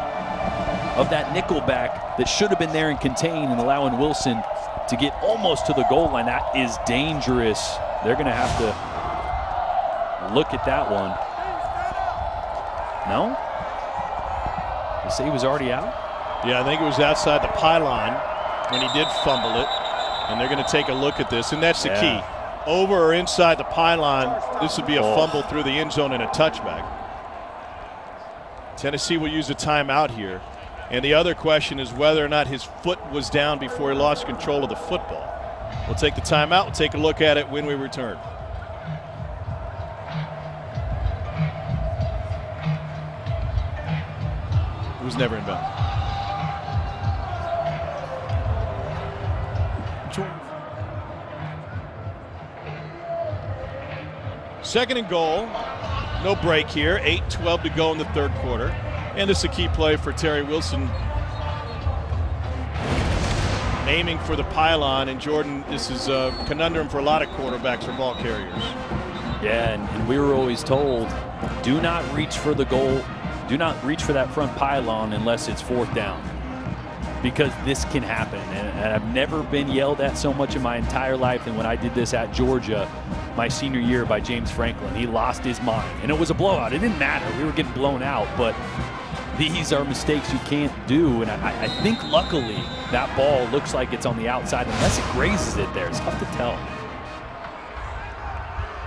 Speaker 2: of that nickel back that should have been there and contained, and allowing Wilson to get almost to the goal line. That is dangerous. They're going to have to look at that one. No? They say he was already out?
Speaker 1: Yeah, I think it was outside the pylon when he did fumble it. And they're going to take a look at this, and that's the key. Over or inside the pylon, this would be a fumble through the end zone and a touchback. Tennessee will use a timeout here. And the other question is whether or not his foot was down before he lost control of the football. We'll take the timeout. We'll take a look at it when we return. It was never in bounds. Second and goal. No break here. 8:12 to go in the third quarter. And this is a key play for Terry Wilson. Aiming for the pylon. And Jordan, this is a conundrum for a lot of quarterbacks or ball carriers.
Speaker 2: Yeah, and we were always told, do not reach for the goal. Do not reach for that front pylon unless it's fourth down, because this can happen. And I've never been yelled at so much in my entire life than when I did this at Georgia my senior year by James Franklin. He lost his mind, and it was a blowout. It didn't matter. We were getting blown out, but these are mistakes you can't do. And I think luckily that ball looks like it's on the outside unless it grazes it there. It's tough to tell.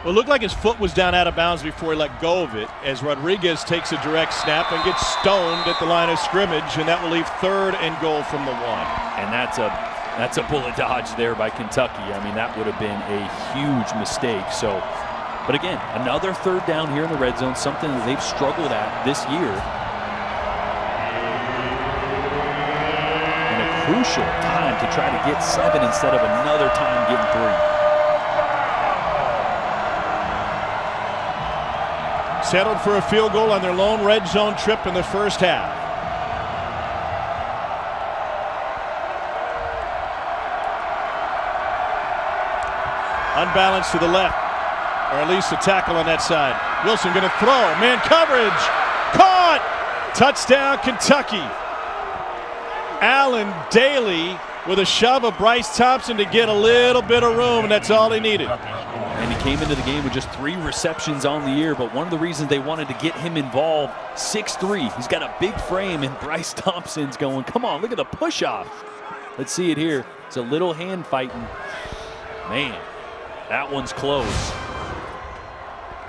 Speaker 1: Well, it looked like his foot was down out of bounds before he let go of it, as Rodriguez takes a direct snap and gets stoned at the line of scrimmage, and that will leave third and goal from the 1.
Speaker 2: And that's a bullet dodge there by Kentucky. I mean, that would have been a huge mistake. So, but again, another third down here in the red zone, something that they've struggled at this year. And a crucial time to try to get 7 instead of another time getting 3.
Speaker 1: Settled for a field goal on their lone red zone trip in the first half. Unbalanced to the left, or at least a tackle on that side. Wilson going to throw. Man coverage. Caught. Touchdown, Kentucky. Allen Daly with a shove of Bryce Thompson to get a little bit of room, and that's all he needed.
Speaker 2: And he came into the game with just 3 receptions on the year, but one of the reasons they wanted to get him involved, 6'3". He's got a big frame, and Bryce Thompson's going, come on, look at the push-off. Let's see it here. It's a little hand fighting. Man, that one's close.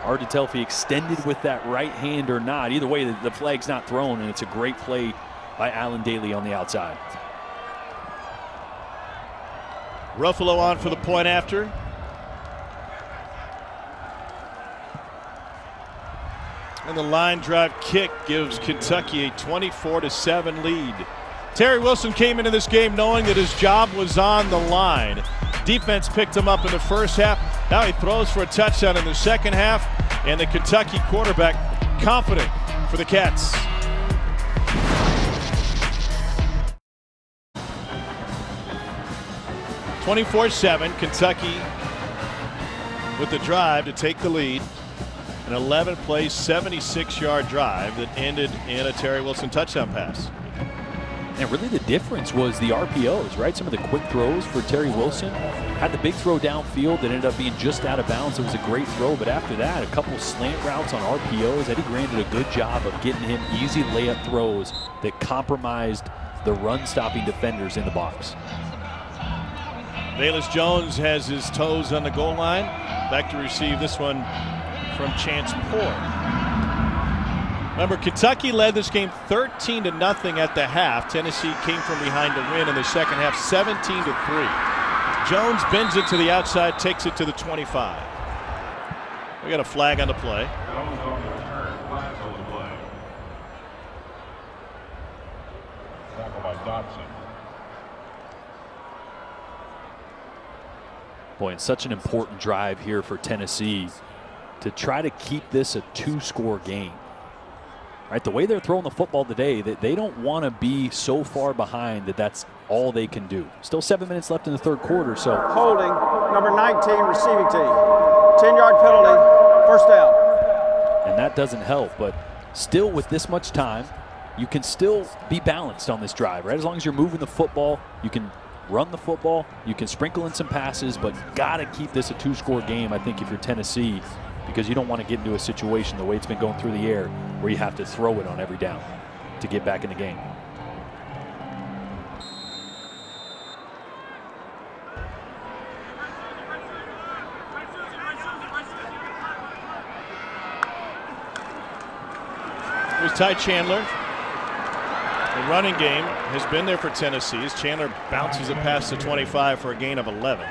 Speaker 2: Hard to tell if he extended with that right hand or not. Either way, the flag's not thrown, and it's a great play by Allen Daly on the outside.
Speaker 1: Ruffalo on for the point after. And the line drive kick gives Kentucky a 24-7 lead. Terry Wilson came into this game knowing that his job was on the line. Defense picked him up in the first half. Now he throws for a touchdown in the second half. And the Kentucky quarterback confident for the Cats. (24-7) Kentucky with the drive to take the lead. An 11-play, 76-yard drive that ended in a Terry Wilson touchdown pass.
Speaker 2: And really the difference was the RPOs, right? Some of the quick throws for Terry Wilson. Had the big throw downfield that ended up being just out of bounds. It was a great throw, but after that, a couple slant routes on RPOs. Eddie Grant did a good job of getting him easy layup throws that compromised the run-stopping defenders in the box.
Speaker 1: Bayless Jones has his toes on the goal line. Back to receive this one from Chance Poore. Remember, Kentucky led this game 13-0 at the half. Tennessee came from behind to win in the second half, 17-3. Jones bends it to the outside, takes it to the 25. We got a flag on the play.
Speaker 7: Tackle by Dotson.
Speaker 2: Boy, it's such an important drive here for Tennessee to try to keep this a 2-score game. Right, the way they're throwing the football today, that they don't want to be so far behind that that's all they can do. Still 7 minutes left in the third quarter, so.
Speaker 6: Holding, number 19, receiving team. 10-yard penalty, first down.
Speaker 2: And that doesn't help. But still, with this much time, you can still be balanced on this drive, right? As long as you're moving the football, you can run the football, you can sprinkle in some passes, but got to keep this a 2-score game, I think, if you're Tennessee, because you don't want to get into a situation the way it's been going through the air where you have to throw it on every down to get back in the game.
Speaker 1: Here's Ty Chandler. The running game has been there for Tennessee as Chandler bounces it past the 25 for a gain of 11.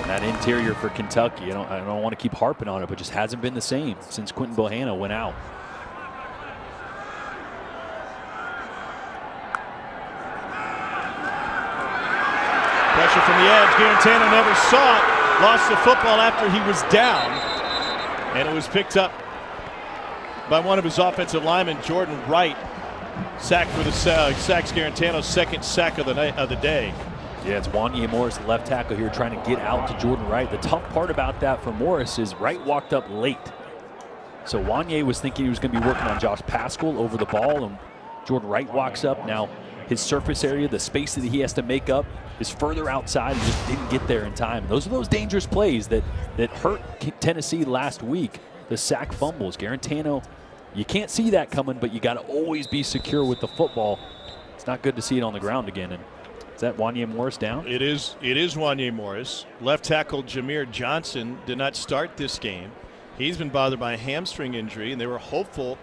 Speaker 2: That interior for Kentucky, I don't want to keep harping on it, but just hasn't been the same since Quentin Bohanna went out.
Speaker 1: Pressure from the edge. Garantano never saw it. Lost the football after he was down. And it was picked up by one of his offensive linemen, Jordan Wright. Sacked for the sacks Garantano's second sack of the day.
Speaker 2: Yeah, it's Wanye Morris, left tackle here, trying to get out to Jordan Wright. The tough part about that for Morris is Wright walked up late. So Wanye was thinking he was going to be working on Josh Paschal over the ball, and Jordan Wright walks up. Now his surface area, the space that he has to make up, is further outside and just didn't get there in time. Those are those dangerous plays that hurt Tennessee last week. The sack fumbles. Garantano, you can't see that coming, but you got to always be secure with the football. It's not good to see it on the ground again. And is that Wanye Morris down?
Speaker 1: It is Wanye Morris. Left tackle Jameer Johnson did not start this game. He's been bothered by a hamstring injury, and they were hopeful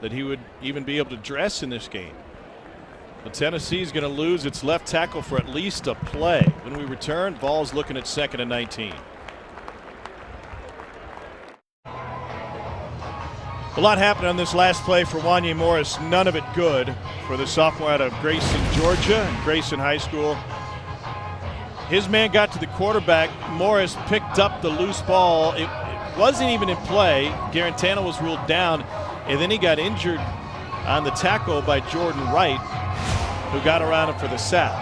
Speaker 1: that he would even be able to dress in this game. But Tennessee's going to lose its left tackle for at least a play. When we return, Vols looking at 2nd and 19. A lot happened on this last play for Wanye Morris. None of it good for the sophomore out of Grayson, Georgia, Grayson High School. His man got to the quarterback. Morris picked up the loose ball. It wasn't even in play. Garantano was ruled down, and then he got injured on the tackle by Jordan Wright, who got around him for the sack.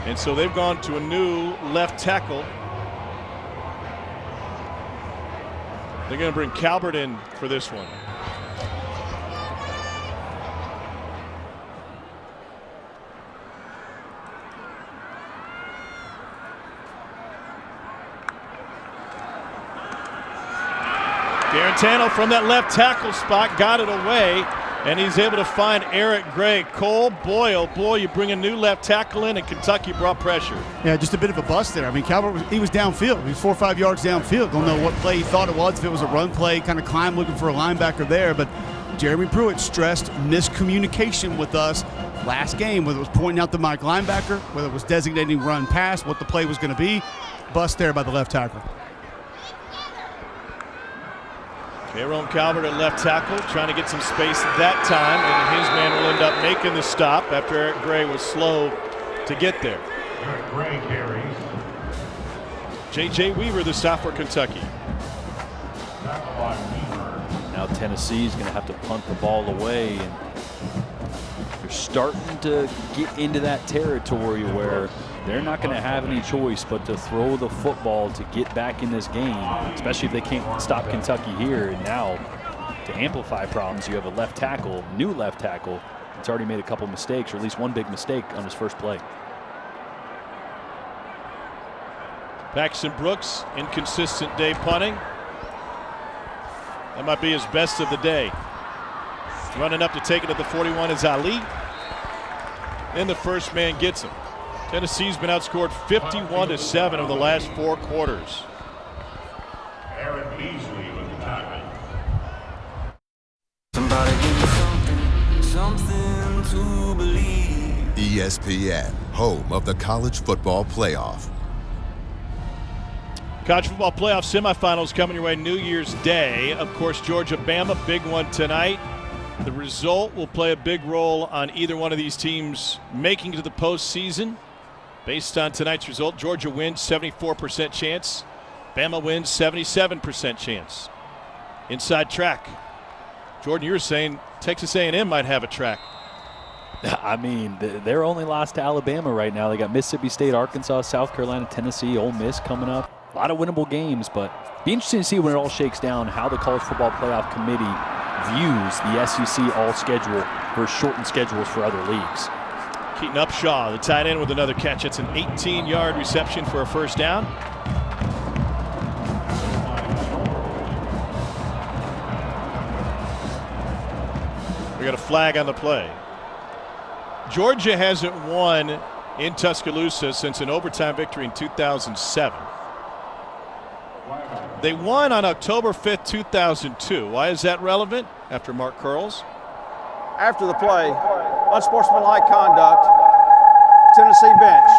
Speaker 1: And so they've gone to a new left tackle. They're going to bring Calvert in for this one. Garantano from that left tackle spot got it away, and he's able to find Eric Gray. Cole, boy, oh boy, you bring a new left tackle in, and Kentucky brought pressure.
Speaker 3: Yeah, just a bit of a bust there. I mean, Calvert, he was downfield. He was 4 or 5 yards downfield. Don't know what play he thought it was, if it was a run play, kind of climb looking for a linebacker there. But Jeremy Pruitt stressed miscommunication with us last game, whether it was pointing out the Mike linebacker, whether it was designating run pass, what the play was going to be. Bust there by the left tackle.
Speaker 1: Aaron Calvert at left tackle, trying to get some space that time, and his man will end up making the stop after Eric Gray was slow to get there.
Speaker 8: Eric Gray carries.
Speaker 1: J.J. Weaver, the stop for Kentucky.
Speaker 2: Now Tennessee's going to have to punt the ball away, and they're starting to get into that territory where they're not going to have any choice but to throw the football to get back in this game, especially if they can't stop Kentucky here. And now, to amplify problems, you have a left tackle, new left tackle. It's already made a couple mistakes, or at least one big mistake on his first play.
Speaker 1: Paxton Brooks, inconsistent day punting. That might be his best of the day. Running up to take it at the 41 is Ali. Then the first man gets him. Tennessee's been outscored 51-7 of the last 4 quarters.
Speaker 8: Aaron Beasley with the tackle.
Speaker 9: Somebody give me something to believe.
Speaker 10: ESPN, home of the College Football Playoff.
Speaker 1: College football playoff semifinals coming your way New Year's Day. Of course, Georgia-Bama, big one tonight. The result will play a big role on either one of these teams making it to the postseason. Based on tonight's result, Georgia wins 74% chance. Bama wins 77% chance. Inside track. Jordan, you were saying Texas A&M might have a track.
Speaker 2: I mean, they're only lost to Alabama right now. They got Mississippi State, Arkansas, South Carolina, Tennessee, Ole Miss coming up. A lot of winnable games, but be interesting to see when it all shakes down how the College Football Playoff Committee views the SEC all schedule versus shortened schedules for other leagues.
Speaker 1: Keaton Upshaw, the tight end, with another catch. It's an 18-yard reception for a first down. We got a flag on the play. Georgia hasn't won in Tuscaloosa since an overtime victory in 2007. They won on October 5th, 2002. Why is that relevant? After Mark Curls.
Speaker 6: After the play, unsportsmanlike conduct, Tennessee bench.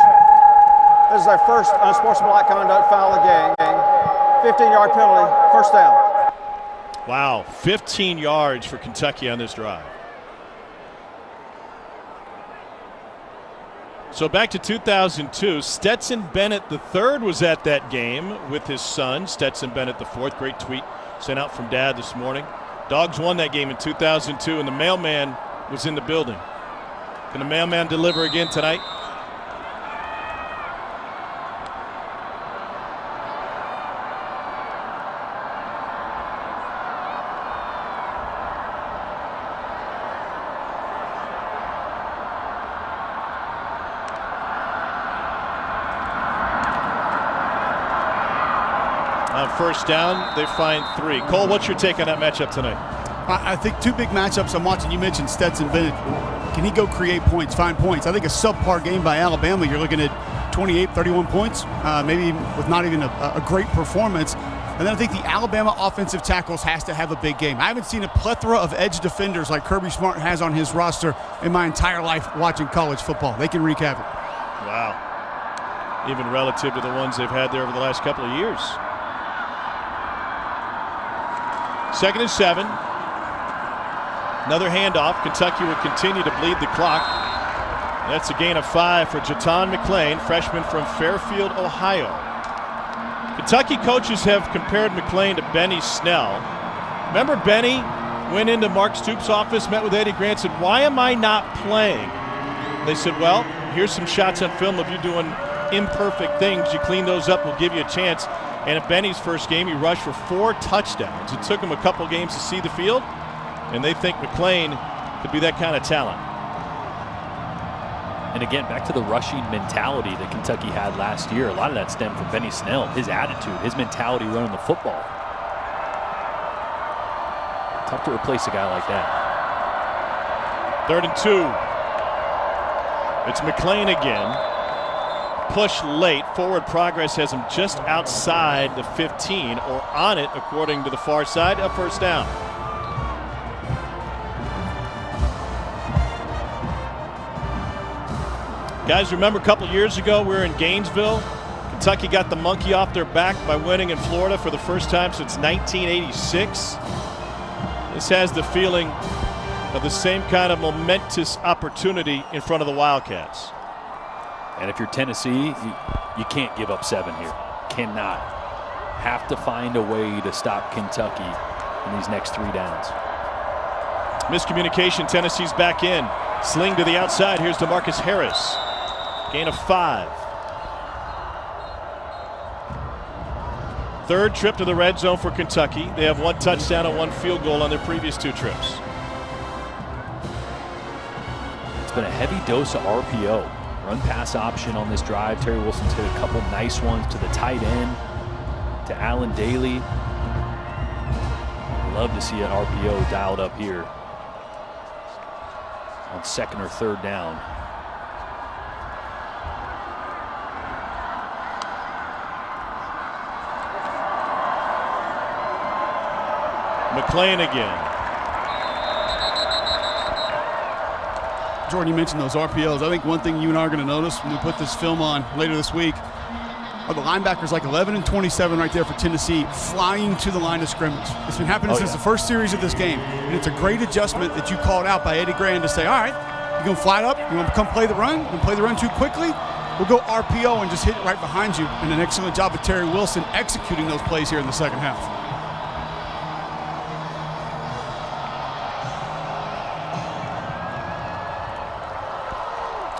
Speaker 6: This is their first unsportsmanlike conduct foul of the game. 15-yard penalty, first down.
Speaker 1: Wow, 15 yards for Kentucky on this drive. So back to 2002, Stetson Bennett III was at that game with his son, Stetson Bennett IV. Great tweet sent out from Dad this morning. Dogs won that game in 2002, and the mailman was in the building. Can the mailman deliver again tonight? First down, they find 3. Cole, what's your take on that matchup tonight?
Speaker 3: I think two big matchups I'm watching. You mentioned Stetson Bennett. Can he go create points, find points? I think a subpar game by Alabama, you're looking at 28, 31 points, maybe with not even a great performance. And then I think the Alabama offensive tackles has to have a big game. I haven't seen a plethora of edge defenders like Kirby Smart has on his roster in my entire life watching college football. They can wreak havoc.
Speaker 1: Wow. Even relative to the ones they've had there over the last couple of years. 2nd and 7. Another handoff. Kentucky will continue to bleed the clock. That's a gain of 5 for Jaton McClain, freshman from Fairfield, Ohio. Kentucky coaches have compared McClain to Benny Snell. Remember Benny went into Mark Stoops' office, met with Eddie Grant, said, "Why am I not playing?" They said, "Well, here's some shots on film of you doing imperfect things. You clean those up, we'll give you a chance." And at Benny's first game, he rushed for 4 touchdowns. It took him a couple games to see the field, and they think McClain could be that kind of talent.
Speaker 2: And again, back to the rushing mentality that Kentucky had last year. A lot of that stemmed from Benny Snell, his attitude, his mentality running the football. Tough to replace a guy like that.
Speaker 1: 3rd and 2. It's McClain again. Push late. Forward progress has him just outside the 15 or on it, according to the far side. A first down. Guys, remember a couple years ago we were in Gainesville. Kentucky got the monkey off their back by winning in Florida for the first time since 1986. This has the feeling of the same kind of momentous opportunity in front of the Wildcats.
Speaker 2: And if you're Tennessee, you can't give up 7 here. Cannot. Have to find a way to stop Kentucky in these next 3 downs.
Speaker 1: Miscommunication. Tennessee's back in. Sling to the outside. Here's DeMarcus Harris. Gain of 5. 3rd trip to the red zone for Kentucky. They have 1 touchdown and 1 field goal on their previous 2 trips.
Speaker 2: It's been a heavy dose of RPO. Run pass option on this drive. Terry Wilson's hit a couple nice ones to the tight end, to Allen Daly. Love to see an RPO dialed up here on 2nd or 3rd down.
Speaker 1: McClain again.
Speaker 3: Jordan, you mentioned those RPOs. I think one thing you and I are going to notice when we put this film on later this week are the linebackers like 11 and 27 right there for Tennessee flying to the line of scrimmage. It's been happening since the first series of this game. And it's a great adjustment that you called out by Eddie Grant to say, all right, you're going to fly it up, you want to come play the run, you're going to play the run too quickly, we'll go RPO and just hit it right behind you. And an excellent job of Terry Wilson executing those plays here in the second half.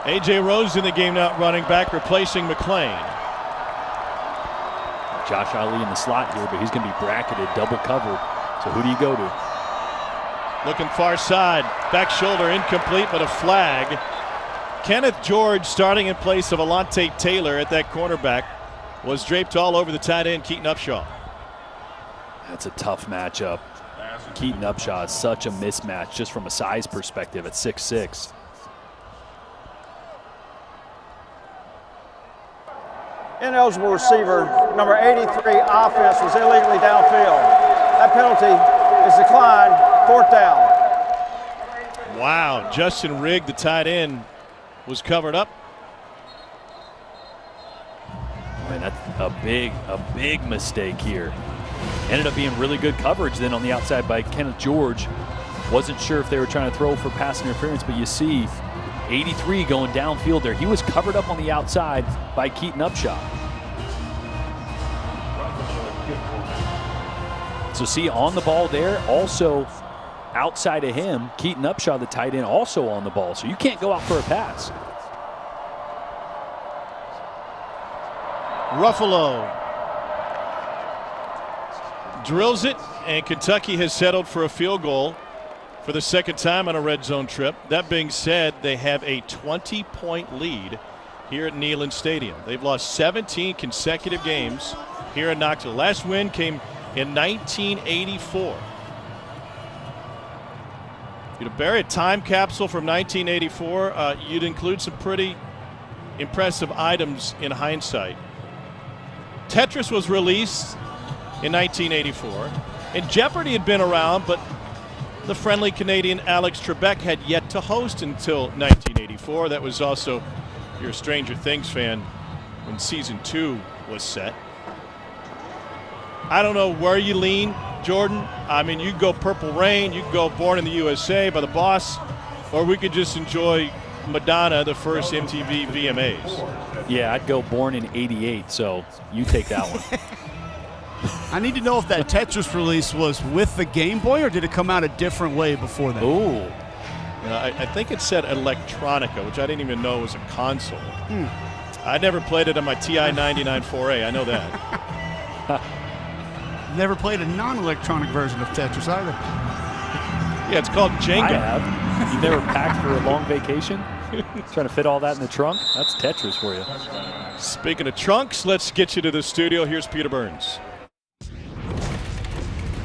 Speaker 1: A.J. Rose in the game now, running back, replacing McClain.
Speaker 2: Josh Ali in the slot here, but he's going to be bracketed, double covered. So who do you go to?
Speaker 1: Looking far side, back shoulder incomplete, but a flag. Kenneth George starting in place of Alontae Taylor at that cornerback was draped all over the tight end, Keaton Upshaw.
Speaker 2: That's a tough matchup. Keaton Upshaw is such a mismatch just from a size perspective at 6'6".
Speaker 6: Ineligible receiver, number 83, offense, was illegally downfield. That penalty is declined, 4th down.
Speaker 1: Wow, Justin Rigg, the tight end, was covered up.
Speaker 2: Man, that's a big mistake here. Ended up being really good coverage then on the outside by Kenneth George. Wasn't sure if they were trying to throw for pass interference, but you see 83 going downfield there. He was covered up on the outside by Keaton Upshaw. So see, on the ball there, also outside of him, Keaton Upshaw, the tight end, also on the ball. So you can't go out for a pass.
Speaker 1: Ruffalo drills it, and Kentucky has settled for a field goal for the second time on a red zone trip. That being said, they have a 20-point lead here at Neyland Stadium. They've lost 17 consecutive games here in Knoxville. Last win came in 1984. You know, bury a time capsule from 1984, you'd include some pretty impressive items in hindsight. Tetris was released in 1984, and Jeopardy had been around, but the friendly Canadian Alex Trebek had yet to host until 1984. That was also, if you're a Stranger Things fan, when season 2 was set. I don't know where you lean, Jordan. I mean, you could go Purple Rain, you could go Born in the USA by the Boss, or we could just enjoy Madonna, the first MTV VMAs.
Speaker 2: Yeah, I'd go Born in '88, so you take that one.
Speaker 3: I need to know if that Tetris release was with the Game Boy or did it come out a different way before that?
Speaker 2: Ooh.
Speaker 1: I think it said Electronica, which I didn't even know was a console. I never played it on my TI 99 4A. I know that.
Speaker 3: Never played a non-electronic version of Tetris either.
Speaker 1: Yeah, it's called Jenga.
Speaker 2: I have. You've never packed for a long vacation? Trying to fit all that in the trunk? That's Tetris for you.
Speaker 1: Speaking of trunks, let's get you to the studio. Here's Peter Burns.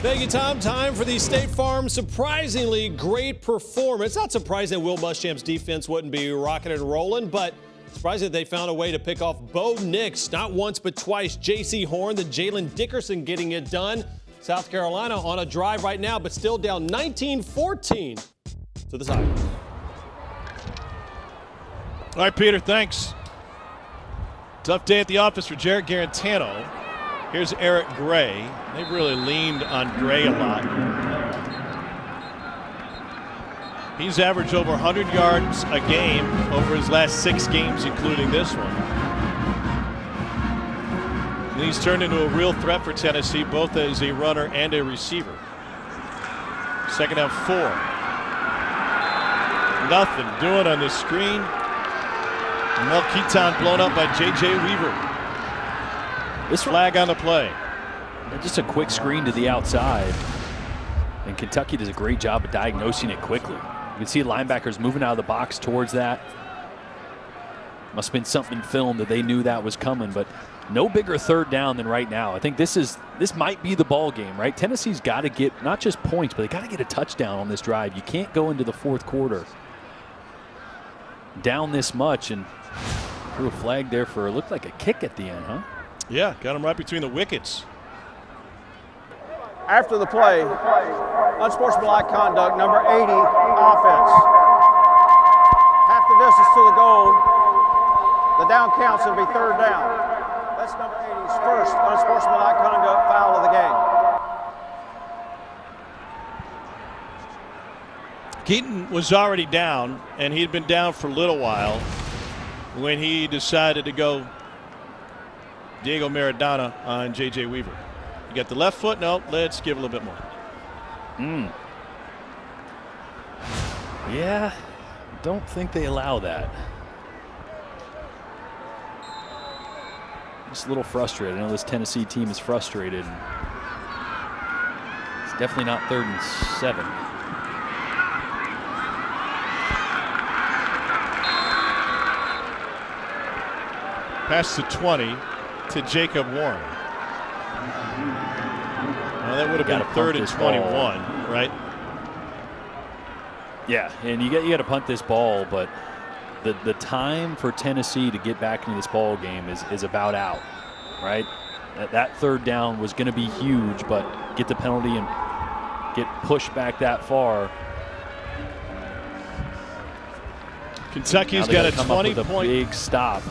Speaker 5: Thank you, Tom. Time for the State Farm surprisingly great performance. Not surprising that Will Muschamp's defense wouldn't be rocking and rolling, but surprising that they found a way to pick off Bo Nix, not once but twice. J.C. Horn, the Jalen Dickerson getting it done. South Carolina on a drive right now, but still down 19-14 to the side.
Speaker 1: All right, Peter, thanks. Tough day at the office for Jarrett Garantano. Here's Eric Gray. They've really leaned on Gray a lot. He's averaged over 100 yards a game over his last 6 games, including this one. And he's turned into a real threat for Tennessee, both as a runner and a receiver. Second half 4. Nothing doing on this screen. Mel Keaton blown up by J.J. Weaver. This flag on the play.
Speaker 2: Just a quick screen to the outside. And Kentucky does a great job of diagnosing it quickly. You can see linebackers moving out of the box towards that. Must have been something in film that they knew that was coming, but no bigger third down than right now. I think this might be the ball game, right? Tennessee's got to get not just points, but they got to get a touchdown on this drive. You can't go into the fourth quarter down this much, and threw a flag there for it looked like a kick at the end, huh?
Speaker 1: Yeah, got him right between the wickets.
Speaker 6: After the play, unsportsmanlike conduct, number 80, offense. Half the distance to the goal. The down counts, it'll be third down. That's number 80's first unsportsmanlike conduct foul of the game.
Speaker 1: Keaton was already down, and he'd been down for a little while when he decided to go Diego Maradona on J.J. Weaver. You got the left foot? No, let's give a little bit more.
Speaker 2: Yeah, don't think they allow that. just a little frustrated. I know this Tennessee team is frustrated. It's definitely not 3rd and 7.
Speaker 1: Pass to 20 to Jacob Warren. Well, that would have been 3rd and 21, right?
Speaker 2: Yeah, and you got to punt this ball, but the time for Tennessee to get back into this ball game is about out, right? That 3rd down was going to be huge, but get the penalty and get pushed back that far.
Speaker 1: Kentucky's got a 20-point
Speaker 2: big stop,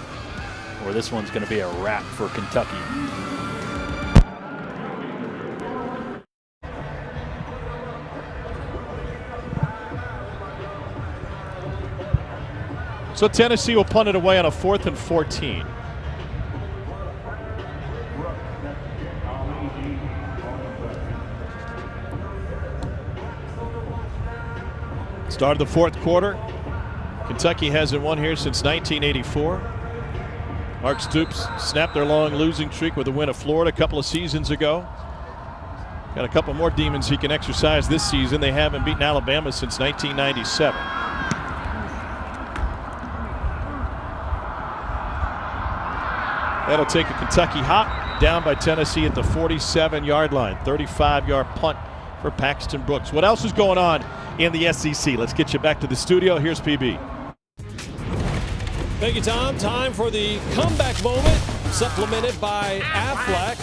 Speaker 2: or this one's going to be a wrap for Kentucky.
Speaker 1: So Tennessee will punt it away on a 4th and 14. Start of the 4th quarter. Kentucky hasn't won here since 1984. Mark Stoops snapped their long losing streak with a win at Florida a couple of seasons ago. Got a couple more demons he can exercise this season. They haven't beaten Alabama since 1997. That'll take a Kentucky hop down by Tennessee at the 47-yard line. 35-yard punt for Paxton Brooks. What else is going on in the SEC? Let's get you back to the studio. Here's PB.
Speaker 5: Thank you, Tom. Time for the comeback moment, supplemented by Aflac.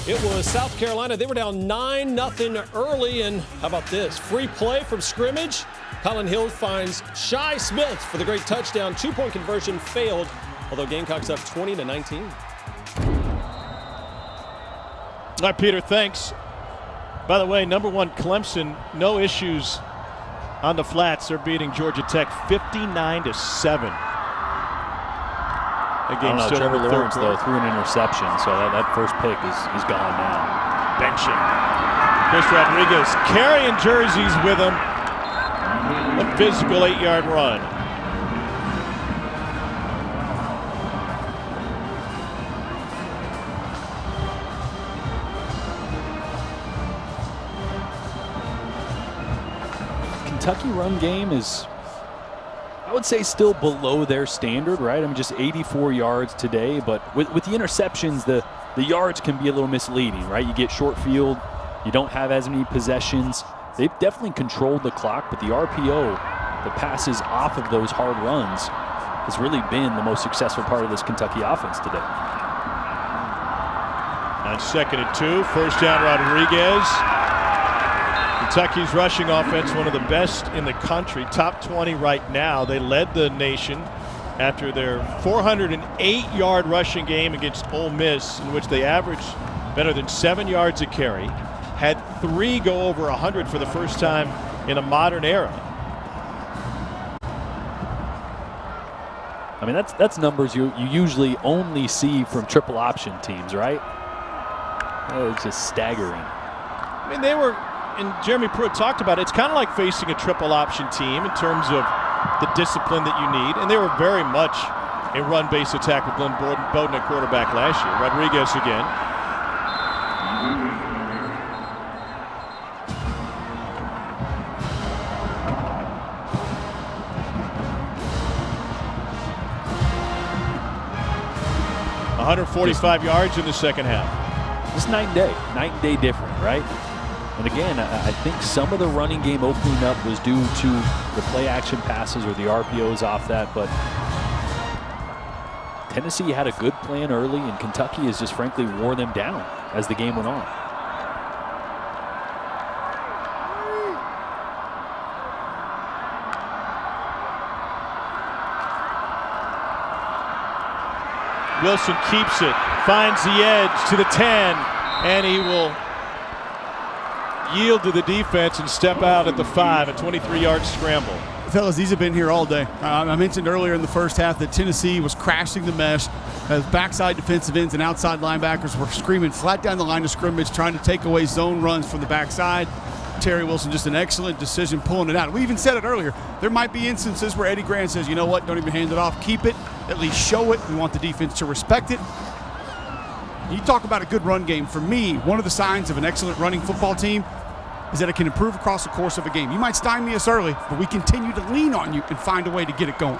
Speaker 5: It was South Carolina. They were down 9-0 early, and how about this? Free play from scrimmage. Colin Hill finds Shi Smith for the great touchdown. 2-point conversion failed, although Gamecocks up 20-19.
Speaker 1: All right, Peter, thanks. By the way, number 1 Clemson, no issues on the flats. They're beating Georgia Tech 59-7. That game's still
Speaker 2: Trevor
Speaker 1: in the
Speaker 2: Lawrence,
Speaker 1: 3rd
Speaker 2: though,
Speaker 1: quarter.
Speaker 2: threw an interception, so that first pick is gone now.
Speaker 1: Benching. Chris Rodriguez carrying jerseys with him. A physical 8-yard run.
Speaker 2: Kentucky run game is, I would say, still below their standard, right? I mean, just 84 yards today, but with the interceptions, the yards can be a little misleading, right? You get short field, you don't have as many possessions. They've definitely controlled the clock, but the RPO, the passes off of those hard runs, has really been the most successful part of this Kentucky offense today.
Speaker 1: On 2nd and 2, first down Rodriguez. Kentucky's rushing offense, one of the best in the country, top 20 right now. They led the nation after their 408-yard rushing game against Ole Miss, in which they averaged better than 7 yards a carry, had 3 go over 100 for the first time in a modern era.
Speaker 2: I mean, that's numbers you usually only see from triple option teams, right? Oh, it's just staggering.
Speaker 1: I mean, they were, and Jeremy Pruitt talked about it, it's kind of like facing a triple option team in terms of the discipline that you need, and they were very much a run-based attack with Glenn Bowden at quarterback last year. Rodriguez again. ...145 yards in the second half.
Speaker 2: Just night and day different, right? And again, I think some of the running game opening up was due to the play action passes or the RPOs off that, but Tennessee had a good plan early, and Kentucky has just frankly wore them down as the game went on.
Speaker 1: Wilson keeps it, finds the edge to the 10, and he will yield to the defense and step out at the 5, a 23-yard scramble.
Speaker 3: Fellas, these have been here all day. I mentioned earlier in the first half that Tennessee was crashing the mesh as backside defensive ends and outside linebackers were screaming flat down the line of scrimmage, trying to take away zone runs from the backside. Terry Wilson, just an excellent decision pulling it out. We even said it earlier. There might be instances where Eddie Grant says, you know what, don't even hand it off. Keep it, at least show it. We want the defense to respect it. You talk about a good run game. For me, one of the signs of an excellent running football team is that it can improve across the course of a game. You might stymie us early, but we continue to lean on you and find a way to get it going.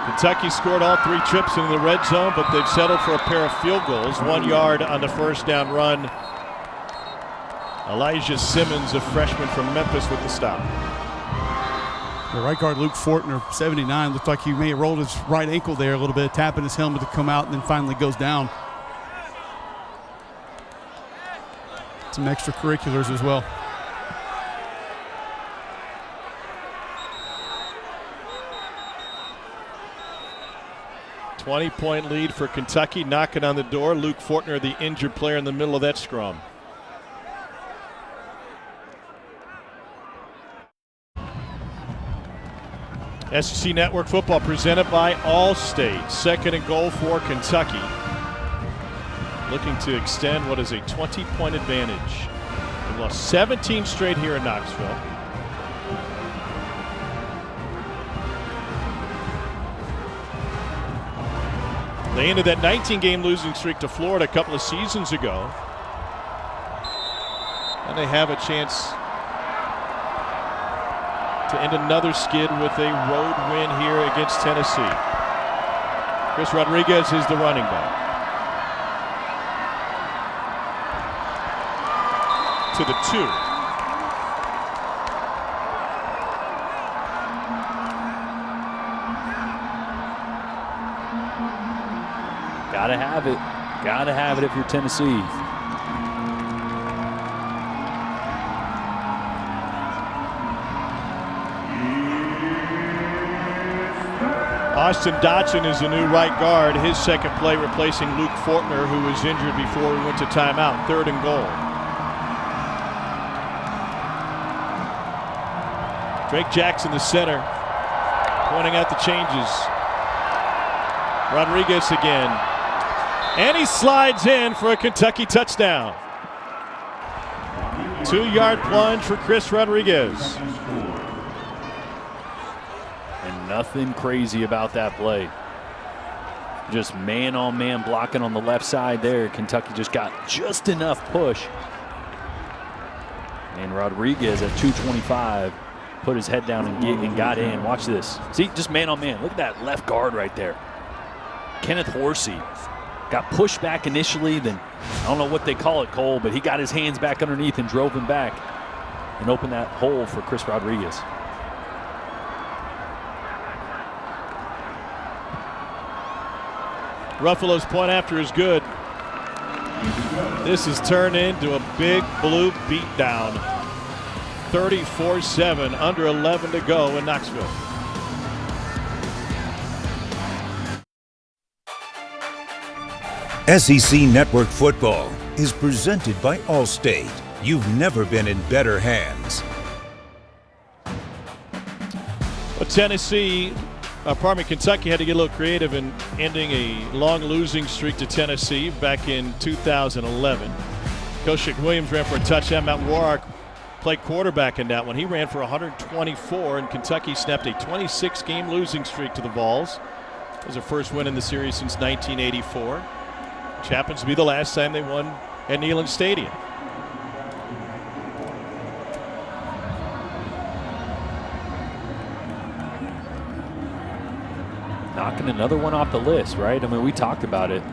Speaker 1: Kentucky scored all 3 trips in the red zone, but they've settled for a pair of field goals. 1 yard on the first down run. Elijah Simmons, a freshman from Memphis, with the stop.
Speaker 3: The right guard, Luke Fortner, 79, looked like he may have rolled his right ankle there a little bit, tapping his helmet to come out, and then finally goes down. Some extracurriculars as well.
Speaker 1: "20-point lead for Kentucky, knocking on the door. Luke Fortner, the injured player in the middle of that scrum. SEC Network Football presented by Allstate. 2nd and goal for Kentucky. Looking to extend what is a 20-point advantage. They've lost 17 straight here in Knoxville. They ended that 19-game losing streak to Florida a couple of seasons ago. And they have a chance to end another skid with a road win here against Tennessee. Chris Rodriguez is the running back. To the 2.
Speaker 2: Gotta have it. Gotta have it if you're Tennessee.
Speaker 1: Austin Dotson is the new right guard. His second play replacing Luke Fortner, who was injured before we went to timeout. 3rd and goal. Drake Jackson, the center, pointing out the changes. Rodriguez again. And he slides in for a Kentucky touchdown. 2-yard plunge for Chris Rodriguez.
Speaker 2: And nothing crazy about that play. Just man-on-man blocking on the left side there. Kentucky just got just enough push. And Rodriguez at 225 put his head down and got in. Watch this. See, just man-on-man. Look at that left guard right there. Kenneth Horsey got pushed back initially, then I don't know what they call it, Cole, but he got his hands back underneath and drove him back and opened that hole for Chris Rodriguez.
Speaker 1: Ruffalo's point after is good. This has turned into a big blue beatdown. 34-7, under 11 to go in Knoxville.
Speaker 11: SEC Network Football is presented by Allstate. You've never been in better hands.
Speaker 1: Well, Kentucky had to get a little creative in ending a long losing streak to Tennessee back in 2011. Koshik Williams ran for a touchdown. Matt Warwick played quarterback in that one. He ran for 124, and Kentucky snapped a 26-game losing streak to the Vols. It was their first win in the series since 1984. Which happens to be the last time they won at Neyland Stadium.
Speaker 2: Knocking another one off the list, right? I mean, we talked about it.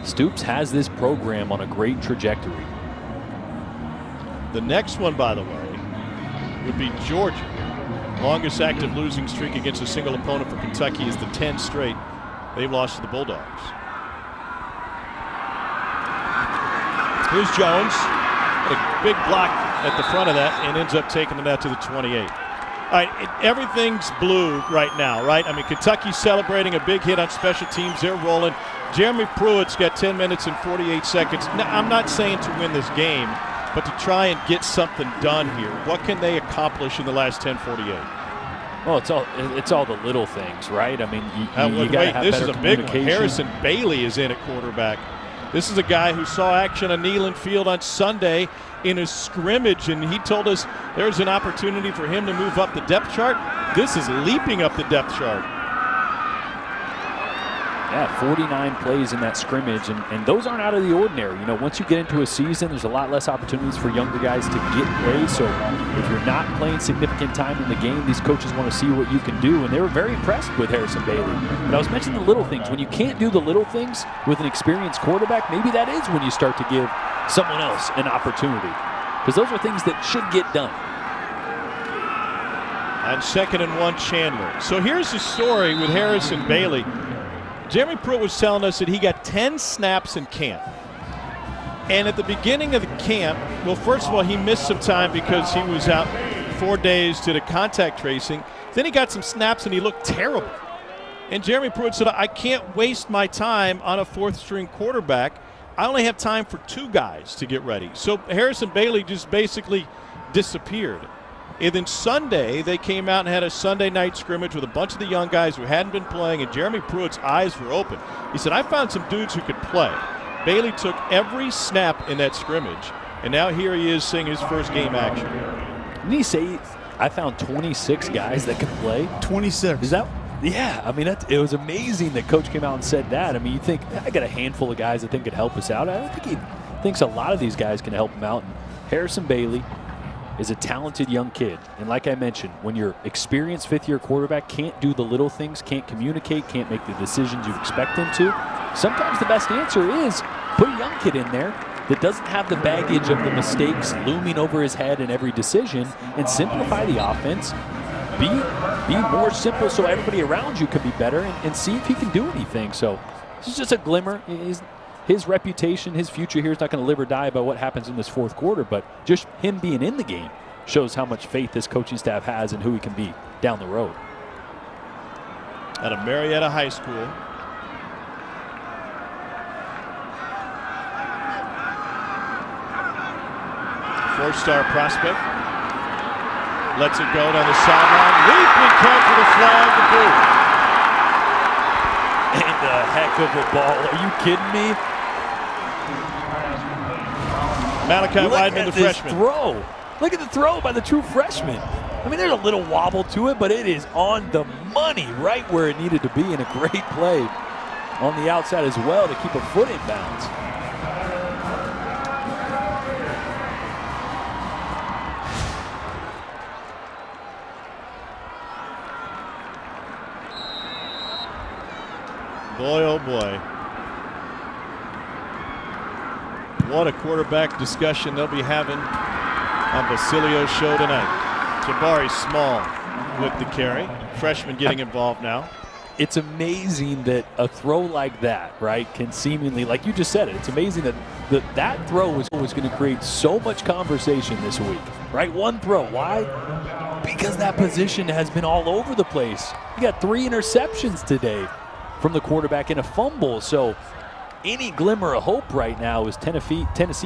Speaker 2: Stoops has this program on a great trajectory.
Speaker 1: The next one, by the way, would be Georgia. Longest active losing streak against a single opponent for Kentucky is the 10 straight they've lost to the Bulldogs. Here's Jones. A big block at the front of that and ends up taking it out to the 28. All right, everything's blue right now, right? I mean, Kentucky's celebrating a big hit on special teams. They're rolling. Jeremy Pruitt's got 10 minutes and 48 seconds. Now, I'm not saying to win this game, but to try and get something done here. What can they accomplish in the last 10:48?
Speaker 2: Well, it's all the little things, right? I mean, you got to have
Speaker 1: this
Speaker 2: better
Speaker 1: is a big one.
Speaker 2: communication.
Speaker 1: Harrison Bailey is in at quarterback. This is a guy who saw action on Neyland Field on Sunday in a scrimmage, and he told us there's an opportunity for him to move up the depth chart. This is leaping up the depth chart.
Speaker 2: Yeah, 49 plays in that scrimmage, and those aren't out of the ordinary. You know, once you get into a season, there's a lot less opportunities for younger guys to get plays. So if you're not playing significant time in the game, these coaches want to see what you can do, and they were very impressed with Harrison Bailey. But I was mentioning the little things. When you can't do the little things with an experienced quarterback, maybe that is when you start to give someone else an opportunity, because those are things that should get done.
Speaker 1: On 2nd and 1, Chandler. So here's the story with Harrison Bailey. Jeremy Pruitt was telling us that he got 10 snaps in camp. And at the beginning of the camp, well, first of all, he missed some time because he was out 4 days to the contact tracing. Then he got some snaps and he looked terrible. And Jeremy Pruitt said, I can't waste my time on a 4th-string quarterback. I only have time for 2 guys to get ready. So Harrison Bailey just basically disappeared. And then Sunday, they came out and had a Sunday night scrimmage with a bunch of the young guys who hadn't been playing, and Jeremy Pruitt's eyes were open. He said, I found some dudes who could play. Bailey took every snap in that scrimmage, and now here he is seeing his first game action.
Speaker 2: Didn't he say, I found 26 guys that could play?
Speaker 3: 26.
Speaker 2: Is that? Yeah, I mean, it was amazing that Coach came out and said that. I mean, you think, I got a handful of guys that think could help us out. I think he thinks a lot of these guys can help him out. And Harrison Bailey is a talented young kid. And like I mentioned, when your experienced 5th-year quarterback can't do the little things, can't communicate, can't make the decisions you expect them to, sometimes the best answer is put a young kid in there that doesn't have the baggage of the mistakes looming over his head in every decision, and simplify the offense. Be more simple so everybody around you can be better, and see if he can do anything. So this is just a glimmer. His reputation, his future here is not going to live or die by what happens in this 4th quarter, but just him being in the game shows how much faith this coaching staff has and who he can be down the road.
Speaker 1: Out of Marietta High School. Four-star prospect. Lets it go down the sideline. Leaping count for the flag to boot.
Speaker 2: And a heck of a ball. Are you kidding me?
Speaker 1: Malachi Weidman, the freshman.
Speaker 2: Throw. Look at the throw by the true freshman. I mean, there's a little wobble to it, but it is on the money, right where it needed to be, and a great play on the outside as well to keep a foot in bounds.
Speaker 1: Boy, oh boy. What a quarterback discussion they'll be having on Basilio's show tonight. Jabari Small with the carry. Freshman getting involved now.
Speaker 2: It's amazing that a throw like that, right, can seemingly, like you just said it, it's amazing that that throw was going to create so much conversation this week, right? One throw. Why? Because that position has been all over the place. You got 3 interceptions today from the quarterback and a fumble. So any glimmer of hope right now is Tennessee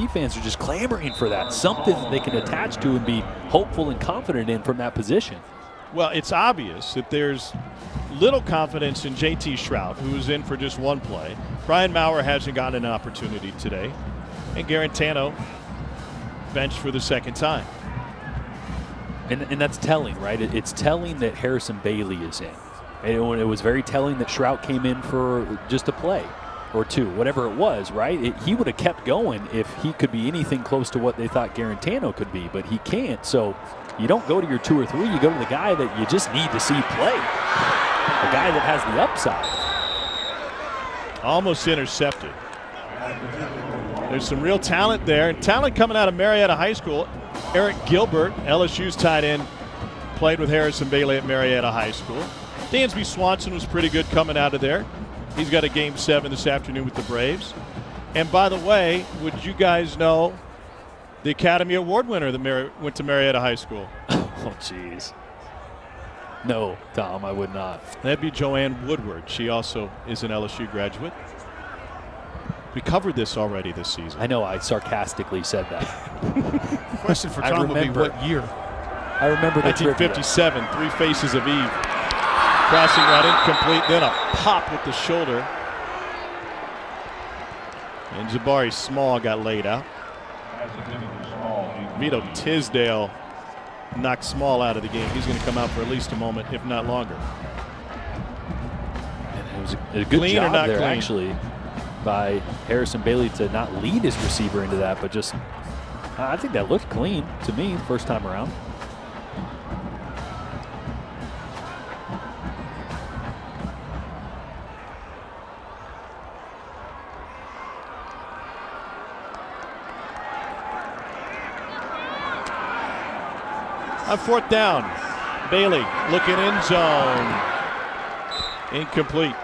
Speaker 2: fans are just clamoring for that, something that they can attach to and be hopeful and confident in from that position.
Speaker 1: Well, it's obvious that there's little confidence in J.T. Shrout, who was in for just 1 play. Brian Maurer hasn't gotten an opportunity today. And Garantano benched for the 2nd time.
Speaker 2: And that's telling, right? It's telling that Harrison Bailey is in. And it was very telling that Shrout came in for just a play or 2, whatever it was, right? He would have kept going if he could be anything close to what they thought Garantano could be, but he can't. So you don't go to your 2 or 3, you go to the guy that you just need to see play, a guy that has the upside.
Speaker 1: Almost intercepted. There's some real talent there, and talent coming out of Marietta High School. Eric Gilbert, LSU's tight end, played with Harrison Bailey at Marietta High School. Dansby Swanson was pretty good coming out of there. He's got a Game 7 this afternoon with the Braves. And by the way, would you guys know the Academy Award winner that went to Marietta High School?
Speaker 2: Oh, jeez. No, Tom, I would not.
Speaker 1: That'd be Joanne Woodward. She also is an LSU graduate. We covered this already this season.
Speaker 2: I know, I sarcastically said that.
Speaker 3: Question for Tom would be what year?
Speaker 2: I remember the
Speaker 1: 1957, Three Faces of Eve. Crossing route incomplete, then a pop with the shoulder. And Jabari Small got laid out. Vito Tisdale knocked Small out of the game. He's going to come out for at least a moment, if not longer.
Speaker 2: And was a good
Speaker 1: Clean or
Speaker 2: job
Speaker 1: not
Speaker 2: there,
Speaker 1: clean?
Speaker 2: actually, by Harrison Bailey to not lead his receiver into that, but just I think that looked clean to me first time around.
Speaker 1: On fourth down, Bailey looking end zone. Incomplete.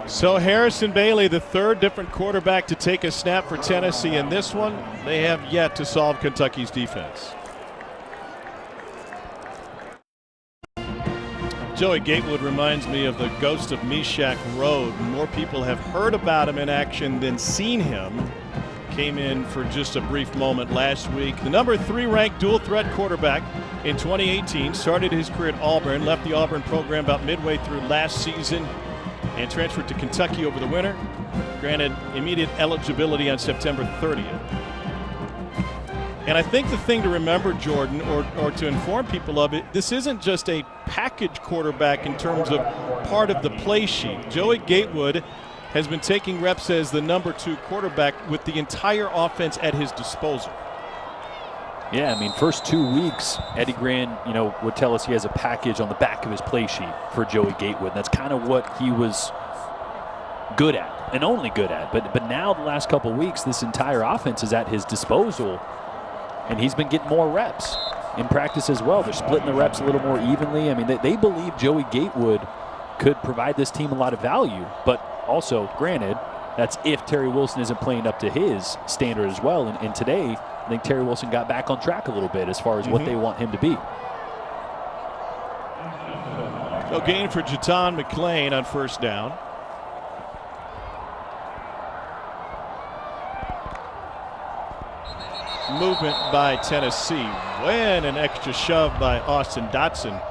Speaker 1: So Harrison Bailey, the third different quarterback to take a snap for Tennessee in this one. They have yet to solve Kentucky's defense. Joey Gatewood reminds me of the ghost of Meshack Road. More people have heard about him in action than seen him. Came in for just a brief moment last week. The number 3 ranked dual threat quarterback in 2018 started his career at Auburn, left the Auburn program about midway through last season and transferred to Kentucky over the winter. Granted immediate eligibility on September 30th. And I think the thing to remember, Jordan, or to inform people of it, this isn't just a package quarterback in terms of part of the play sheet. Joey Gatewood has been taking reps as the number 2 quarterback with the entire offense at his disposal.
Speaker 2: Yeah, I mean, first 2 weeks, Eddie Gran, would tell us he has a package on the back of his play sheet for Joey Gatewood. That's kind of what he was good at and only good at. But now the last couple weeks, this entire offense is at his disposal, and he's been getting more reps in practice as well. They're splitting the reps a little more evenly. I mean, they believe Joey Gatewood could provide this team a lot of value, but also, granted, that's if Terry Wilson isn't playing up to his standard as well. And today, I think Terry Wilson got back on track a little bit as far as what they want him to be.
Speaker 1: No gain for Jaton McClain on first down. Movement by Tennessee. When an extra shove by Austin Dotson.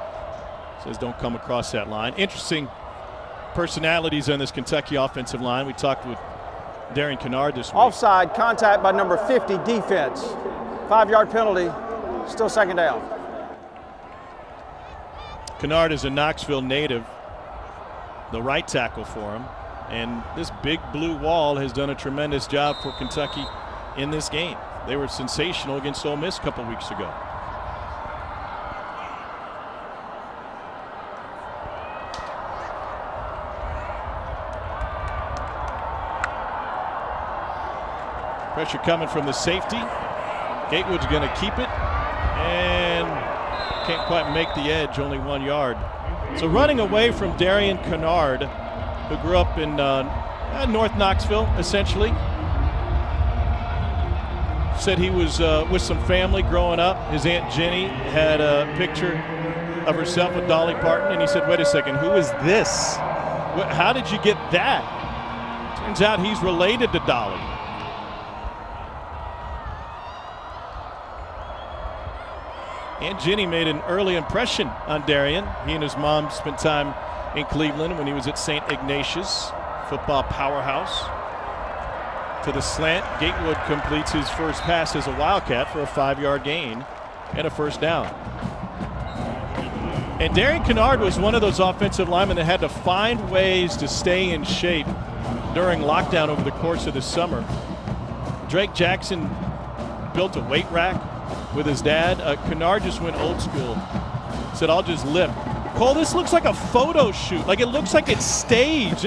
Speaker 1: Says don't come across that line. Interesting personalities on this Kentucky offensive line. We talked with Darian Kennard this week.
Speaker 6: Offside, contact by number 50, defense. 5-yard penalty, still second down.
Speaker 1: Kennard is a Knoxville native, the right tackle for him. And this big blue wall has done a tremendous job for Kentucky in this game. They were sensational against Ole Miss a couple weeks ago. Pressure coming from the safety. Gatewood's going to keep it and can't quite make the edge, only 1 yard. So running away from Darian Kennard, who grew up in North Knoxville, essentially. Said he was with some family growing up. His Aunt Jenny had a picture of herself with Dolly Parton, and he said, wait a second, who is this? How did you get that? Turns out he's related to Dolly. Aunt Jenny made an early impression on Darian. He and his mom spent time in Cleveland when he was at St. Ignatius, football powerhouse. To the slant, Gatewood completes his first pass as a Wildcat for a 5-yard gain and a first down. And Darian Kennard was one of those offensive linemen that had to find ways to stay in shape during lockdown over the course of the summer. Drake Jackson built a weight rack with his dad. Kennard just went old school. Said, I'll just lift. Cole, this looks like a photo shoot. Like it looks like it's staged.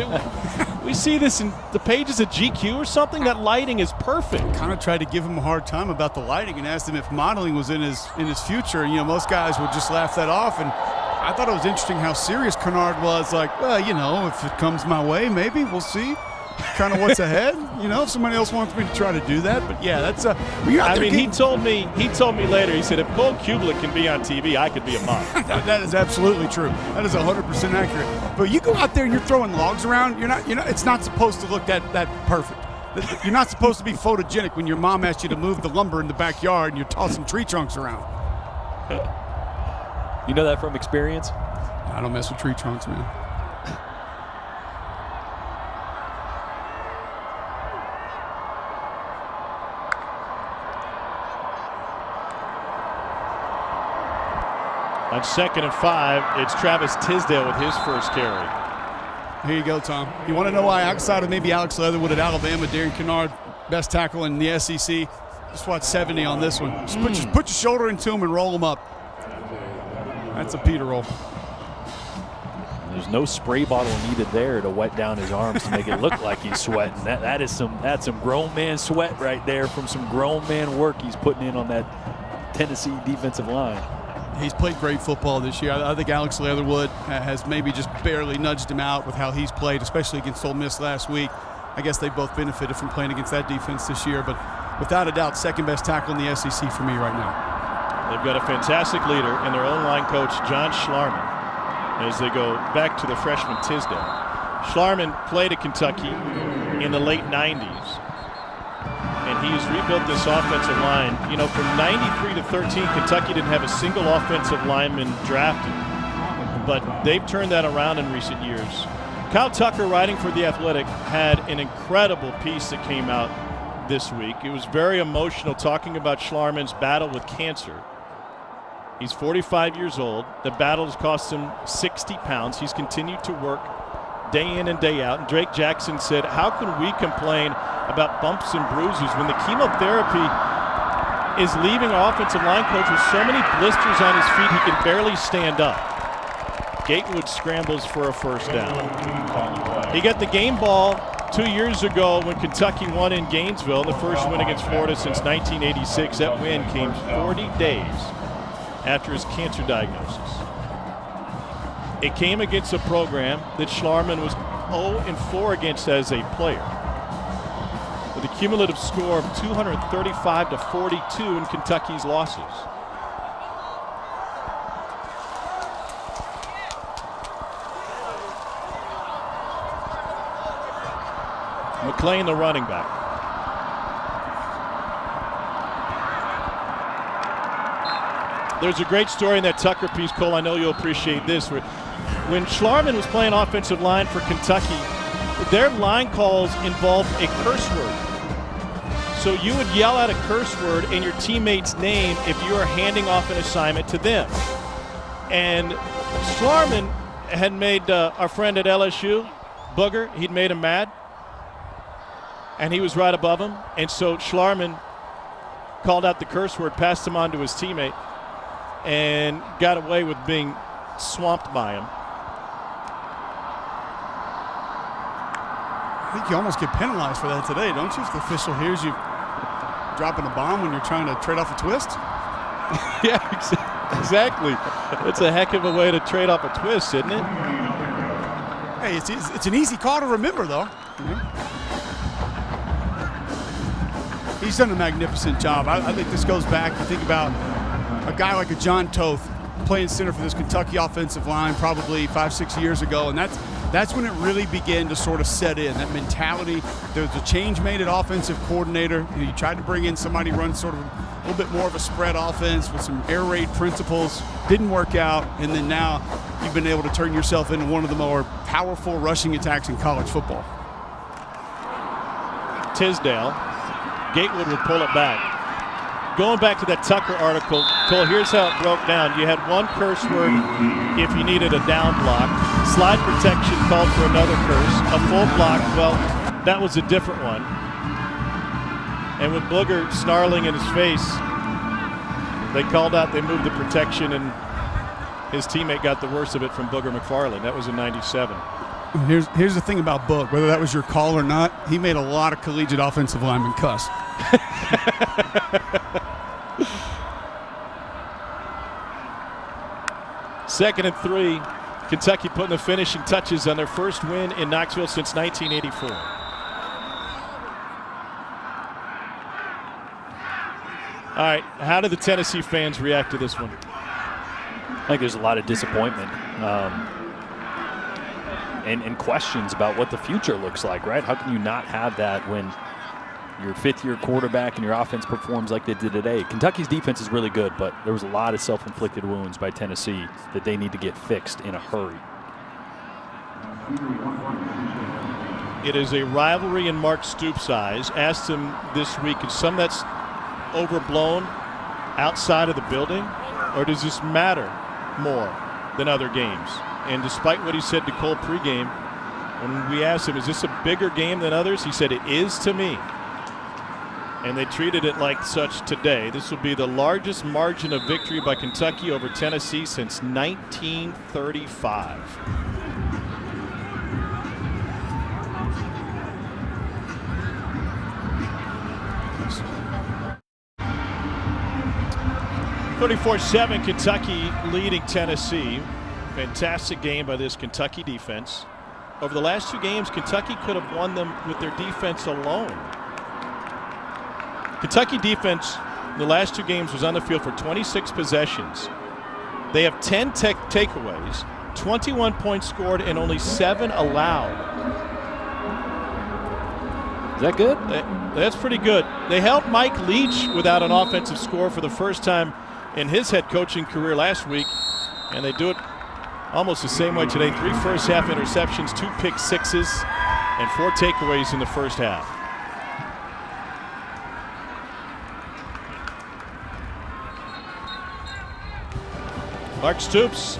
Speaker 1: We see this in the pages of GQ or something. That lighting is perfect.
Speaker 3: Kind of tried to give him a hard time about the lighting and asked him if modeling was in his future. Most guys would just laugh that off. And I thought it was interesting how serious Kennard was. Like, well, if it comes my way, maybe we'll see. Kind of what's ahead, if somebody else wants me to try to do that. But yeah, that's
Speaker 1: he told me later, he said, if Cole Kublik can be on TV, I could be a model.
Speaker 3: That is absolutely true. That is 100% accurate. But you go out there and you're throwing logs around, it's not supposed to look that perfect. You're not supposed to be photogenic when your mom asks you to move the lumber in the backyard and you're tossing tree trunks around.
Speaker 2: You know that from experience?
Speaker 3: I don't mess with tree trunks, man.
Speaker 1: On 2nd and 5, it's Travis Tisdale with his first carry.
Speaker 3: Here you go, Tom. You want to know why outside of maybe Alex Leatherwood at Alabama, Darren Kennard, best tackle in the SEC, just watch 70 on this one. Just put your shoulder into him and roll him up. That's a Peter roll.
Speaker 2: There's no spray bottle needed there to wet down his arms to make it look like he's sweating. That's some grown man sweat right there from some grown man work he's putting in on that Tennessee defensive line.
Speaker 3: He's played great football this year. I think Alex Leatherwood has maybe just barely nudged him out with how he's played, especially against Ole Miss last week. I guess they both benefited from playing against that defense this year, but without a doubt, second best tackle in the SEC for me right now.
Speaker 1: They've got a fantastic leader in their own line coach, John Schlarman, as they go back to the freshman Tisdale. Schlarman played at Kentucky in the late 90s, and he's rebuilt this offensive line. You know, from 93 to 13, Kentucky didn't have a single offensive lineman drafted, but they've turned that around in recent years. Kyle Tucker, writing for The Athletic, had an incredible piece that came out this week. It was very emotional, talking about Schlarman's battle with cancer. He's 45 years old. The battle has cost him 60 pounds. He's continued to work day in and day out. And Drake Jackson said, how can we complain about bumps and bruises when the chemotherapy is leaving our offensive line coach with so many blisters on his feet he can barely stand up. Gatewood scrambles for a first down. He got the game ball 2 years ago when Kentucky won in Gainesville, the first win against Florida since 1986. That win came 40 days after his cancer diagnosis. It came against a program that Schlarman was 0-4 against as a player, with a cumulative score of 235-42 in Kentucky's losses. McClain, the running back. There's a great story in that Tucker piece, Cole. I know you'll appreciate this. When Schlarman was playing offensive line for Kentucky, their line calls involved a curse word. So you would yell out a curse word in your teammate's name if you were handing off an assignment to them. And Schlarman had made our friend at LSU, Booger, he'd made him mad. And he was right above him. And so Schlarman called out the curse word, passed him on to his teammate, and got away with being swamped by him.
Speaker 3: I think you almost get penalized for that today, don't you? If the official hears you dropping a bomb when you're trying to trade off a twist.
Speaker 1: Yeah, exactly. It's a heck of a way to trade off a twist, isn't it?
Speaker 3: Hey, it's an easy call to remember, though. He's done a magnificent job. I think this goes back. You think about a guy like a John Toth playing center for this Kentucky offensive line probably 5-6 years ago, and that's when it really began to sort of set in, that mentality. There was a change made at offensive coordinator. You tried to bring in somebody who runs sort of a little bit more of a spread offense with some air raid principles. Didn't work out, and then now you've been able to turn yourself into one of the more powerful rushing attacks in college football.
Speaker 1: Tisdale. Gatewood would pull it back. Going back to that Tucker article, Cole, here's how it broke down. You had one curse word if you needed a down block. Slide protection called for another curse. A full block, well, that was a different one. And with Booger snarling in his face, they called out, they moved the protection, and his teammate got the worst of it from Booger McFarland. That was in 97.
Speaker 3: Here's the thing about Boog, whether that was your call or not, he made a lot of collegiate offensive linemen cuss.
Speaker 1: Second and 3. Kentucky putting the finishing touches on their first win in Knoxville since 1984. All right, how did the Tennessee fans react to this one?
Speaker 2: I think there's a lot of disappointment and questions about what the future looks like, right? How can you not have that when your fifth-year quarterback and your offense performs like they did today? Kentucky's defense is really good, but there was a lot of self-inflicted wounds by Tennessee that they need to get fixed in a hurry.
Speaker 1: It is a rivalry in Mark Stoops' eyes. Asked him this week, is some that's overblown outside of the building, or does this matter more than other games. And despite what he said to Cole pregame, when we asked him, is this a bigger game than others? He said, it is to me. And they treated it like such today. This will be the largest margin of victory by Kentucky over Tennessee since 1935. (34-7) Kentucky leading Tennessee. Fantastic game by this Kentucky defense. Over the last 2 games, Kentucky could have won them with their defense alone. Kentucky defense in the last 2 games was on the field for 26 possessions. They have 10 takeaways, 21 points scored, and only 7 allowed.
Speaker 2: Is that good?
Speaker 1: That's pretty good. They held Mike Leach without an offensive score for the first time in his head coaching career last week, and they do it almost the same way today. 3 first-half interceptions, 2 pick sixes, and 4 takeaways in the first half. Mark Stoops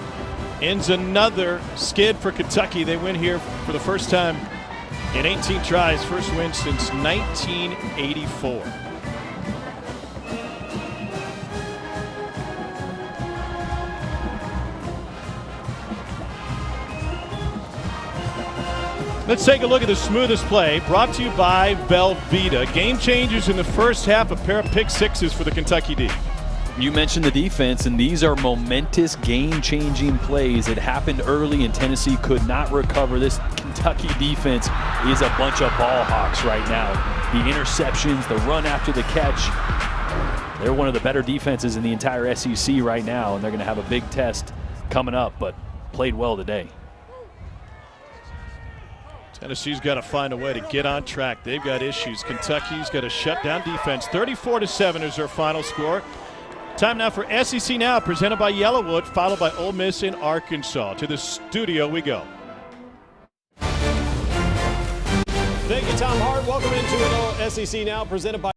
Speaker 1: ends another skid for Kentucky. They win here for the first time in 18 tries. First win since 1984. Let's take a look at the smoothest play, brought to you by Velveeta. Game changers in the first half, a pair of pick sixes for the Kentucky D.
Speaker 2: You mentioned the defense, and these are momentous, game-changing plays. It happened early, and Tennessee could not recover. This Kentucky defense is a bunch of ball hawks right now. The interceptions, the run after the catch. They're one of the better defenses in the entire SEC right now, and they're going to have a big test coming up, but played well today.
Speaker 1: Tennessee's got to find a way to get on track. They've got issues. Kentucky's got a shutdown defense. 34-7 is their final score. Time now for SEC Now, presented by Yellowwood, followed by Ole Miss in Arkansas. To the studio we go.
Speaker 5: Thank you, Tom Hart. Welcome into SEC Now, presented by